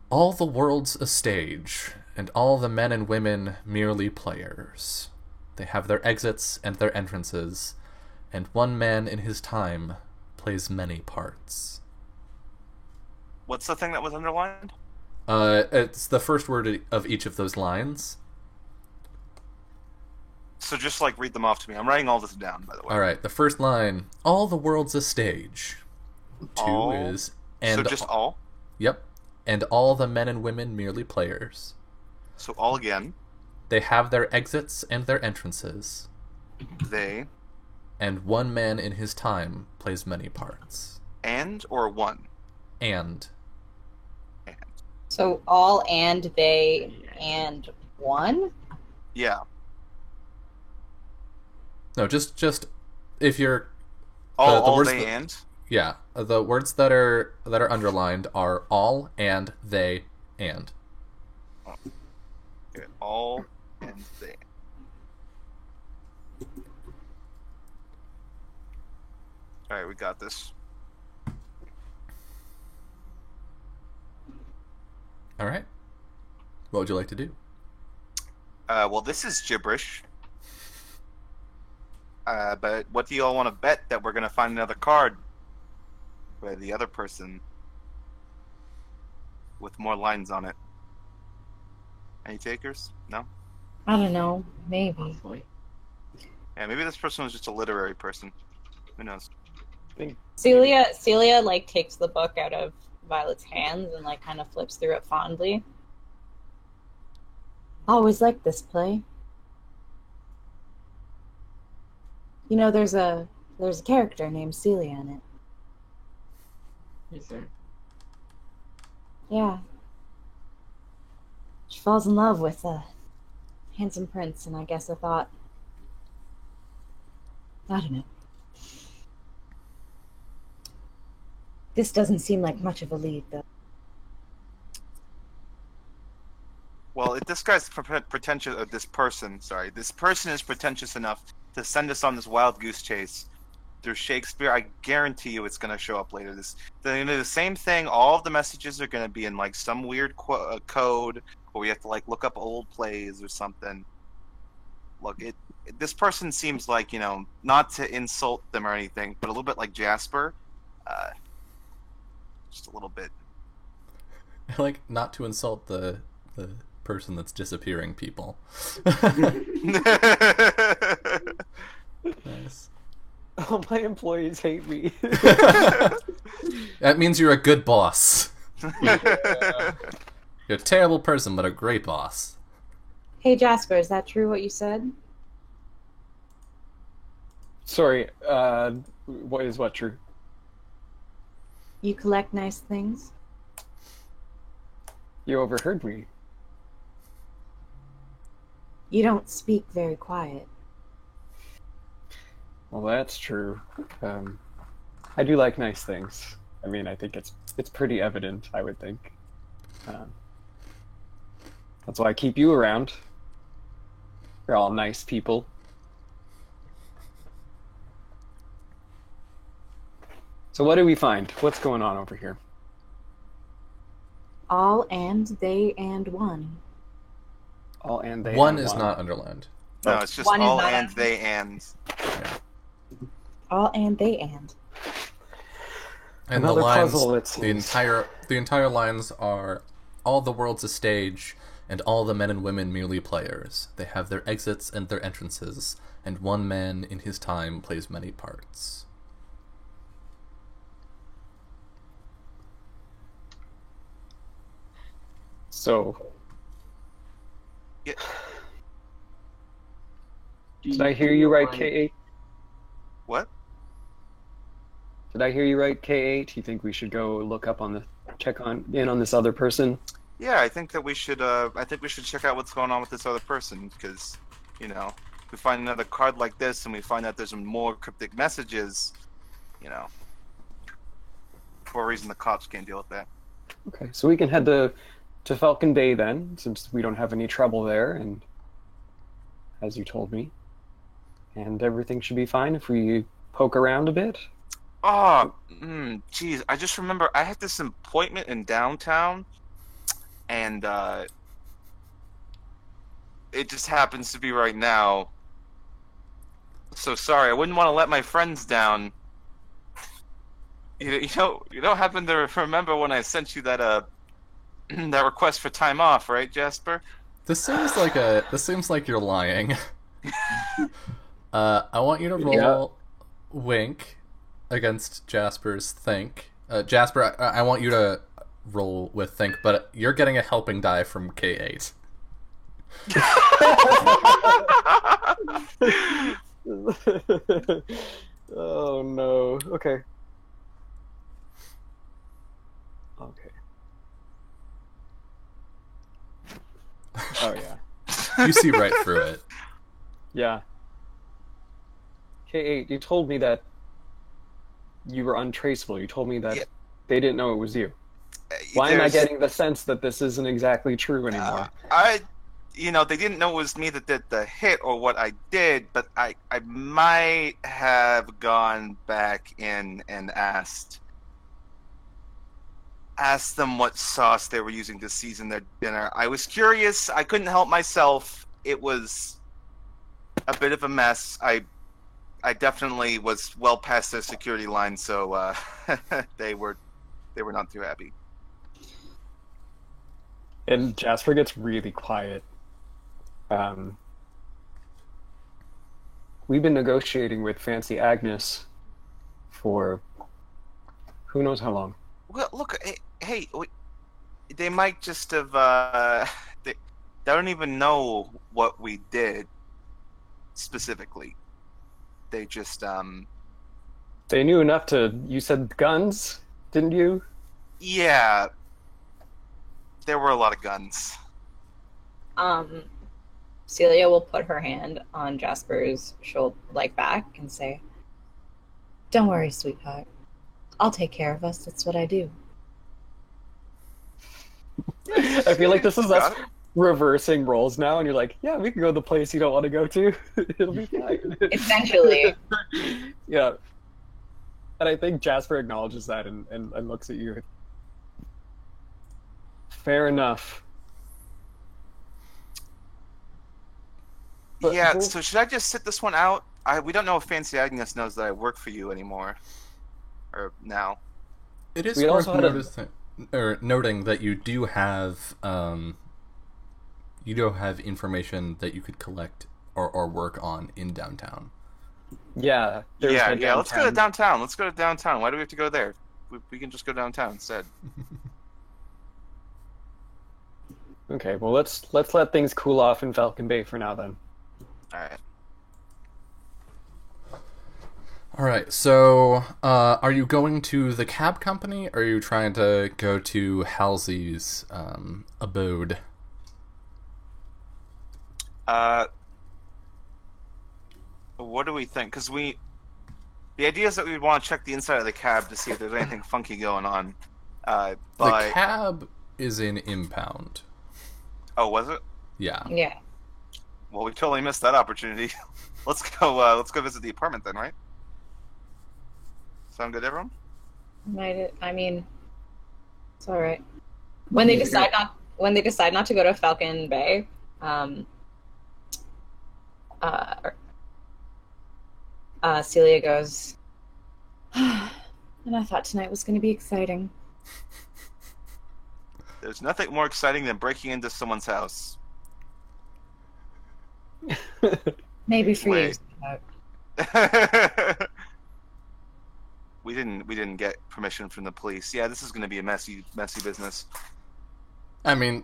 "All the world's a stage, and all the men and women merely players. They have their exits and their entrances, and one man in his time plays many parts." What's the thing that was underlined? It's the first word of each of those lines. So just read them off to me. I'm writing all this down, by the way. All right, the first line: "All the world's a stage." 2 All? is and So just all? Yep, and all the men and women merely players. So all again. They have their exits and their entrances, They and one man in his time plays many parts. and or one? And And. So all and they and one? Yeah. no, just if you're All words they that- and? yeah, the words that are underlined are all and they and. Okay, all and they. Alright, we got this. All right. What would you like to do? Well, this is gibberish. But what do you all want to bet that we're going to find another card where the other person with more lines on it? Any takers? No? I don't know. Maybe. Possibly. Yeah, maybe this person was just a literary person. Who knows? Celia takes the book out of Violet's hands and kind of flips through it fondly. Always liked this play. You know, there's a character named Celia in it. Is there? Yeah. She falls in love with a handsome prince, and I guess I thought, I don't know. This doesn't seem like much of a lead, though. Well, if this guy's pretentious, this person is pretentious enough to send us on this wild goose chase through Shakespeare, I guarantee you it's going to show up later. The same thing. All of the messages are going to be in some weird code, where we have to look up old plays or something. Look, this person seems not to insult them or anything, but a little bit like Jasper. Just a little bit. Not to insult the person that's disappearing people. Nice. All my employees hate me. That means you're a good boss. You're a terrible person, but a great boss. Hey, Jasper, is that true what you said? Sorry, what true? You collect nice things? You overheard me. You don't speak very quiet. Well, that's true. I do like nice things. I mean, I think it's pretty evident, I would think. That's why I keep you around. You're all nice people. So what do we find? What's going on over here? All and they and one. All and they. One and is not underlined. No, it's just One is all not and a- they and. All and they and. And Another the lines, puzzle, it the entire lines are: all the world's a stage, and all the men and women merely players. They have their exits and their entrances, and one man in his time plays many parts. So, Yeah. did I hear you right, K8? What? Did I hear you right, K8? You think we should go look up on check in on this other person? Yeah, I think that we should. I think we should check out what's going on with this other person because, if we find another card like this and we find that there's more cryptic messages, for a reason the cops can't deal with that. Okay, so we can head to Falcon Bay then, since we don't have any trouble there, and as you told me, and everything should be fine if we poke around a bit. Oh, geez, I just remember I had this appointment in downtown, and it just happens to be right now. So sorry, I wouldn't want to let my friends down. You don't happen to remember when I sent you that that request for time off, right, Jasper? This seems like you're lying. I want you to roll Wink against Jasper's Think. Jasper, I want you to roll with Think, but you're getting a helping die from K8. Oh no. Okay. Oh yeah. You see right through it. Yeah. K8, you told me that you were untraceable. You told me that they didn't know it was you. Why am I getting the sense that this isn't exactly true anymore? They didn't know it was me that did the hit or what I did, but I might have gone back in and asked them what sauce they were using to season their dinner. I was curious. I couldn't help myself. It was a bit of a mess. I definitely was well past their security line, so they were not too happy. And Jasper gets really quiet. We've been negotiating with Fancy Agnes for who knows how long. Well, look, hey, they might just have. They don't even know what we did specifically. They just. They knew enough to. You said guns, didn't you? Yeah. There were a lot of guns. Celia will put her hand on Jasper's shoulder, back, and say, "Don't worry, sweetheart. I'll take care of us. That's what I do." I feel like this is us reversing roles now, and you're like, yeah, we can go to the place you don't want to go to. It'll be fine. Essentially. Yeah. And I think Jasper acknowledges that and looks at you. Fair enough. But Yeah, so should I just sit this one out? We don't know if Fancy Agnes knows that I work for you anymore. Or now. It is We worth also had noting that you do have information that you could collect or work on in downtown. Yeah. there's Yeah, the let's go to downtown. downtown. Why do we have to go there? We can just go downtown instead. Okay, well let's let things cool off in Falcon Bay for now then. Alright. All right. So, are you going to the cab company, or are you trying to go to Halsey's abode? What do we think? Because the idea is that we'd want to check the inside of the cab to see if there's anything funky going on. The But cab is in impound. oh, was it? Yeah. Yeah. Well, we totally missed that opportunity. Let's go. Let's go visit the apartment then, right? Sound good, everyone? I mean, it's all right. When they decide not to go to Falcon Bay, Celia goes, and I thought tonight was going to be exciting. There's nothing more exciting than breaking into someone's house. Maybe for you. Wait. Scott. We didn't get permission from the police. Yeah, this is going to be a messy business. I mean,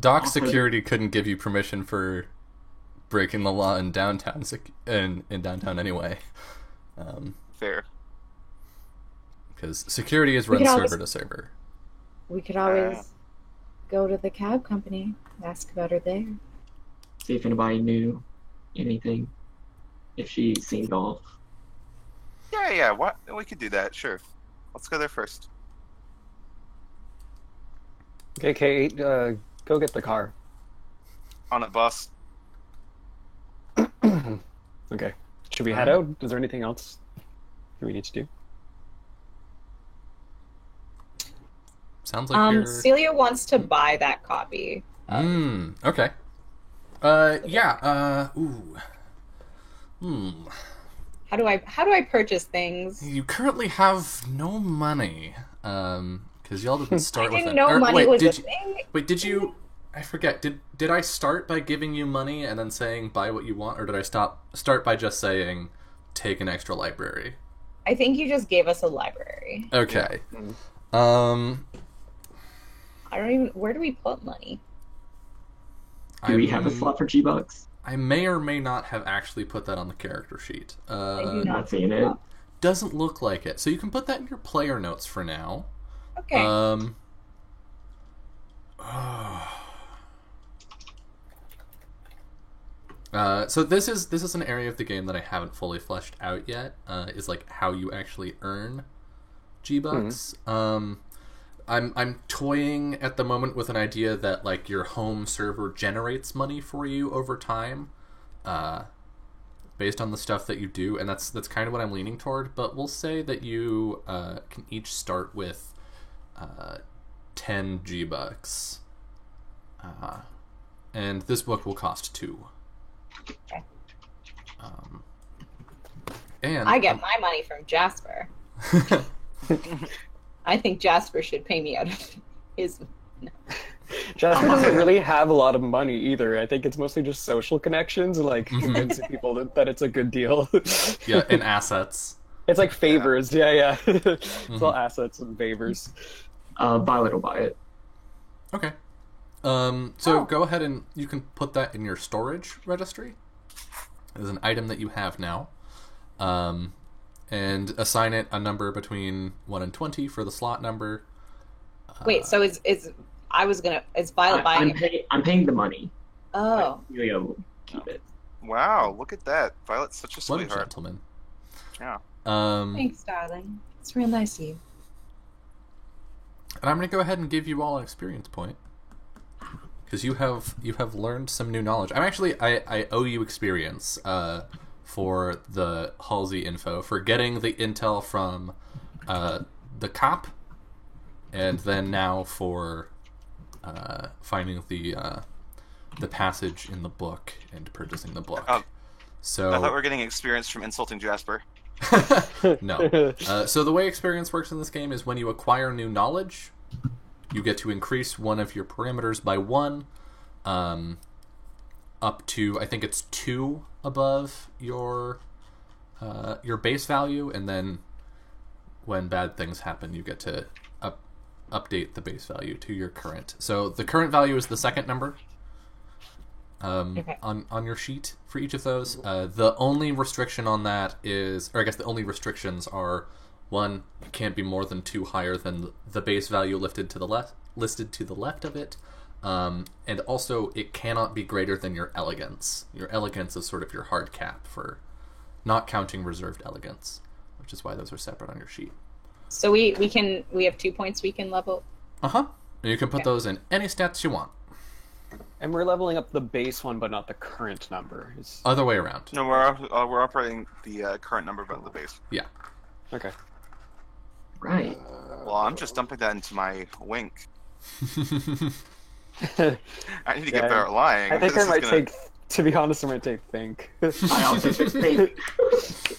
dock security couldn't give you permission for breaking the law in downtown in downtown anyway. Fair. Because security is We run could server always- to server. We could always go to the cab company, ask about her there. See if anybody knew anything. If she seemed off. Yeah. What? We could do that. Sure. Let's go there first. Okay, Kate, go get the car. On it, boss. Okay. Should we head out? Is there anything else we need to do? Sounds like you're... Celia wants to buy that copy. Okay. Yeah, ooh. How do I purchase things? You currently have no money. Because y'all didn't start I with didn't it. know Or, money wait, was a did you, thing. Wait, did you... I forget. Did I start by giving you money and then saying buy what you want, or did I start by just saying take an extra library? I think you just gave us a library. Okay. I don't even. Where do we put money? Do we have a slot for G-Bucks? I may or may not have actually put that on the character sheet. do Not not. seeing it. Doesn't look like it. So you can put that in your player notes for now. Okay. So this is an area of the game that I haven't fully fleshed out yet. Is like how you actually earn G-Bucks. I'm toying at the moment with an idea that like your home server generates money for you over time, based on the stuff that you do, and that's kind of what I'm leaning toward. But we'll say that you can each start with 10 G-Bucks, and this book will cost 2. Okay. And I get my money from Jasper. I think Jasper should pay me out of his. Jasper doesn't really have a lot of money either. I think it's mostly just social connections and like convincing people that it's a good deal. Yeah, and assets. It's like favors. Yeah. It's all assets and favors. Violet will buy it. Okay. So go ahead and you can put that in your storage registry as an item that you have now, and assign it a number between 1 and 20 for the slot number. Wait, so is Violet buying it? I'm paying the money. Oh, Celia will keep it. Wow, look at that. Violet's such a What a sweetheart. gentleman. Yeah. thanks, darling. It's real nice of you. And I'm going to go ahead and give you all an experience point, because you have learned some new knowledge. I owe you experience for the Halsey info, for getting the intel from the cop, and then now for finding the passage in the book and purchasing the book. Oh, So I thought we were getting experience from insulting Jasper. no. So the way experience works in this game is when you acquire new knowledge, you get to increase one of your parameters by 1, up to, I think it's 2 above your base value, and then when bad things happen, you get to update the base value to your current. So the current value is the second number. Okay. on your sheet for each of those. The only restriction on that is, or I guess the only restrictions are, one, it can't be more than 2 higher than the base value listed to the left of it, and also it cannot be greater than your elegance. Your elegance is sort of your hard cap for not counting reserved elegance, which is why those are separate on your sheet. So we have 2 points we can level. And you can put those in any stats you want. And we're leveling up the base one, but not the current number. Other way around. No, we're operating the current number of the base. Yeah. Okay. Right. Well, I'm just dumping that into my wink. I need to get better at lying. I think I might take. To be honest, I might take think. I also should think.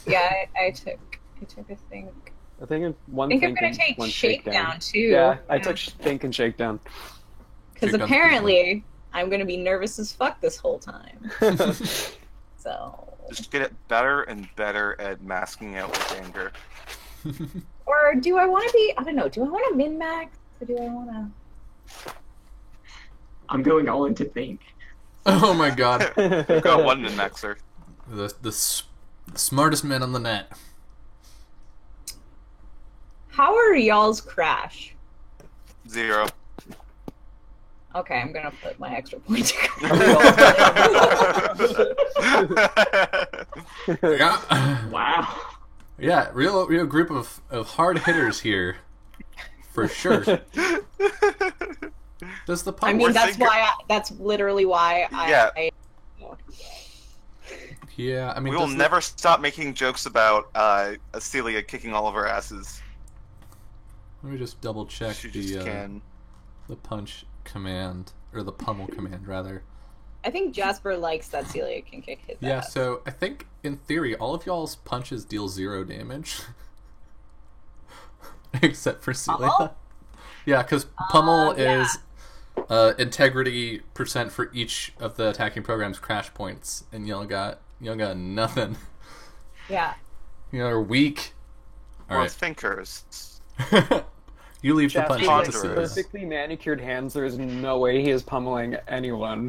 Yeah, I took a think. I think one. I think I'm think gonna and take one shakedown too. Yeah, I took think and shakedown. Because Shakedown's apparently I'm gonna be nervous as fuck this whole time. So. Just get it better and better at masking it with anger. Or do I want to be? I don't know. Do I want to min max or do I want to? I'm going all into think. Oh my god. We've got one min-maxer. The smartest man on the net. How are y'all's crash? 0. Okay, I'm gonna put my extra point. Yeah. Wow. Yeah, real group of hard hitters here. For sure. Does the I pun mean, work? that's literally why Yeah. Yeah, I mean, We will does the- never stop making jokes about Celia kicking all of our asses. Let me just double check She just can. the punch command, or the pummel command rather. I think Jasper likes that Celia can kick his Yeah, ass. so I think in theory all of y'all's punches deal 0 damage, except for Celia. Pummel? Yeah, because pummel yeah. is integrity % for each of the attacking program's crash points, and y'all got nothing. Yeah. Y'all are weak. All Or right, thinkers. you leave the Jasper punching Ponderous. to has Celia. perfectly manicured hands. There is no way he is pummeling anyone.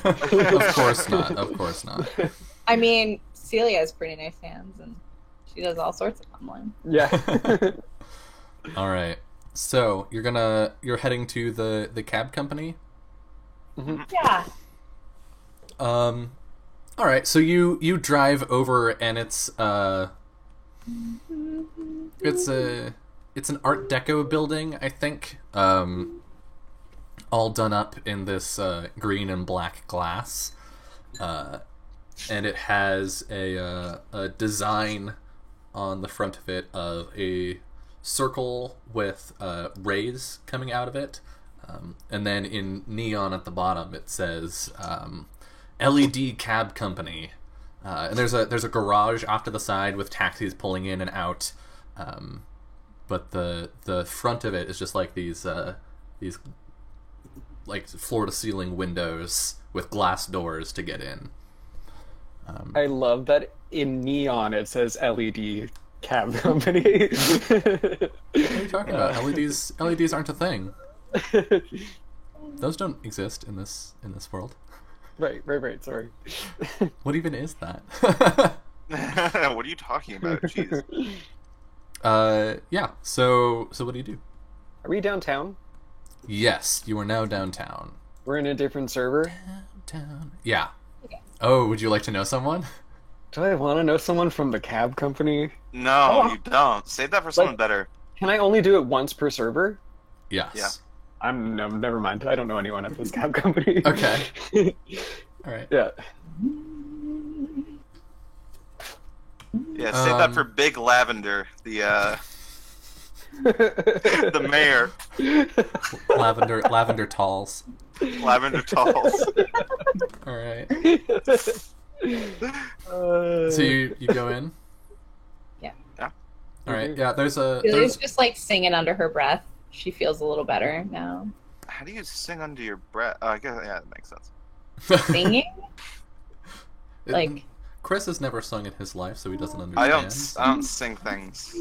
Of course not. Of course not. I mean, Celia has pretty nice hands, and she does all sorts of pummeling. Yeah. All right. So you're heading to the cab company. Yeah. All right. So you drive over, and it's an Art Deco building, I think. All done up in this green and black glass, and it has a design on the front of it of a circle with rays coming out of it, and then in neon at the bottom it says LED Cab Company, and there's a garage off to the side with taxis pulling in and out, but the front of it is just like these like floor to ceiling windows with glass doors to get in. I love that in neon it says LED Cab Company. What are you talking about? LEDs aren't a thing. Those don't exist in this world. Right. Sorry. What even is that? What are you talking about? Jeez. Yeah. So what do you do? Are we downtown? Yes, you are now downtown. We're in a different server. Downtown. Yeah. Okay. Oh, would you like to know someone? Do I want to know someone from the Cab Company? No, you don't. Save that for someone better. Can I only do it once per server? Yes. Yeah. No, never mind. I don't know anyone at this Cab Company. Okay. All right. Yeah. Yeah, save that for Big Lavender, the the mayor. Lavender talls. Lavender Talls. All right. So you go in. Yeah. All right. Yeah. There's Celia's just like singing under her breath. She feels a little better now. How do you sing under your breath? I guess, yeah, that makes sense. Singing? Like, Chris has never sung in his life, so he doesn't I understand. don't sing things.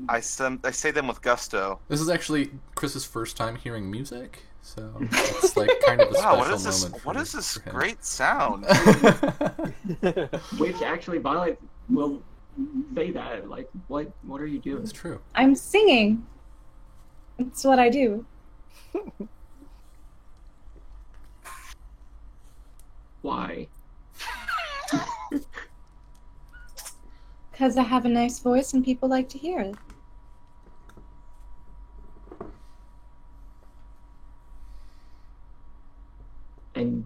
I say them with gusto. This is actually Chris's first time hearing music, So it's like kind of a special Wow, what is this? moment. What is this for him. great sound? Which actually, Violet will say that. Like, what are you doing? It's true. I'm singing. It's what I do. Why? Because I have a nice voice and people like to hear it. And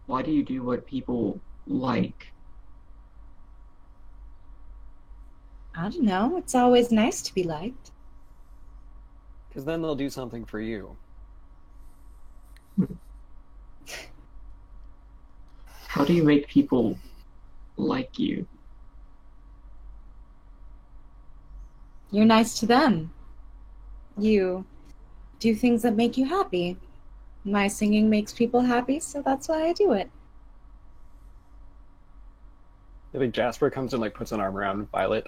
why do you do what people like? I don't know. It's always nice to be liked. Because then they'll do something for you. How do you make people like you? You're nice to them. You do things that make you happy. My singing makes people happy, so that's why I do it. I think Jasper comes and like puts an arm around Violet.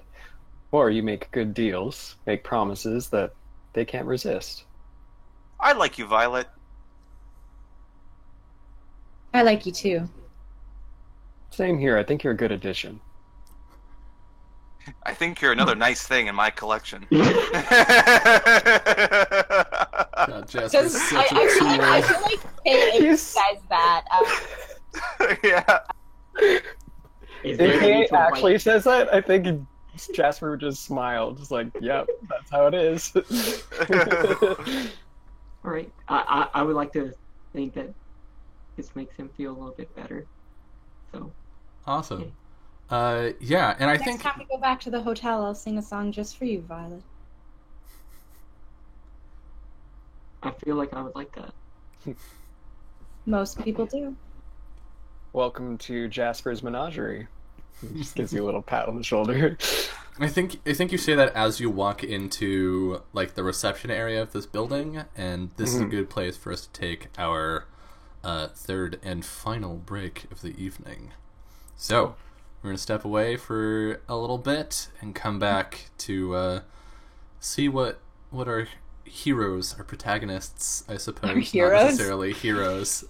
Or you make good deals, make promises that they can't resist. I like you, Violet. I like you too. Same here. I think you're a good addition. I think you're another nice thing in my collection. God, Jasper's such a I tool. feel like Kay emphasized that. Yeah. Is there If any he sort of, actually says that, I think Jasper would just smile, just like, yep, that's how it is. all right, I would like to think that this makes him feel a little bit better. So Awesome. Yeah, and I Next think time we go back to the hotel, I'll sing a song just for you, Violet. I feel like I would like that. Most people do. Welcome to Jasper's Menagerie. He just gives you a little pat on the shoulder. I think you say that as you walk into like the reception area of this building, and this is a good place for us to take our third and final break of the evening. So we're gonna step away for a little bit and come back to see what our heroes, our protagonists, I suppose, Our heroes? not necessarily heroes,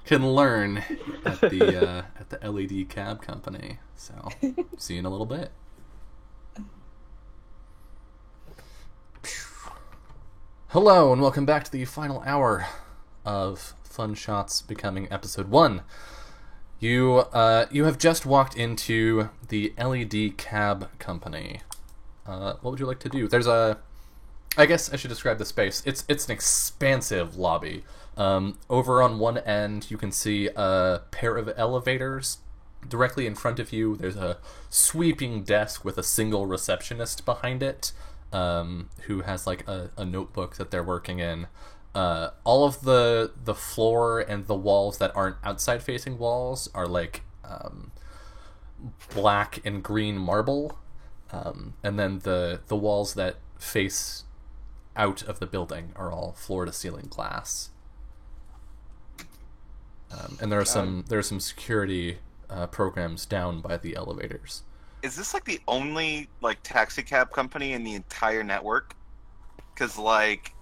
can learn at the LED Cab Company. So see you in a little bit. Hello and welcome back to the final hour of Fun Shots Becoming Episode 1. You have just walked into the LED Cab Company. What would you like to do? I guess I should describe the space. It's an expansive lobby. Over on one end, you can see a pair of elevators. Directly in front of you, there's a sweeping desk with a single receptionist behind it, who has like a notebook that they're working in. All of the floor and the walls that aren't outside facing walls are like black and green marble, and then the walls that face out of the building are all floor to ceiling glass. And there are some security programs down by the elevators. Is this like the only like taxi cab company in the entire network? Because like,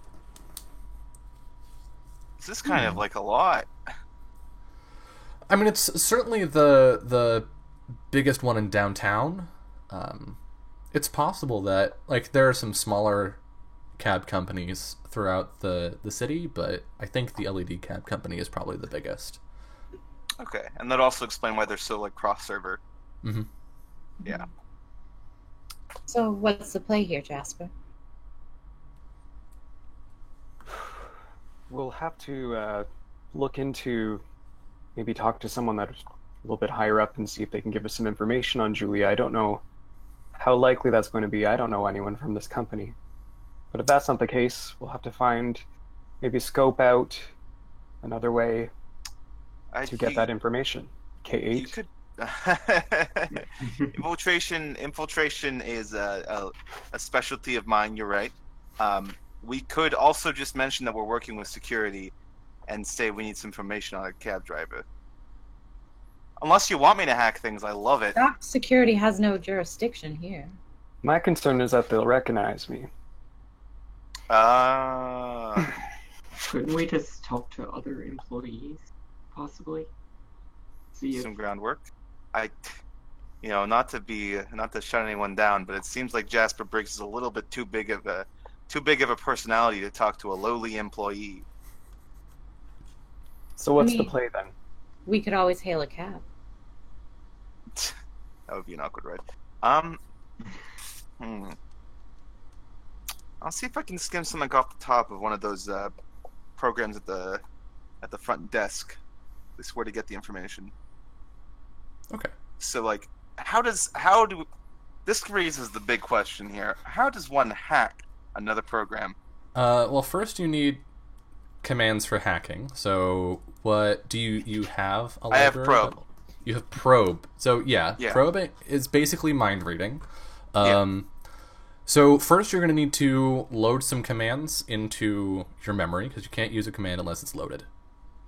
this is kind of like a lot. I mean, it's certainly the biggest one in downtown. It's possible that like there are some smaller cab companies throughout the city, but I think the LED Cab Company is probably the biggest. Okay, and that also explains why they're so like cross-server. Mm-hmm. Yeah. So what's the play here, Jasper? We'll have to look into, maybe talk to someone that's a little bit higher up and see if they can give us some information on Julia. I don't know how likely that's going to be. I don't know anyone from this company. But if that's not the case, we'll have to maybe scope out another way to get that information. K8? You could. Infiltration is a specialty of mine. You're right. We could also just mention that we're working with security, and say we need some information on a cab driver. Unless you want me to hack things, I love it. Dock security has no jurisdiction here. My concern is that they'll recognize me. Couldn't we just talk to other employees, possibly? See if Some groundwork. Not to shut anyone down, but it seems like Jasper Briggs is a little bit too big of a personality to talk to a lowly employee. So what's the mean- play then? We could always hail a cab. That would be an awkward ride. I'll see if I can skim something off the top of one of those programs at the front desk. This is where to get the information. Okay. So, like, this raises the big question here. How does one hack another program? Well, first you need commands for hacking. So, what do you have? I have probe. You have probe. So yeah, probe is basically mind reading. So first you're going to need to load some commands into your memory because you can't use a command unless it's loaded.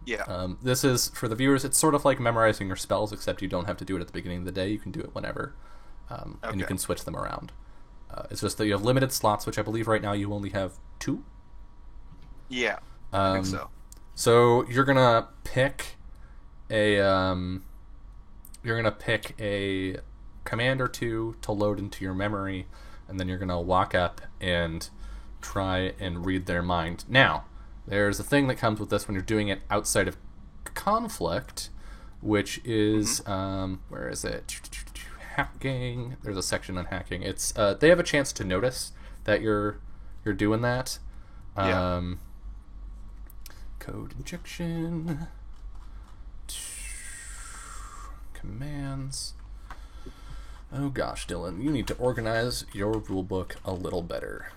Yeah. This is, for the viewers, it's sort of like memorizing your spells, except you don't have to do it at the beginning of the day. You can do it whenever, and you can switch them around. It's just that you have limited slots, which I believe right now you only have 2. Yeah, I think so. So you're gonna pick a command or 2 to load into your memory, and then you're gonna walk up and try and read their mind. Now, there's a thing that comes with this when you're doing it outside of conflict, which is where is it? Hacking. There's a section on hacking. It's they have a chance to notice that you're doing that. Code injection. Commands. Oh gosh, Dylan, you need to organize your rulebook a little better.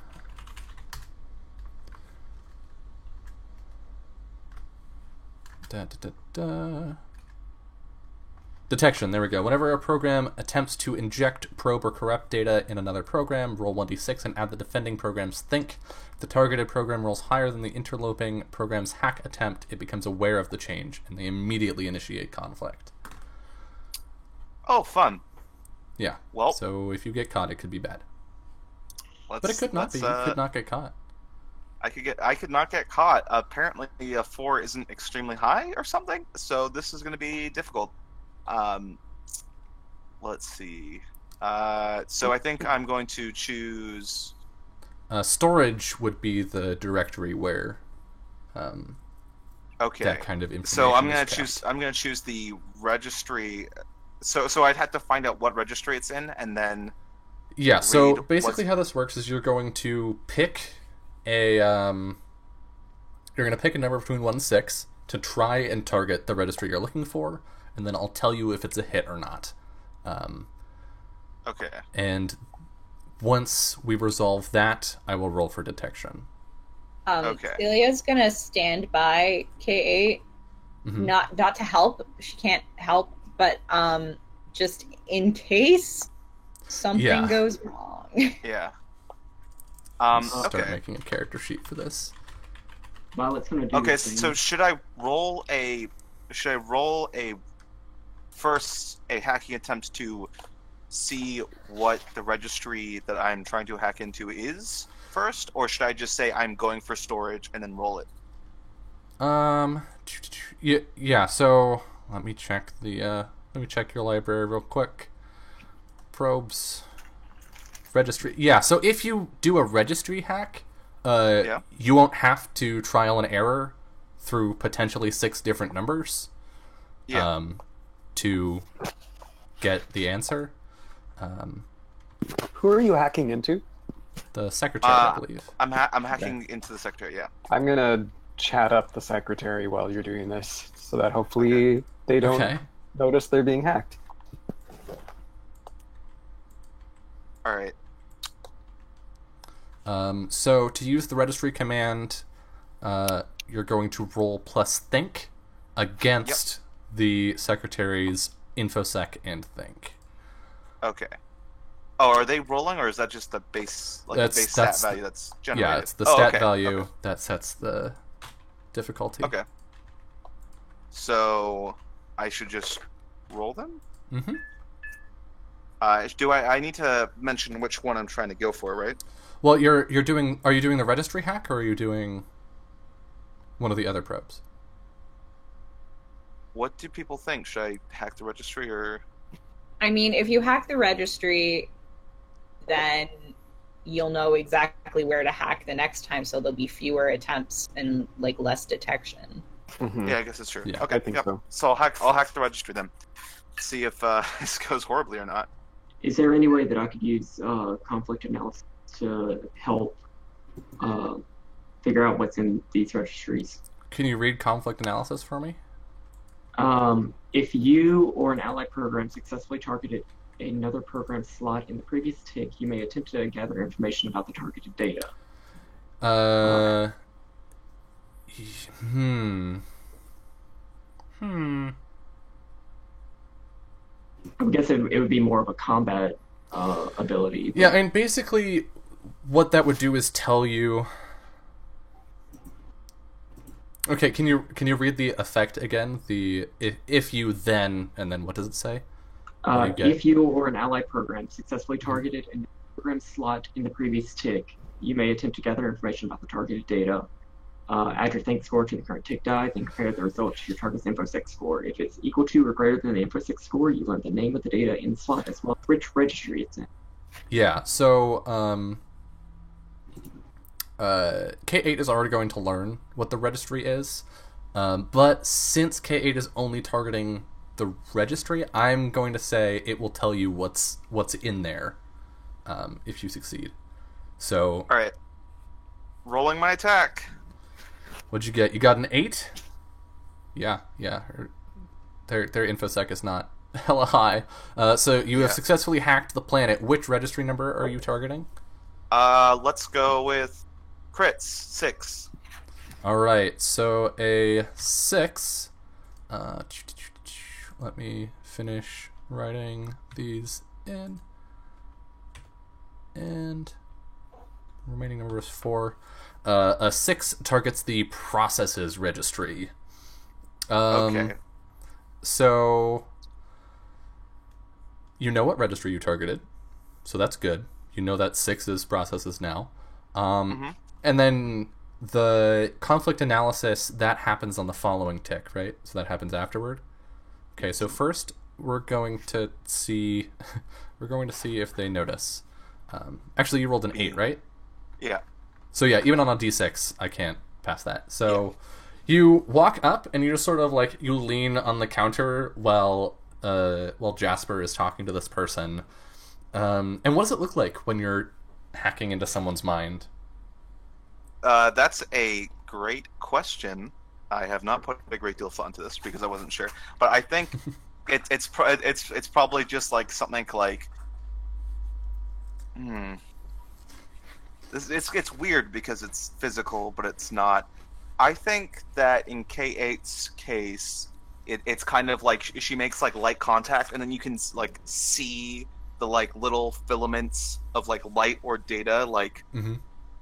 Detection, there we go. Whenever a program attempts to inject, probe, or corrupt data in another program, roll 1d6 and add the defending program's think. If the targeted program rolls higher than the interloping program's hack attempt, it becomes aware of the change, and they immediately initiate conflict. Oh, fun. Yeah. Well, so if you get caught, it could be bad. But it could not be. You could not get caught. I could not get caught. Apparently, a 4 isn't extremely high or something, so this is going to be difficult. Let's see. So I think I'm going to choose. Storage would be the directory where. Okay. That kind of information. So I'm going to choose. I'm going to choose the registry. So I'd have to find out what registry it's in, and then. Yeah. So basically, how this works is you're going to pick a. You're going to pick a number between 1 and 6 to try and target the registry you're looking for, and then I'll tell you if it's a hit or not. Okay. And once we resolve that, I will roll for detection. Okay. Celia's gonna stand by K8, not to help. She can't help, but just in case something goes wrong. Yeah. Start making a character sheet for this. Violet's gonna do. Okay, so should I roll a first a hacking attempt to see what the registry that I'm trying to hack into is first, or should I just say I'm going for storage and then roll it? Yeah. So let me check your library real quick. Probes, registry. Yeah. So if you do a registry hack, you won't have to trial and error through potentially 6 different numbers. Yeah. To get the answer. Who are you hacking into? The secretary, I believe. I'm hacking into the secretary. Yeah. I'm gonna chat up the secretary while you're doing this, so that hopefully they don't notice they're being hacked. All right. So to use the registry command, you're going to roll plus think against the secretary's infosec and think. Okay. Oh, are they rolling, or is that just the base, base stat value that's generated? Yeah, it's the stat value that sets the difficulty. Okay. So I should just roll them? Mm-hmm. Do I need to mention which one I'm trying to go for, right? Well, you're doing. Are you doing the registry hack, or are you doing one of the other probes? What do people think? Should I hack the registry or? I mean, if you hack the registry, then you'll know exactly where to hack the next time, so there'll be fewer attempts and like less detection. Mhm. Yeah, I guess it's true. Yeah, Okay, I think so. So I'll hack the registry then. See if this goes horribly or not. Is there any way that I could use conflict analysis to help figure out what's in these registries? Can you read conflict analysis for me? If you or an allied program successfully targeted another program slot in the previous tick, you may attempt to gather information about the targeted data. I would guess it would be more of a combat ability. Yeah, and basically, what that would do is tell you. Okay, can you read the effect again? The if you then and then what does it say? What do you get? If you or an allied program successfully targeted a program slot in the previous tick, you may attempt to gather information about the targeted data. Add your think score to the current tick die, then compare the result to your target's InfoSec score. If it's equal to or greater than the InfoSec score, you learn the name of the data in the slot as well as which registry it's in. Yeah, so K8 is already going to learn what the registry is, but since K8 is only targeting the registry, I'm going to say it will tell you what's in there if you succeed. So, All right, rolling my attack. what'd you get? You got an 8? Yeah. Their InfoSec is not hella high. So you have successfully hacked the planet. Which registry number are you targeting? Let's go with crits 6. All right, so a 6. Let me finish writing these in. And remaining number is 4. A 6 targets the processes registry. Okay. So you know what registry you targeted, so that's good. You know that 6 is processes now. And then the conflict analysis, that happens on the following tick, right? So that happens afterward. Okay, so first we're going to see if they notice. Actually, you rolled an 8, right? Yeah. So yeah, even on a d6, I can't pass that. So you walk up and you just sort of like you lean on the counter while Jasper is talking to this person. And what does it look like when you're hacking into someone's mind? That's a great question. I have not put a great deal of thought into this because I wasn't sure, but I think it's probably just like something like. It's weird because it's physical, but it's not. I think that in K8's case, it's kind of like she makes like light contact, and then you can like see the like little filaments of like light or data like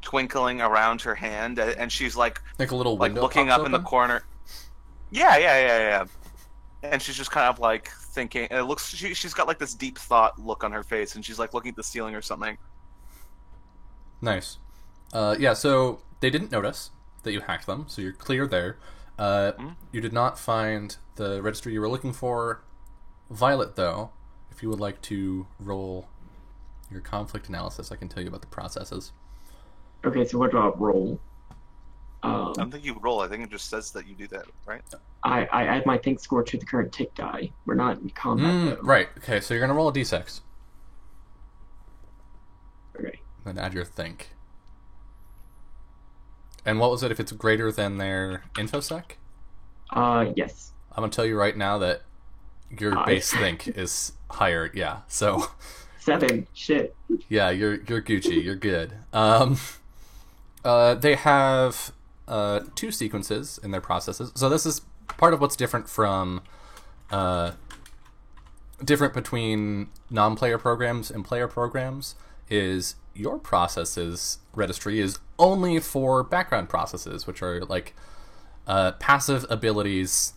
twinkling around her hand, and she's like a little like window looking pops up in the open? corner. Yeah. And she's just kind of like thinking. And it looks she's got like this deep thought look on her face, and she's like looking at the ceiling or something. Nice. Yeah, so they didn't notice that you hacked them, so you're clear there. You did not find the registry you were looking for. Violet, though, if you would like to roll your conflict analysis, I can tell you about the processes. Okay, so what do I roll? I don't think you roll. I think it just says that you do that, right? I add my think score to the current tick die. We're not in combat, though. Right, okay, so you're going to roll a d6. Okay. Then add your think. And what was it if it's greater than their InfoSec? Yes. I'm going to tell you right now that your base think is higher, yeah. So 7. Shit. yeah, you're Gucci, you're good. They have 2 sequences in their processes. So this is part of what's different from different between non-player programs and player programs is your processes registry is only for background processes, which are like passive abilities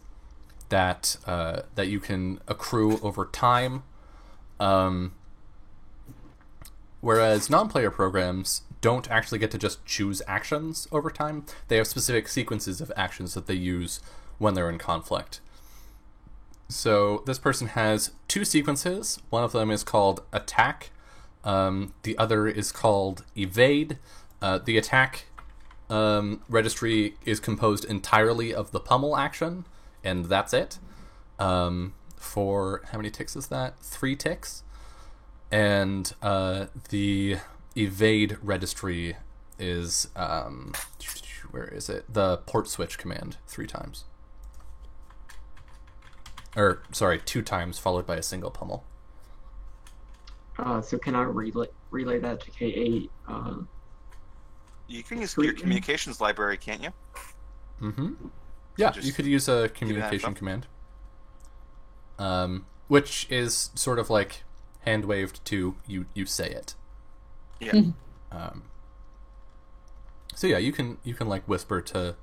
that that you can accrue over time. Whereas non-player programs don't actually get to just choose actions over time. They have specific sequences of actions that they use when they're in conflict. So this person has 2 sequences. One of them is called attack. The other is called evade. The attack registry is composed entirely of the pummel action, and that's it. For how many ticks is that? 3 ticks. And the evade registry is where is it? The port switch command 3 times. Or sorry, 2 times followed by a single pummel. So can I relay that to K8? You can use your communications library, can't you? Mm-hmm. Yeah, you could use a communication command. Which is sort of like hand-waved to you say it. Yeah. So yeah, you can like whisper to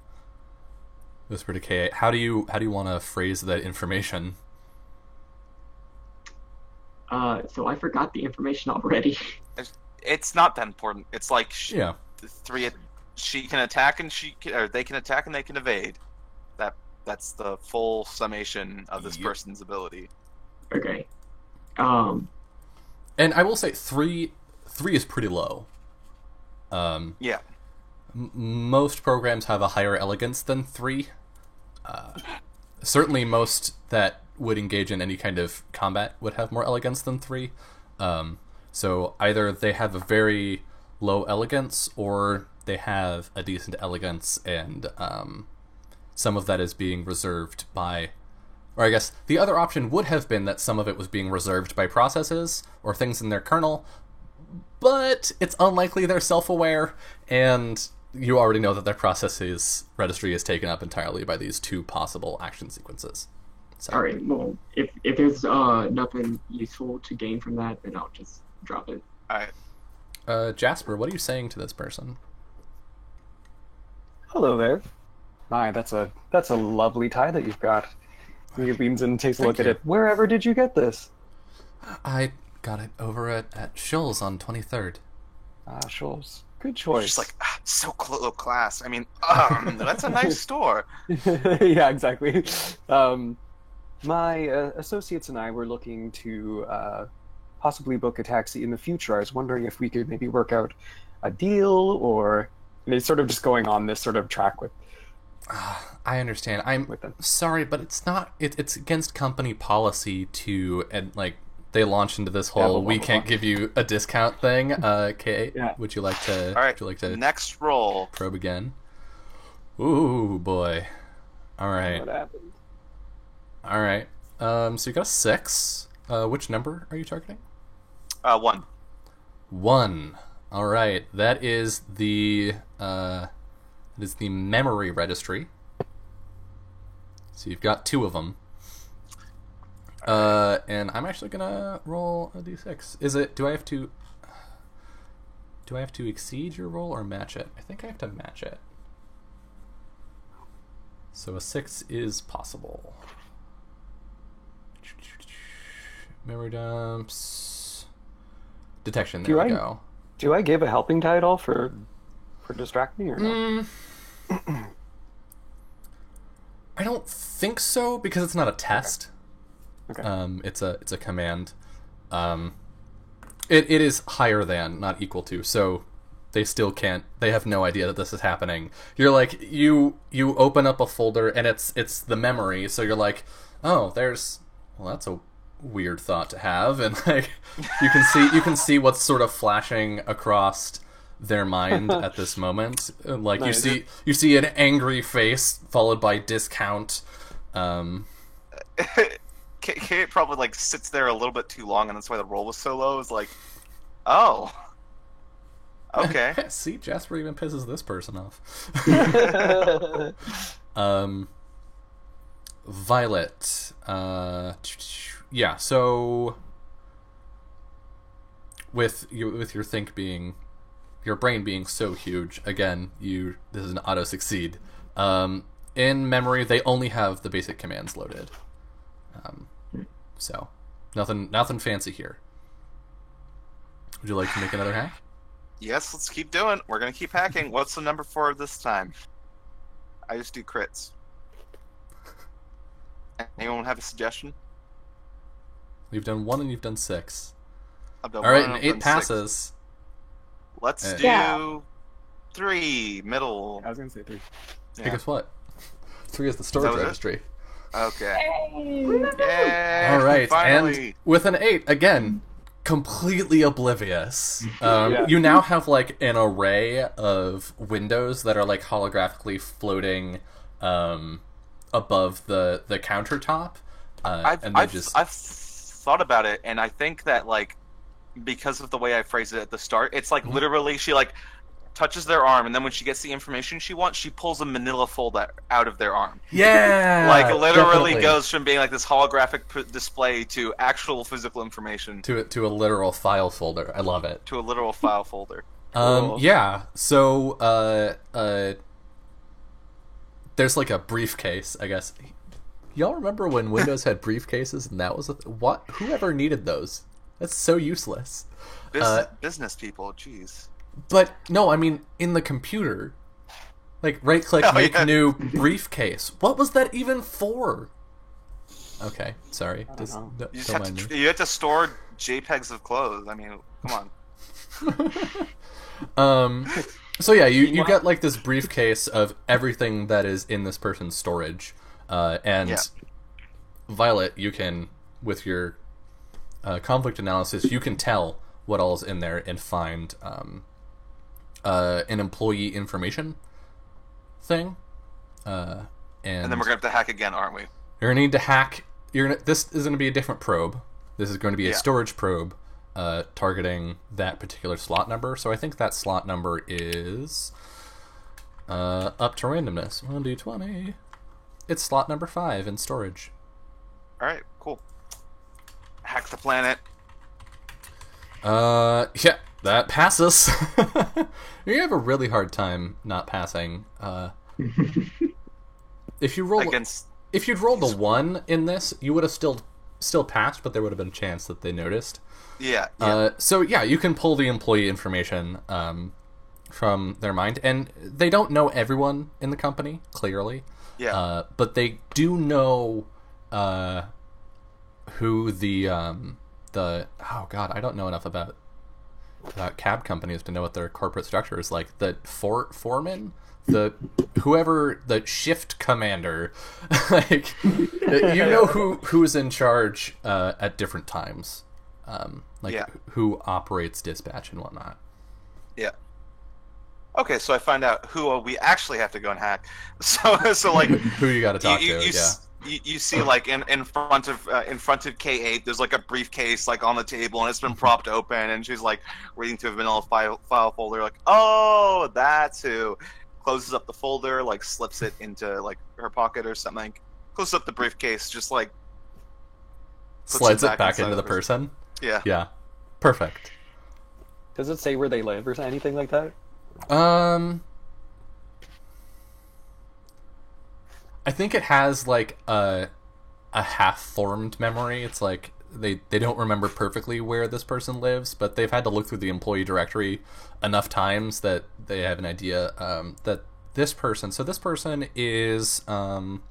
K8. How do you want to phrase that information? So I forgot the information already. It's not that important. It's like Yeah. she can attack and they can attack and they can evade. That's the full summation of this person's ability. Okay. And I will say 3 is pretty low. Yeah. Most programs have a higher elegance than 3. Certainly most that would engage in any kind of combat would have more elegance than 3. So either they have a very low elegance or they have a decent elegance, and some of that is being reserved by... Or I guess the other option would have been that some of it was being reserved by processes or things in their kernel, but it's unlikely they're self-aware, and you already know that their processes registry is taken up entirely by these 2 possible action sequences. So. Alright, well, if there's nothing useful to gain from that, then I'll just drop it. Alright. Jasper, what are you saying to this person? Hello there. My, that's a lovely tie that you've got. He leans in and takes a look at it. Wherever did you get this? I got it over at Schulz on 23rd. Ah, Schulz. Good choice. Just like, so low class. I mean, that's a nice store. Yeah, exactly. My associates and I were looking to possibly book a taxi in the future. I was wondering if we could maybe work out a deal, or... And it's sort of just going on this sort of track with... I understand. I'm sorry, but it's not... It's against company policy to... And, like, they launched into this whole we can't give you a discount thing. K8, Yeah. would you like to... All right, would you like to next roll. probe again? Ooh, boy. All right. What happened? All right. So you got a 6. Which number are you targeting? 1. 1. All right. That is the memory registry. So you've got 2 of them. And I'm actually gonna roll a d6. Is it? Do I have to exceed your roll or match it? I think I have to match it. So a 6 is possible. Memory dumps. Detection. There we go. Do I give a helping tie at all for distracting or no? I don't think so, because it's not a test. Okay. It's a command. It is higher than, not equal to. So they still can't. They have no idea that this is happening. You're like you open up a folder and it's the memory. So you're like, oh, that's a weird thought to have, and like you can see what's sort of flashing across their mind at this moment. Like Nice. you see an angry face followed by discount. Kate probably like sits there a little bit too long, and that's why the roll was so low. Is like, oh, okay. See, Jasper even pisses this person off. Violet. Yeah. So with your your brain being so huge, again, this is an auto succeed. In memory, they only have the basic commands loaded. So nothing fancy here. Would you like to make another hack? Yes, let's keep doing. We're gonna keep hacking. What's the number for this time? I just do crits. Anyone have a suggestion? You've done 1 and you've done 6. I've done All right, one and I've 8 done passes. 6. Let's do Yeah. 3, middle. I was gonna say 3. Hey, guess what? 3 is the storage was it? registry. Okay. Hey. Yay! All right, Finally. and with an 8, again, completely oblivious. Yeah. You now have like an array of windows that are like holographically floating above the countertop. And I've thought about it, and I think that like because of the way I phrased it at the start, it's like literally she like touches their arm, and then when she gets the information she wants, she pulls a manila folder out of their arm. Yeah, Like literally definitely. goes from being like this holographic display to actual physical information to a literal file folder. I love it. to a literal file folder. Cool. Yeah. So there's like a briefcase, I guess. Y'all remember when Windows had briefcases and that was what? Whoever needed those? That's so useless. Business people, jeez. But no, I mean in the computer. Like right click, Oh, make yeah. new briefcase. What was that even for? Okay, sorry. Just know. don't You just mind have me. to you have to store JPEGs of clothes. I mean, come on. So yeah, you get like this briefcase of everything that is in this person's storage, and Yeah. Violet, you can with your conflict analysis, you can tell what all is in there and find an employee information thing, and And then we're gonna have to hack again, aren't we? you're gonna need to hack. This is gonna be a different probe. This is going to be a Yeah. storage probe, targeting that particular slot number. So I think that slot number is up to randomness. 1d20. It's slot number 5 in storage. All right, cool. Hack the planet. Yeah, that passes. You have a really hard time not passing. If you roll Against If you'd rolled a 1 in this, you would have still passed, but there would have been a chance that they noticed. yeah. So yeah, you can pull the employee information from their mind, and they don't know everyone in the company clearly. Yeah. But they do know who the oh god, I don't know enough about cab companies to know what their corporate structure is like. The foreman, whoever the shift commander, like you know who's in charge at different times, Yeah. who operates dispatch and whatnot. Yeah. Okay, so I find out who we actually have to go and hack. So like Who you got to talk to? you see like in front of K8, there's like a briefcase like on the table, and it's been propped open, and she's like reading through a vanilla file folder, like, oh, that's who. Closes up the folder, like slips it into like her pocket or something. Closes up the briefcase, just like puts Slides it back inside into the of person. Yeah. Yeah, perfect. Does it say where they live or anything like that? I think it has like a half-formed memory. It's like they don't remember perfectly where this person lives, but they've had to look through the employee directory enough times that they have an idea that this person. So this person is Lana.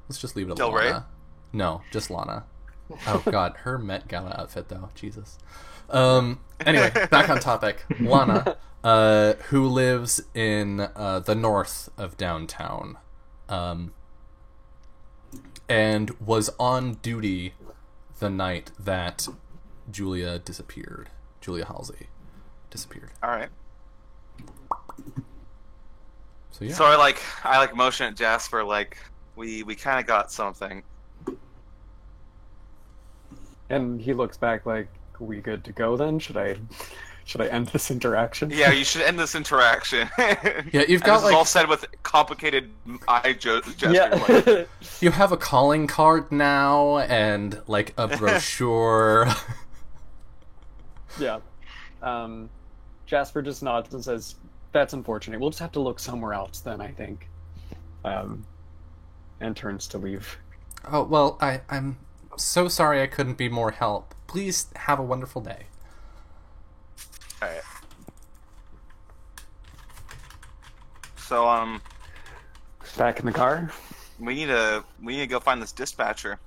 Let's just leave it at Del Lana. Rey? No, just Lana. Oh god, her Met Gala outfit though. Jesus. Anyway, back on topic. Lana, who lives in the north of downtown, and was on duty the night that Julia disappeared. Julia Halsey disappeared. All right. So yeah. So I like motion at Jasper, like we kind of got something. And he looks back like, are we good to go then? Should I end this interaction? Yeah, you should end this interaction. Yeah, you've And got this is like all said with complicated eye gesture. Yeah. Like, you have a calling card now and like a brochure. Yeah. Jasper just nods and says, that's unfortunate. We'll just have to look somewhere else then, I think. And turns to leave. Oh well, I'm so sorry I couldn't be more help. Please have a wonderful day. All right. So Back in the car. we need to go find this dispatcher.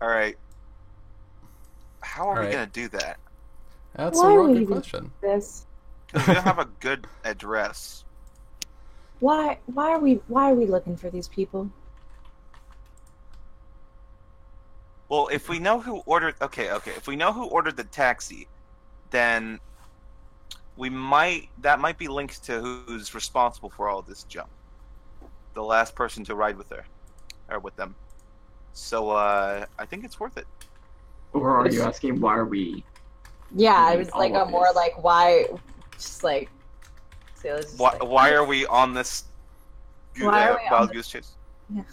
All right. How are we Alright. gonna do that? That's Why a real are we good even- question. This. 'Cause we don't have a good address. Why are we looking for these people? Well, if we know who ordered, okay, if we know who ordered the taxi, then that might be linked to who's responsible for all this junk. The last person to ride with her, or with them. So I think it's worth it. Or are you asking why are we? Yeah, I doing was like all a of more this? like why, just like. See, I was just like, Why are we on this Why are we on wild this- goose chase? Yeah.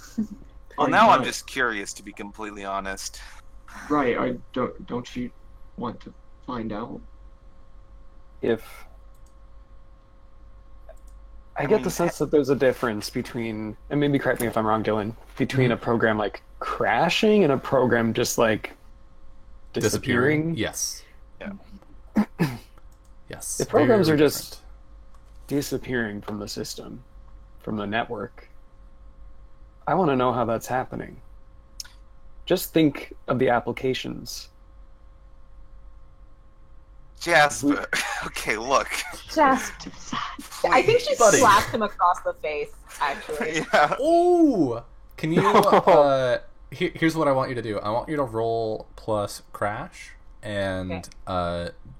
Well, Are now you I'm not- just curious, to be completely honest. Right. Don't you want to find out? If I I get mean, the sense that there's a difference between, and maybe correct me if I'm wrong, Dylan, between a program like crashing and a program just like disappearing. Yes. Yeah. Yes. The programs very are just different. disappearing from the system, from the network. I want to know how that's happening. Just think of the applications. Jasper. Okay, look. just. I think she Buddy. slapped him across the face. Actually. Yeah. Ooh! Can you, here's what I want you to do. I want you to roll plus crash, and,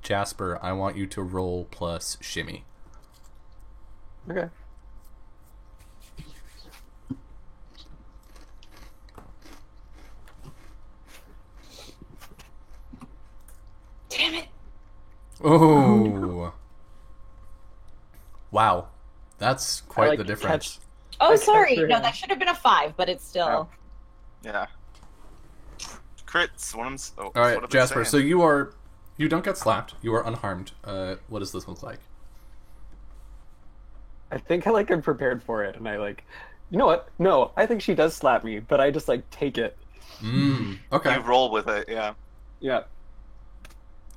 Jasper, I want you to roll plus shimmy. Okay. Damn it! Ooh. Wow. That's quite like the difference. Oh, I sorry. kept No, her- that should have been a 5, but it's still. Yeah. Crits. All right, Jasper, so you don't get slapped. You are unharmed. What does this look like? I think I'm prepared for it, and you know what? No, I think she does slap me, but I just take it. Okay. You roll with it, yeah. Yeah.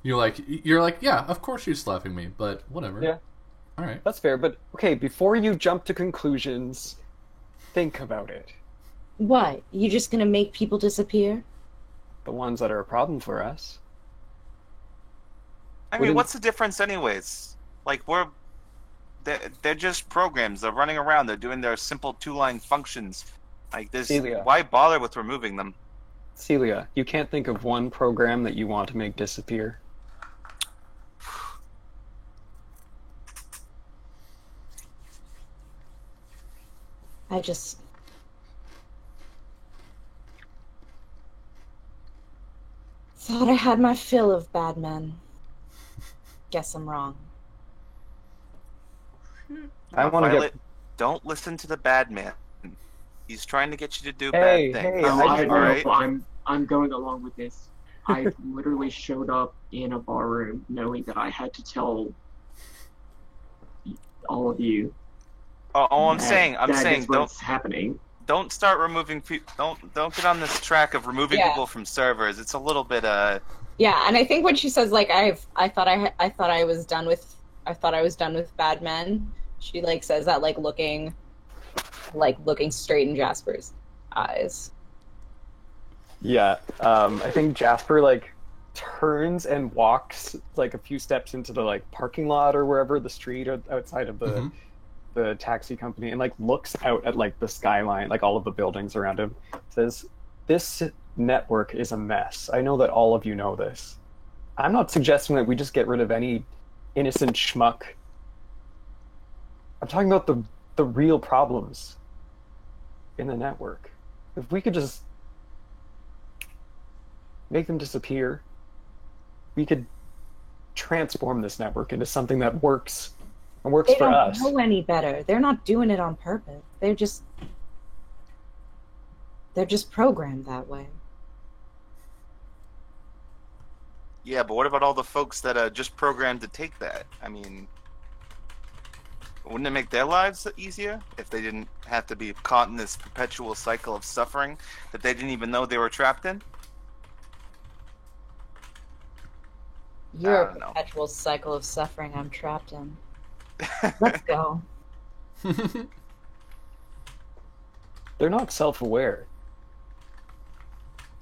You're like, yeah, of course she's slapping me, but whatever. Yeah. All right. That's fair, but okay, before you jump to conclusions, think about it. What? You just gonna make people disappear? The ones that are a problem for us. I mean, Wouldn't- what's the difference, anyways? Like, they're just programs. They're running around. They're doing their simple 2-line functions. Like this. Celia. Why bother with removing them? Celia, you can't think of one program that you want to make disappear. I just. Thought I had my fill of bad men. Guess I'm wrong. I want to Violet, get. don't listen to the bad man. He's trying to get you to do Hey, bad things. hey, Oh, I just know, Alright. but I'm going along with this. I literally showed up in a bar room knowing that I had to tell all of you. I'm that- saying, that is what's happening. don't start removing people. Don't get on this track of removing Yeah. people from servers. It's a little bit Yeah, and I think when she says like I thought I was done with bad men, she says that looking straight in Jasper's eyes. Yeah, I think Jasper turns and walks a few steps into the parking lot or wherever, the street or outside of the the taxi company, and looks out at the skyline, all of the buildings around him. Says, "This network is a mess. I know that all of you know this. I'm not suggesting that we just get rid of any innocent schmuck. I'm talking about the real problems in the network. If we could just make them disappear, we could transform this network into something that works and works They for don't us." know any better. They're not doing it on purpose. They're just programmed that way. yeah. But what about all the folks that are just programmed to take that? I mean, Wouldn't it make their lives easier if they didn't have to be caught in this perpetual cycle of suffering that they didn't even know they were trapped in? You're I a don't know. perpetual cycle of suffering I'm trapped in. Let's go. They're not self-aware.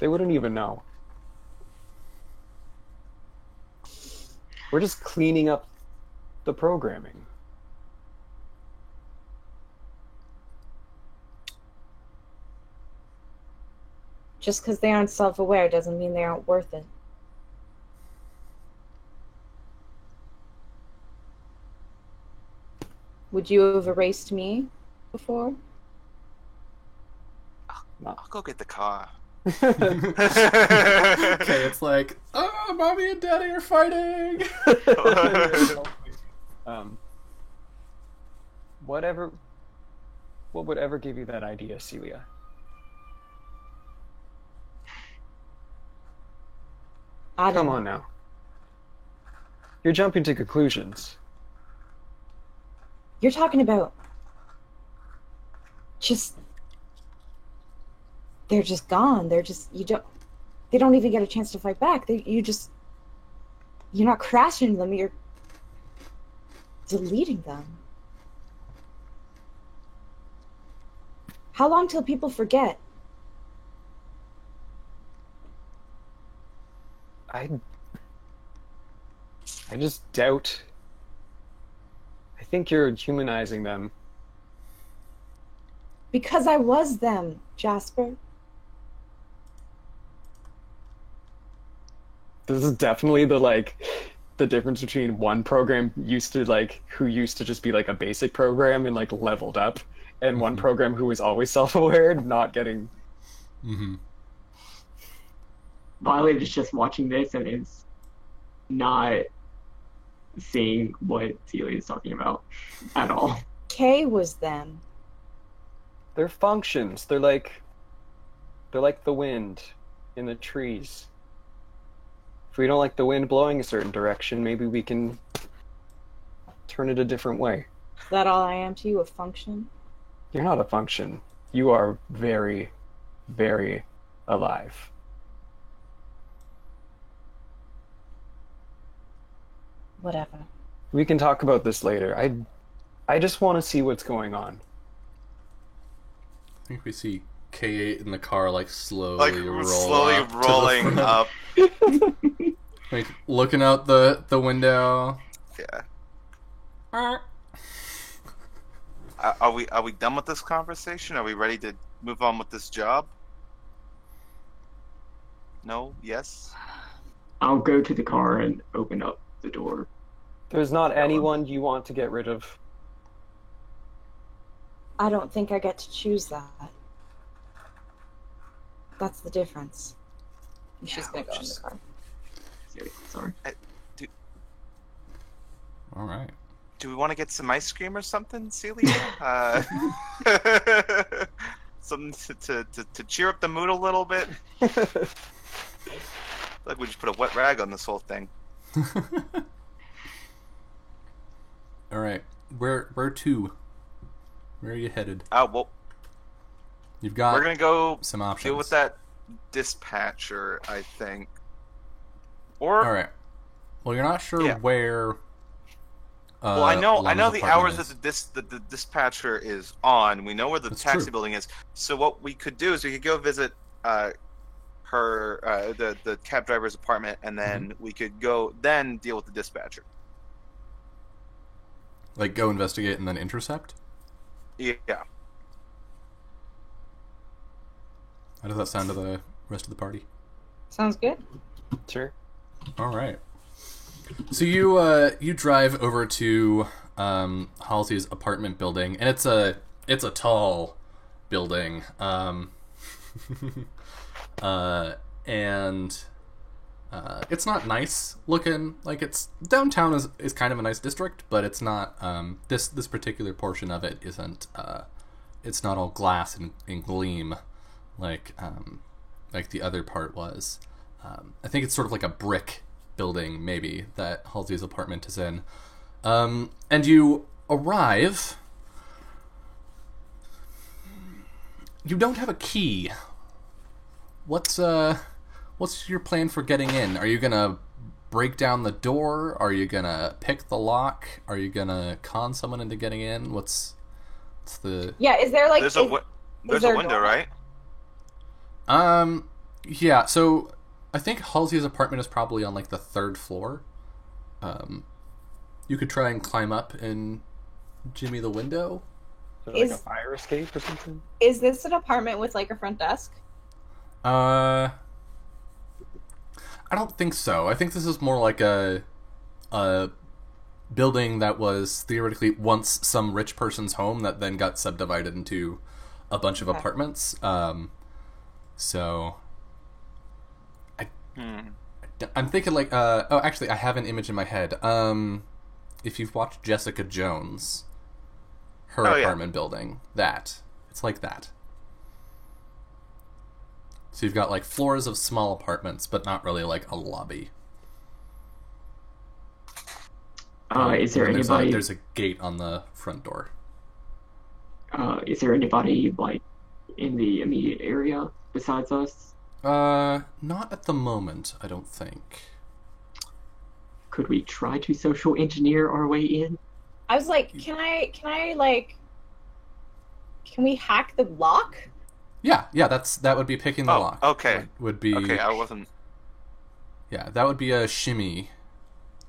They wouldn't even know. We're just cleaning up the programming. Just because they aren't self-aware doesn't mean they aren't worth it. Would you have erased me before? I'll go get the car. Okay, it's like, oh, mommy and daddy are fighting. What would ever give you that idea, Celia? I don't Come know. on now. You're jumping to conclusions. You're talking about they're just gone. They don't even get a chance to fight back. You're not crashing them, you're deleting them. How long till people forget? I just doubt. I think you're humanizing them. Because I was them, Jasper. This is definitely the difference between one program who used to just be like a basic program and like leveled up, and one program who was always self-aware, not getting. Mm-hmm. Violet is just watching this and is not seeing what Celia is talking about at all. Kay was them. They're functions. They're like the wind in the trees. If we don't like the wind blowing a certain direction, maybe we can turn it a different way. Is that all I am to you, a function? You're not a function. You are very, very alive. Whatever. We can talk about this later. I just want to see what's going on. I think we see K8 in the car, like slowly Like roll slowly up to the rolling front. up. Like looking out the window. Yeah. Ah. Are we done with this conversation? Are we ready to move on with this job? No? Yes? I'll go to the car and open up the door. There's not anyone you want to get rid of. I don't think I get to choose that. That's the difference. And she's gonna go in the car. Sorry. All right. Do we want to get some ice cream or something, Celia? Something to cheer up the mood a little bit? Like we just put a wet rag on this whole thing. All right. Where to? Where are you headed? Well, You've got we're gonna go some options. deal with that dispatcher, I think. Or All right. Well, you're not sure Yeah. where. well, I know Lum's the apartment hours is. that the dispatcher is on. We know where the That's taxi true. building is. So what we could do is we could go visit the cab driver's apartment, and then Mm-hmm. we could go then deal with the dispatcher. Like go investigate and then intercept. Yeah. How does that sound to the rest of the party? Sounds good. Sure. All right. So you drive over to Halsey's apartment building, and it's a tall building, and it's not nice looking. Like it's downtown is kind of a nice district, but it's not. This particular portion of it isn't. It's not all glass and gleam like the other part was. I think it's sort of like a brick building, maybe, that Halsey's apartment is in. And you arrive. You don't have a key. What's your plan for getting in? Are you gonna break down the door? Are you gonna pick the lock? Are you gonna con someone into getting in? What's the... Yeah, is there like... There's there a a window, door? right? Yeah, so I think Halsey's apartment is probably on like the 3rd floor. You could try and climb up and jimmy the window. Is there, like, Is- a fire escape or something? Is this an apartment with like a front desk? I don't think so. I think this is more like a building that was theoretically once some rich person's home that then got subdivided into a bunch of Okay. apartments. So I'm thinking like oh, actually I have an image in my head. If you've watched Jessica Jones, her Oh, yeah. apartment building, it's like that. So you've got like floors of small apartments, but not really like a lobby. Is there And then anybody? There's a gate on the front door. Is there anybody like in the immediate area besides us? Not at the moment, I don't think. Could we try to social engineer our way in? I was like, can we hack the lock? Yeah, that would be picking the Oh, lock. okay. Would be Okay, I wasn't. Yeah, that would be a shimmy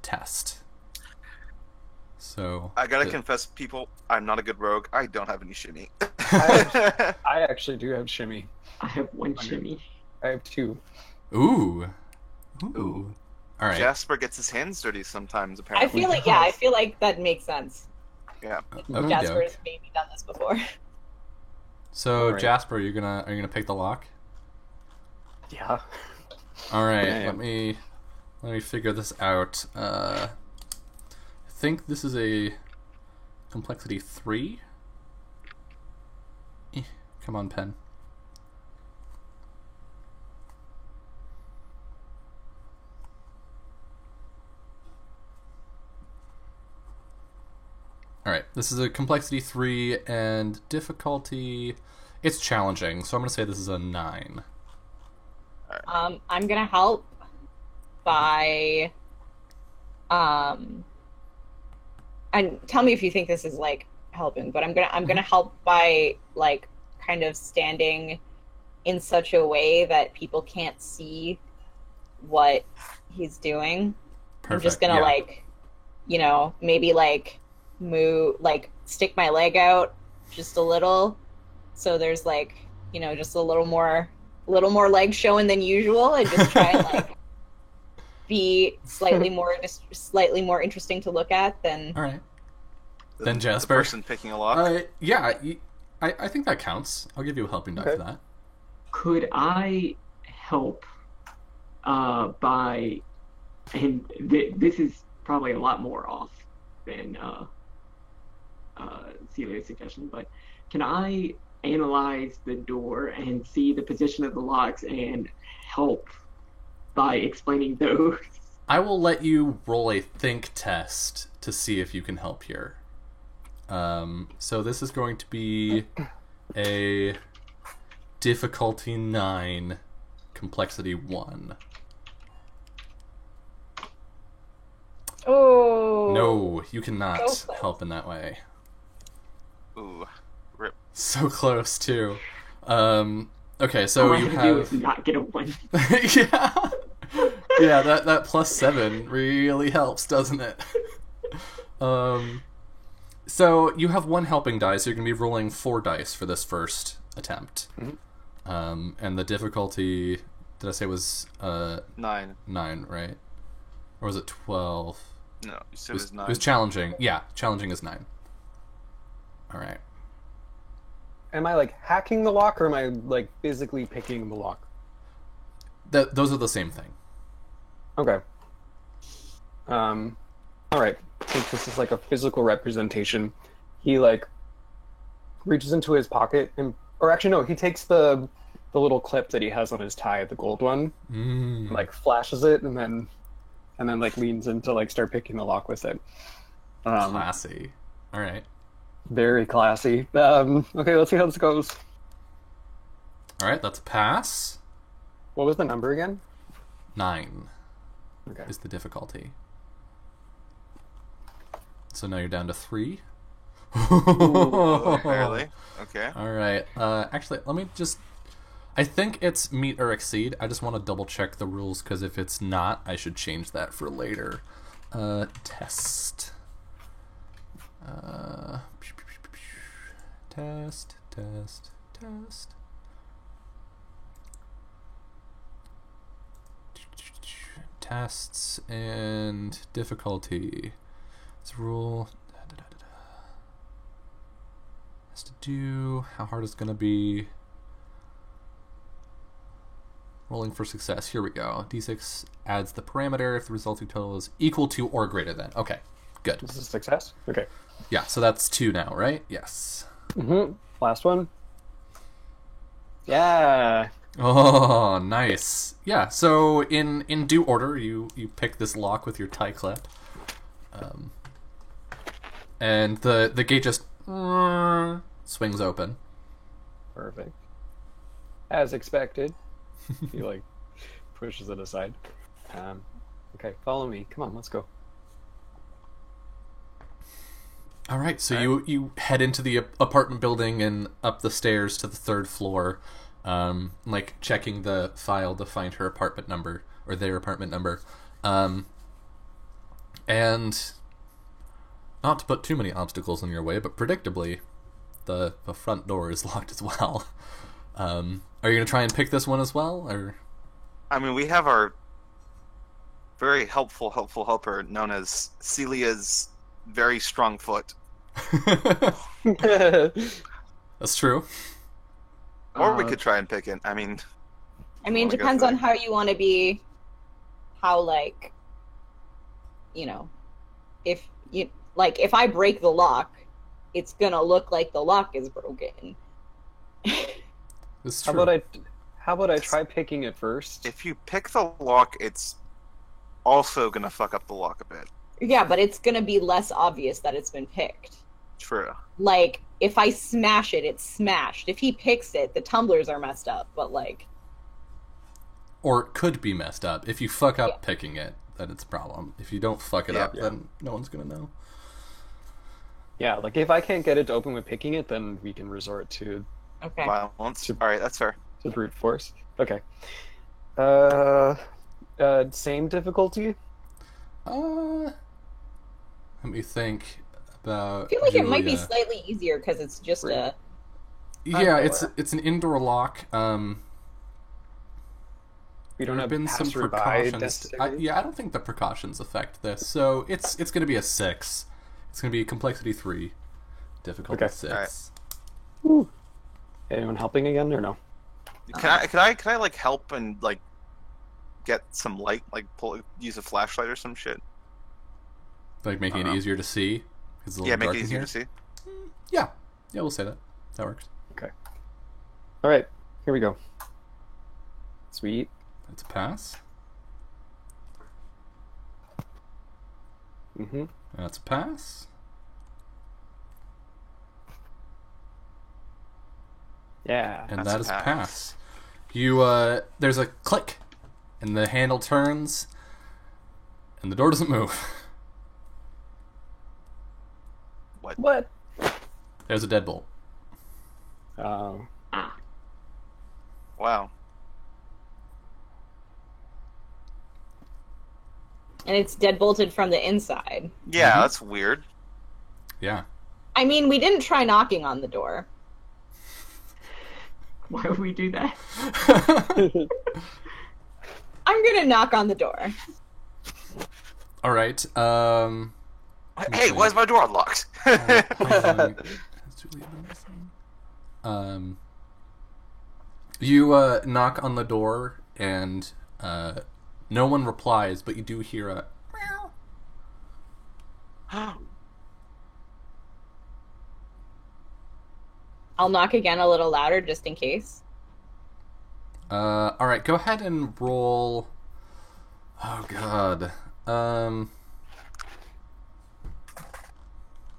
test. So I gotta confess, people, I'm not a good rogue. I don't have any shimmy. I actually do have shimmy. I have one shimmy. I have 2. Ooh. All right. Jasper gets his hands dirty sometimes, I apparently. feel like that makes sense. Yeah. Okay, Jasper doke. has maybe done this before. So Alright. Jasper, are you gonna pick the lock? Yeah. All right. Yeah, yeah. Let me figure this out. I think this is a complexity 3. Come on, pen. Alright, this is a complexity 3 and difficulty... It's challenging, so I'm going to say this is a 9. I'm gonna help by and tell me if you think this is like helping, but I'm gonna help by like kind of standing in such a way that people can't see what he's doing. Perfect. I'm just gonna yeah. like, maybe like move, like stick my leg out just a little, so there's like, just a little more leg showing than usual, and just try and like be slightly more interesting to look at than. All right. The- Then Jasper. The person picking a lock. I think that counts. I'll give you a helping die Okay. for that. Could I help by, and this is probably a lot more off than Celia's suggestion, but can I analyze the door and see the position of the locks and help by explaining those? I will let you roll a think test to see if you can help here. So this is going to be a difficulty 9, complexity 1. Oh No, you cannot So close. help in that way. Ooh. Rip. So close too. Okay, so All I you have to do have is not get a 1. yeah, yeah. That +7 really helps, doesn't it? So you have 1 helping die, so you're gonna be rolling 4 dice for this first attempt. Mhm. And the difficulty, did I say was 9. 9, right? Or was it 12? No, you said it was 9. It was challenging. Yeah, challenging is 9. All right. Am I like hacking the lock, or am I like physically picking the lock? Those are the same thing. Okay. All right. Since this is like a physical representation, he like reaches into his pocket and, or actually no, he takes the little clip that he has on his tie, the gold one, Mm. like flashes it, and then like leans in to like start picking the lock with it. Classy. All right. Very classy. Okay, let's see how this goes. All right, that's a pass. What was the number again? 9 Okay. is the difficulty. So now you're down to 3. Barely. Okay. All right. Actually, let me just... I think it's meet or exceed. I just want to double check the rules, because if it's not, I should change that for later. Test. Test. Tests and difficulty. This rule has to do how hard it's gonna be. Rolling for success. Here we go. D6 adds the parameter if the resulting total is equal to or greater than. Okay, good. This is a success? Okay. Yeah, so that's 2 now, right? Yes. Last one. Yeah. Oh, nice. Yeah, so in due order, you pick this lock with your tie clip. And the gate just swings open. Perfect. As expected. He pushes it aside. Okay, follow me. Come on, let's go. All right, so you head into the apartment building and up the stairs to the 3rd floor, checking the file to find her apartment number or their apartment number, and not to put too many obstacles in your way, but predictably, the front door is locked as well. Are you gonna try and pick this one as well, or? I mean, we have our very helpful helper known as Celia's very strong foot. That's true. Or we could try and pick it. I mean, Depends on how you want to be. How if I break the lock, it's gonna look like the lock is broken. That's true. How about I try picking it first? if you pick the lock, it's also gonna fuck up the lock a bit. Yeah, but it's gonna be less obvious that it's been picked. True. Like, if I smash it, it's smashed. If he picks it, the tumblers are messed up, but Or it could be messed up. If you fuck up picking it, then it's a problem. If you don't fuck it up, then no one's gonna know. Yeah, if I can't get it to open with picking it, then we can resort to okay. Violence. Alright, that's fair. brute force. Okay. Same difficulty? Let me think about. I feel like it might be Julia. slightly easier because it's just a. Yeah, Indoor. it's an indoor lock. We don't There have been some passerby precautions. necessarily? I don't think the precautions affect this. So it's going to be a 6. It's going to be complexity 3, difficulty Okay. 6. Woo. Anyone helping again or no? Can I help and get some light, use a flashlight or some shit? Like making it easier to see. 'Cause it's a little Yeah, make dark it in easier here. to see. Yeah, we'll say that. That works. Okay. All right, here we go. Sweet. That's a pass. Mm-hmm. That's a pass. Yeah. And That's that a is a pass. pass. You there's a click, and the handle turns, and the door doesn't move. What? There's a deadbolt. Oh. Wow. And it's deadbolted from the inside. Yeah, Mhm. that's weird. Yeah. I mean, we didn't try knocking on the door. Why would we do that? I'm gonna knock on the door. All right. Hey, why is my door unlocked? You knock on the door, and no one replies, but you do hear a meow. I'll knock again a little louder just in case. All right, go ahead and roll. Oh God.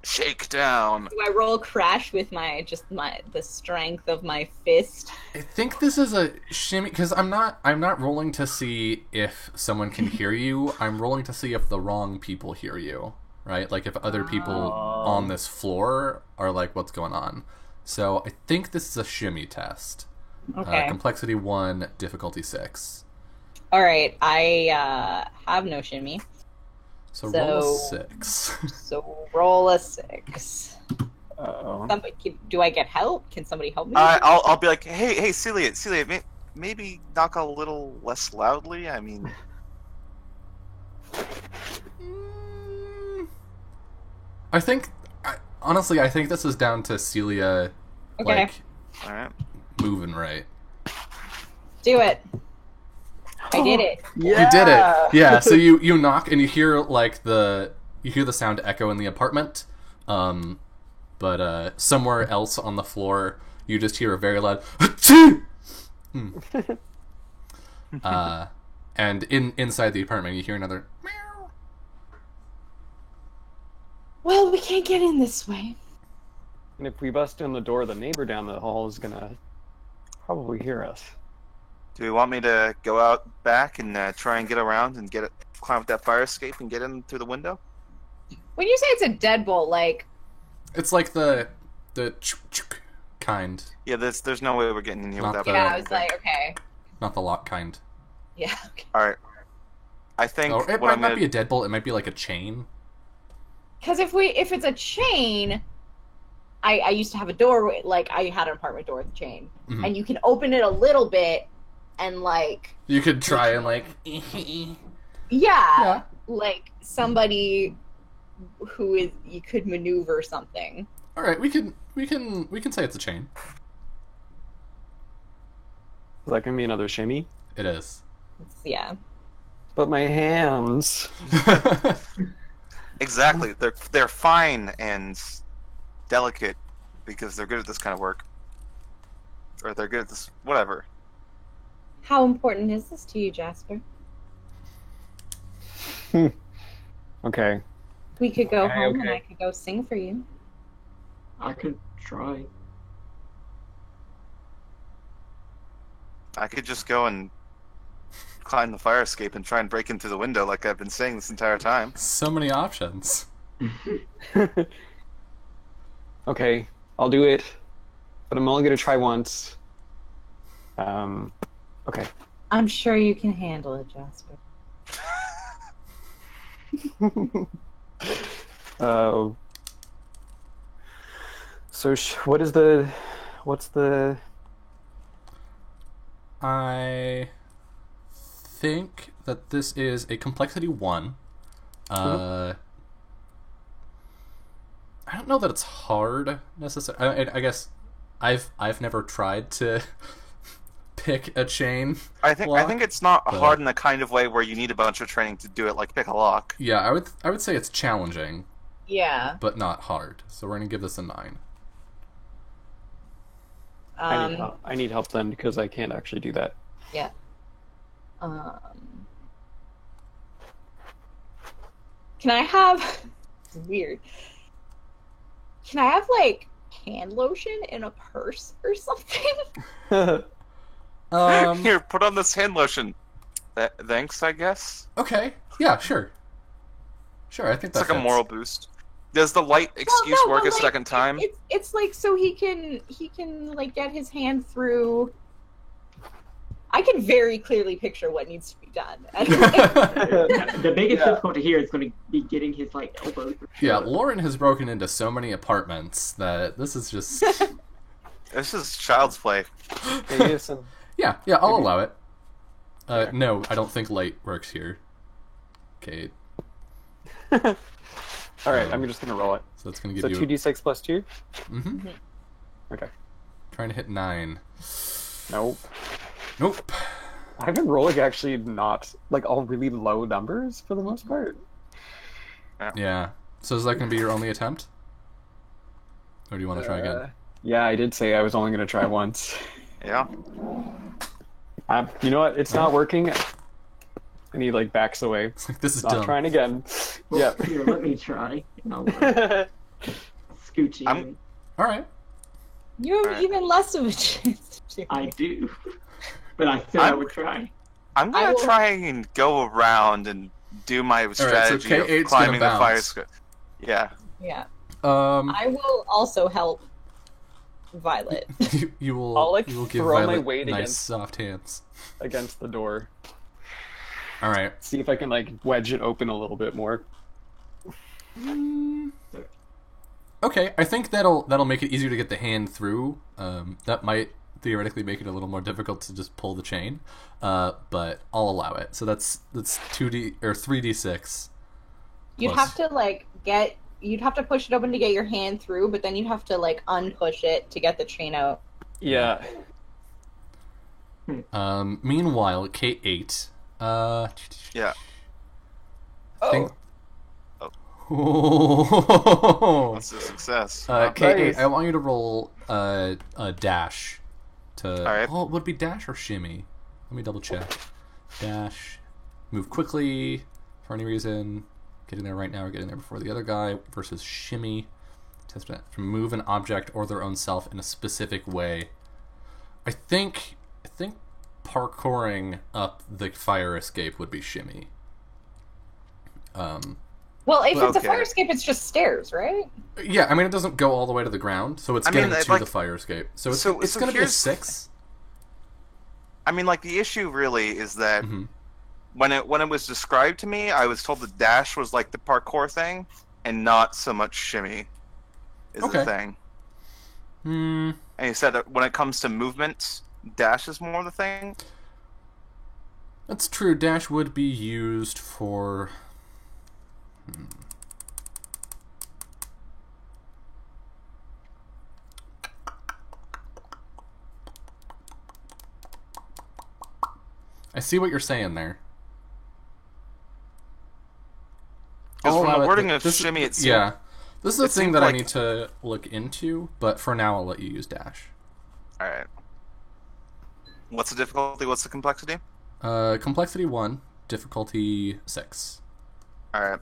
Shake down. Do I roll crash with the strength of my fist? I think this is a shimmy because I'm not rolling to see if someone can hear you. I'm rolling to see if the wrong people hear you, right? Like if other people on this floor are like, what's going on? So I think this is a shimmy test. Okay. Complexity 1, difficulty 6. All right. I have no shimmy. So roll a 6. So roll a 6. Uh-oh. Do I get help? Can somebody help me? I'll be like, hey, Celia, maybe knock a little less loudly. I mean, Honestly, I think this is down to Celia, Okay. like, all right. moving right. Do it. I did it. You did it. Yeah, so you knock and you hear like the sound echo in the apartment. But somewhere else on the floor you just hear a very loud Achoo! And inside the apartment you hear another meow. Well, we can't get in this way. And if we bust in the door, the neighbor down the hall is gonna probably hear us. Do you want me to go out back and try and get around and climb up that fire escape and get in through the window? When you say it's a deadbolt, like It's like the chook kind, Yeah, there's no way we're getting in here Not without. the- yeah, I was like, okay, not the lock kind. yeah. Okay. All right. I think Or it what might I'm not gonna be a deadbolt, it might be like a chain. Because if it's a chain, I used to have a door, like I had an apartment door with a chain, Mhm. and you can open it a little bit, and like You could try and like yeah, like somebody who is you could maneuver something. All right, we can say it's a chain. Is that gonna be another shimmy? It is. Yeah. But my hands. exactly. They're fine and delicate because they're good at this kind of work, or they're good at this whatever. How important is this to you, Jasper? Okay. We could go Okay, home and okay. I could go sing for you. I could try. I could just go and climb the fire escape and try and break into the window like I've been saying this entire time. So many options. Okay, I'll do it. But I'm only gonna try once. Okay. I'm sure you can handle it, Jasper. So what's the I think that this is a complexity 1. I don't know that it's hard necessarily. I guess I've never tried to pick a chain. I think lock, it's not but- hard in the kind of way where you need a bunch of training to do it, like pick a lock. Yeah, I would say it's challenging, Yeah. but not hard. So we're gonna give this a 9. I need help then because I can't actually do that. Yeah. Can I have? It's weird. Can I have like hand lotion in a purse or something? Here, put on this hand lotion. Thanks, I guess. Okay. Yeah. Sure. Sure. I think It's that's like a moral boost. Does the light excuse No, work but, a like, second time? It's like so he can like get his hand through. I can very clearly picture what needs to be done. The biggest Yeah. difficulty here is going to be getting his like elbows. Yeah, Lauren has broken into so many apartments that this is just. This is child's play. Hey, listen. Yeah. I'll allow it. No, I don't think light works here. Okay, All right, I'm just gonna roll it. so it's gonna give So you. 2d6 plus 2. Mm-hmm. Okay. Trying to hit 9. Nope. Nope. I've been rolling actually not like all really low numbers for the most part. Yeah. So is that gonna be your only attempt? Or do you want to try again? Yeah, I did say I was only gonna try once. Yeah. You know what? It's not working. And he like backs away. It's like this is Not dumb. trying again. Well, Yep. Here, let me try. And I'll, Scoochie. I'm- All right. You have Alright. even less of a chance to do I it. do. But I said I I'm- would try. I'm I gonna will- try and go around and do my strategy K8's of gonna climbing the fire bounce. escape. Yeah. Yeah. I I will also help Violet. you will. I'll, like, you will give throw my Violet weight nice against- soft hands. Against the door. All right. See if I can like wedge it open a little bit more. Okay, I think that'll make it easier to get the hand through. That might theoretically make it a little more difficult to just pull the chain, but I'll allow it. So that's 2D or 3d6. You'd Plus. have to like you'd have to push it open to get your hand through, but then you'd have to like unpush it to get the chain out. Yeah. Meanwhile, K8. Yeah. Think. Oh. That's a success. K8, Nice. I want you to roll a dash. To Alright. Oh, would it be dash or shimmy? Let me double check. Dash. Move quickly for any reason. Getting there right now or getting there before the other guy. Versus shimmy. Test to move an object or their own self in a specific way. I think parkouring up the fire escape would be shimmy. Well, if it's a Okay. fire escape, it's just stairs, right? Yeah, I mean it doesn't go all the way to the ground, so it's I mean, getting it, to like- the fire escape. So it's so going to be a here's- 6. I mean, like the issue really is that Mhm. when it was described to me, I was told the dash was like the parkour thing, and not so much shimmy is Okay. the thing. Hmm. And he said that when it comes to movement, dash is more the thing. That's true. Dash would be used for. I see what you're saying there. Because I'll from allow the it wording that- of this- shimmy, it seemed, Yeah. This is a it thing seemed that I like- need to look into, but for now I'll let you use dash. All right. What's the difficulty? What's the complexity? Complexity 1, difficulty 6. All right.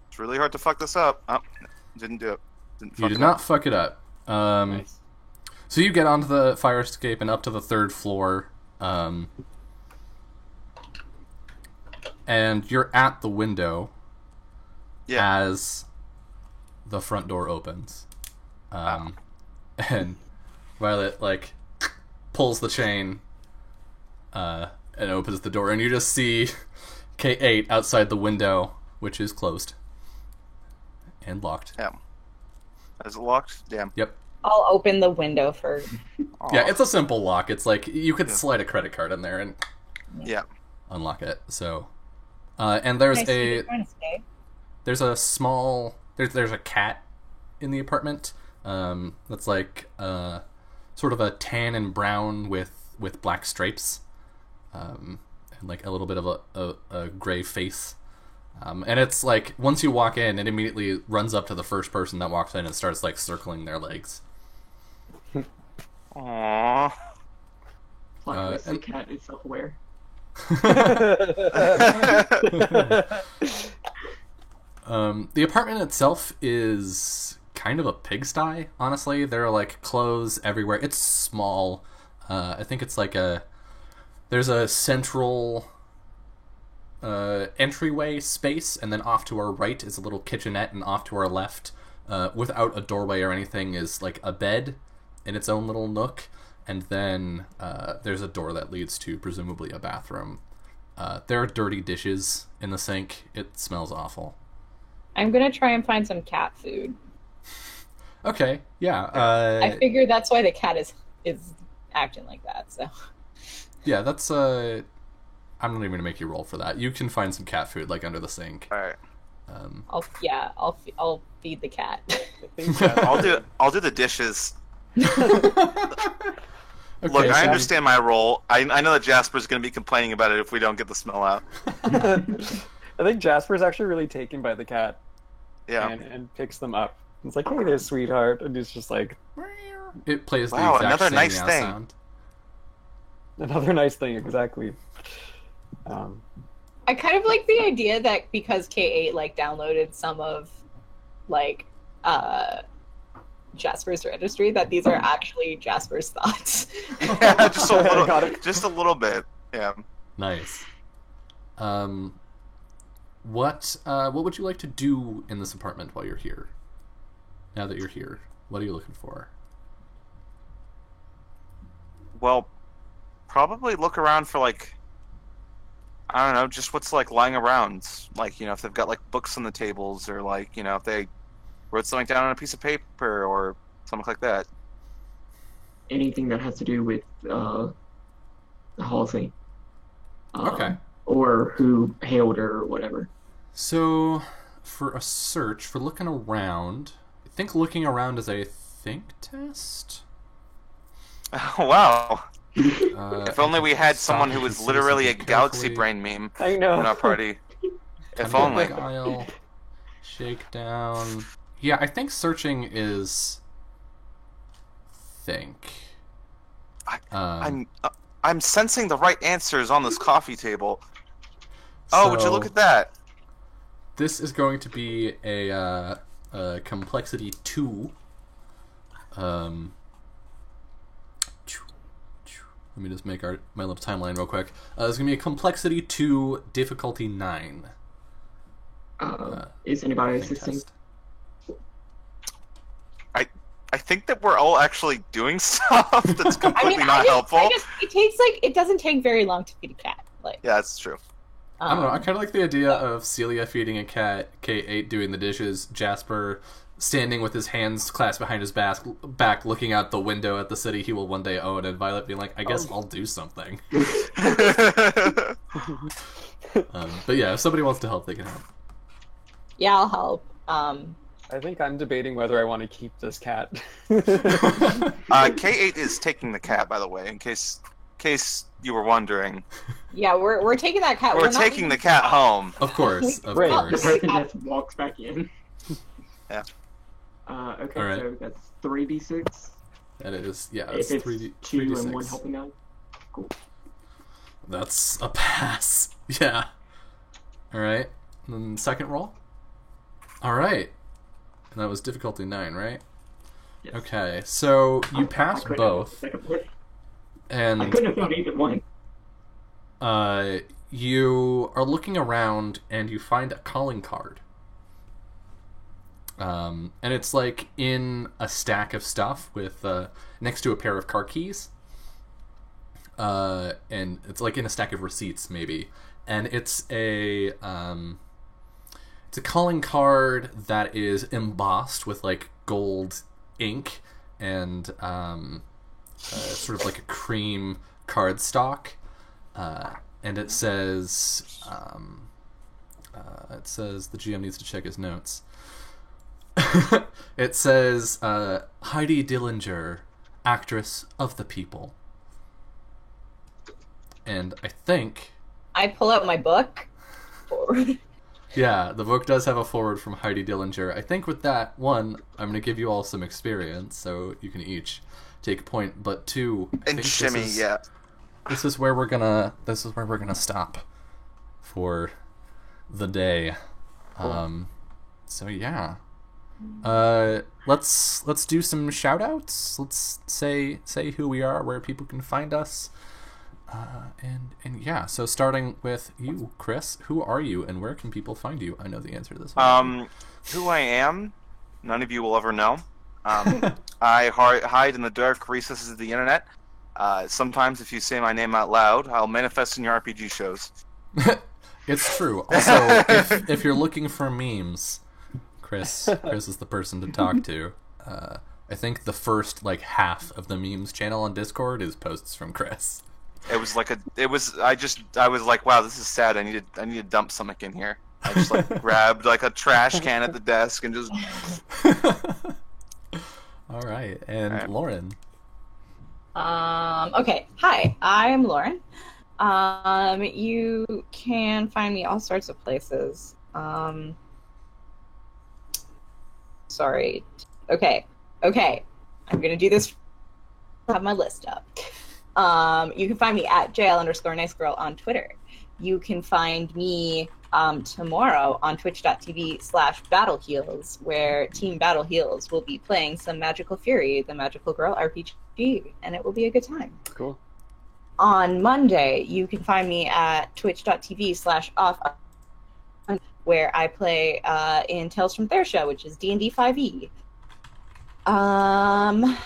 It's really hard to fuck this up. Oh, didn't do it. Didn't You fuck did it not up. fuck it up. Nice. So you get onto the fire escape and up to the 3rd floor, and you're at the window Yeah. as the front door opens. And Violet, like, pulls the chain and opens the door, and you just see K8 outside the window, which is closed and locked. Yeah. Is it locked? Damn. Yep. I'll open the window for. Aw. Yeah, it's a simple lock. It's like you could slide a credit card in there and Yeah. unlock it. So, and there's Nice to a be trying to stay. there's a small there's a cat in the apartment. That's like sort of a tan and brown with black stripes, and like a little bit of a gray face. And it's like once you walk in, it immediately runs up to the first person that walks in and starts like circling their legs. Aww. Plot twist, the and- cat is self-aware. The apartment itself is kind of a pigsty, honestly. There are like clothes everywhere. It's small. I think it's like there's a central entryway space, and then off to our right is a little kitchenette, and off to our left, without a doorway or anything, is like a bed in its own little nook, and then there's a door that leads to presumably a bathroom. There are dirty dishes in the sink. It smells awful. I'm gonna try and find some cat food. Okay, yeah. I figure that's why the cat is acting like that. So Yeah, that's I'm not even gonna make you roll for that. You can find some cat food like under the sink. All right. I'll feed the cat. I'll do the dishes. Okay, Look, I so- understand my role. I know that Jasper's going to be complaining about it if we don't get the smell out. I think Jasper's actually really taken by the cat Yeah. and picks them up. It's like, hey there, sweetheart. And he's just like, It plays the Wow, exact another same nice meow thing. sound. another nice thing, exactly. I kind of like the idea that because K8 like downloaded some of like Jasper's registry, that these are actually Jasper's thoughts. Yeah, just a little, Got it. just a little bit. Yeah. Nice. What would you like to do in this apartment while you're here? Now that you're here, what are you looking for? Well, probably look around for like, I don't know, just what's like lying around. Like, if they've got like books on the tables, or like, if they wrote something down on a piece of paper or something like that. Anything that has to do with Halsey. Okay. Or who hailed her or whatever. So, for a search, for looking around, I think looking around is a think test? Oh, wow. If only we had Stop someone and who was consider literally a something Galaxy carefully. Brain meme I know. in our party. If Kind of only. Guile, shakedown. Yeah, I think searching is think. I'm sensing the right answers on this coffee table. Oh, would you look at that? This is going to be a complexity 2. Let me just make my little timeline real quick. It's going to be a complexity 2, difficulty 9. Is anybody Think assisting? test. I think that we're all actually doing stuff that's completely not helpful. It doesn't take very long to feed a cat. Like, Yeah, that's true. I don't know. I kind of like the idea of Celia feeding a cat, K8 doing the dishes, Jasper standing with his hands clasped behind his back looking out the window at the city he will one day own, and Violet being like, I guess I'll do something. But yeah, if somebody wants to help, they can help. yeah, I'll help. I think I'm debating whether I want to keep this cat. K8 is taking the cat, by the way, in case you were wondering. Yeah, we're taking that cat. We're taking the cat home. Of course, of Right. The course. person that walks back in. Yeah. Okay, Alright. so that's 3d6. That is, yeah, If it's it's 3D, 2 3d6. and 1 helping out. Cool. That's a pass. Yeah. Alright. And then second roll? Alright. And that was difficulty 9, right? Yes. Okay, so you I passed couldn't both, have the second one. I and couldn't have done either one. you are looking around and you find a calling card. And it's like in a stack of stuff with next to a pair of car keys. And it's like in a stack of receipts, maybe. And it's a calling card that is embossed with like gold ink and sort of like a cream cardstock. And it says the GM needs to check his notes. It says Heidi Dillinger, actress of the people. And I think, I pull out my book. Forward. yeah, the book does have a forward from Heidi Dillinger. I think with that, one, I'm going to give you all some experience, so you can each take a point. But two, I And think shimmy, yeah. this is where we're gonna stop for the day. So yeah. Let's do some shout outs. Let's say who we are, where people can find us. And yeah, so starting with you, Chris, who are you and where can people find you? I know the answer to this one. Who I am, none of you will ever know. I hide in the dark recesses of the internet. Sometimes if you say my name out loud, I'll manifest in your RPG shows. It's true. Also, if you're looking for memes, Chris is the person to talk to. I think the first half of the memes channel on Discord is posts from Chris. I was like, wow, this is sad. I need to dump something in here. I just grabbed a trash can at the desk and just. All right, and All right. Lauren. Okay. Hi, I'm Lauren. You can find me all sorts of places. Sorry. Okay. I'm gonna do this. I have my list up. You can find me at JL_NiceGirl on Twitter. you can find me tomorrow on twitch.tv/battleheels, where Team Battleheels will be playing some Magical Fury, the Magical Girl RPG, and it will be a good time. Cool. On Monday, you can find me at twitch.tv/off, where I play in Tales from Thersha, which is D&D 5e. I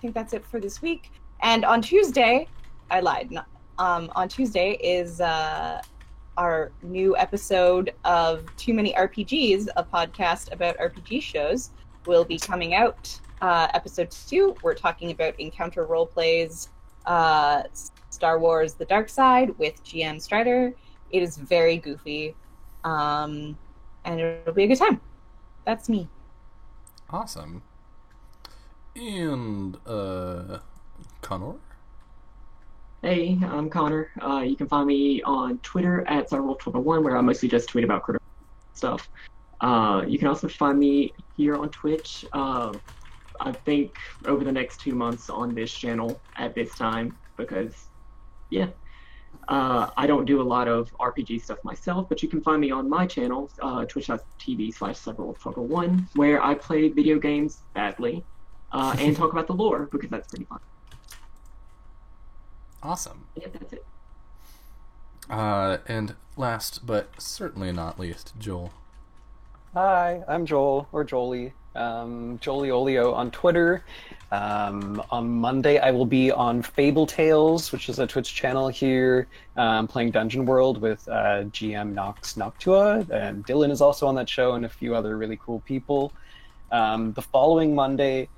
think that's it for this week. And on Tuesday, I lied. On Tuesday is our new episode of Too Many RPGs, a podcast about RPG shows, will be coming out. Episode 2, we're talking about encounter role plays, Star Wars The Dark Side with GM Strider. It is very goofy, and it'll be a good time. That's me. Awesome. And, Connor? Hey, I'm Connor. You can find me on Twitter at CyberWolf1201, where I mostly just tweet about critical stuff. You can also find me here on Twitch, I think over the next 2 months on this channel at this time, because, yeah, I don't do a lot of RPG stuff myself, but you can find me on my channel, twitch.tv/CyberWolf1201, where I play video games badly, and talk about the lore, because that's pretty fun. Awesome. Yeah, that's it. And last but certainly not least, Joel. Hi, I'm Joel, or Jolie. Jolie Olio on Twitter. On Monday, I will be on Fable Tales, which is a Twitch channel here, playing Dungeon World with GM Nox Noctua, and Dylan is also on that show, and a few other really cool people. The following Monday,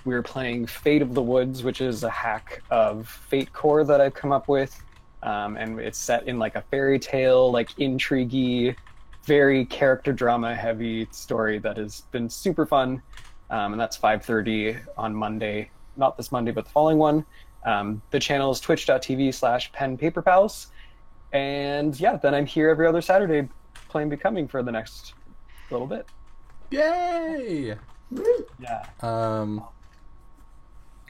we're playing Fate of the Woods, which is a hack of Fate Core that I've come up with, and it's set in like a fairy tale, like intrigue-y, very character drama heavy story that has been super fun, and that's 5:30 on Monday. Not this Monday, but the following one. The channel is twitch.tv/penpaperpals, and yeah, then I'm here every other Saturday playing Becoming for the next little bit. Yay! Yeah.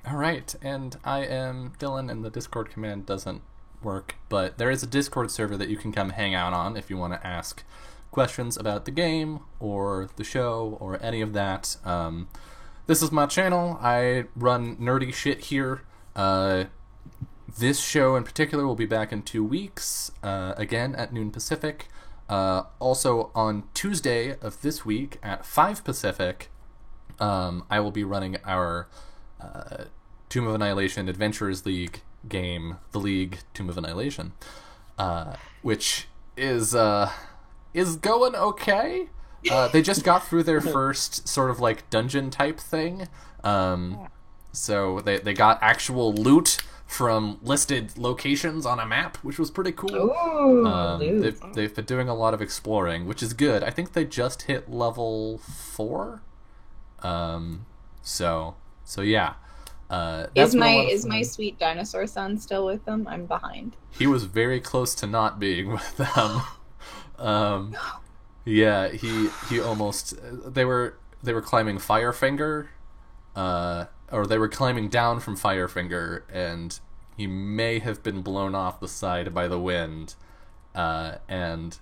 All right, and I am Dylan, and the Discord command doesn't work, but there is a Discord server that you can come hang out on if you want to ask questions about the game or the show or any of that. This is my channel. I run nerdy shit here. This show in particular will be back in 2 weeks, again at noon Pacific. Also on Tuesday of this week at 5 Pacific, I will be running our Tomb of Annihilation Adventurers League game, The League Tomb of Annihilation, which is going okay. They just got through their first sort of like dungeon type thing, so they got actual loot from listed locations on a map, which was pretty cool. Ooh, they've been doing a lot of exploring, which is good. I think they just hit level 4. So yeah. Is my sweet dinosaur son still with them? I'm behind. He was very close to not being with them. Yeah, he almost. They were climbing Firefinger, or they were climbing down from Firefinger, and he may have been blown off the side by the wind, and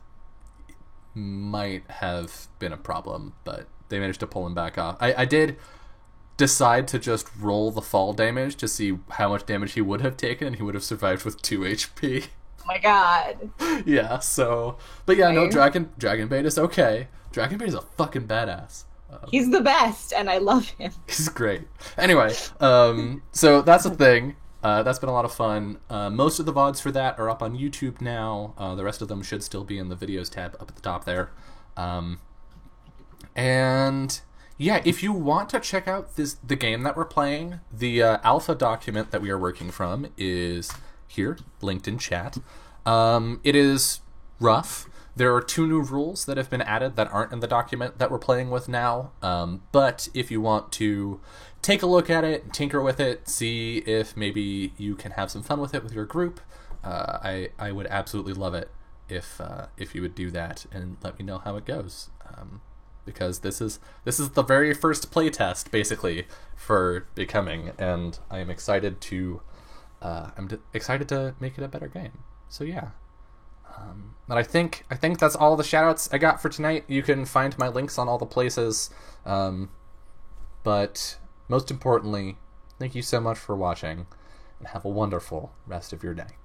might have been a problem, but they managed to pull him back off. I did decide to just roll the fall damage to see how much damage he would have taken, and he would have survived with 2 HP. Oh my god. Yeah, so... But yeah, no, Dragonbait is okay. Dragonbait is a fucking badass. He's the best, and I love him. He's great. Anyway, so that's the thing. That's been a lot of fun. Most of the VODs for that are up on YouTube now. The rest of them should still be in the videos tab up at the top there. And... yeah, if you want to check out the game that we're playing, the alpha document that we are working from is here, linked in chat. It is rough. There are 2 new rules that have been added that aren't in the document that we're playing with now. But if you want to take a look at it, tinker with it, see if maybe you can have some fun with it with your group, I would absolutely love it if you would do that and let me know how it goes. Because this is the very first playtest, basically, for Becoming, and I am excited to excited to make it a better game. So yeah, But I think that's all the shoutouts I got for tonight. You can find my links on all the places. But most importantly, thank you so much for watching, and have a wonderful rest of your day.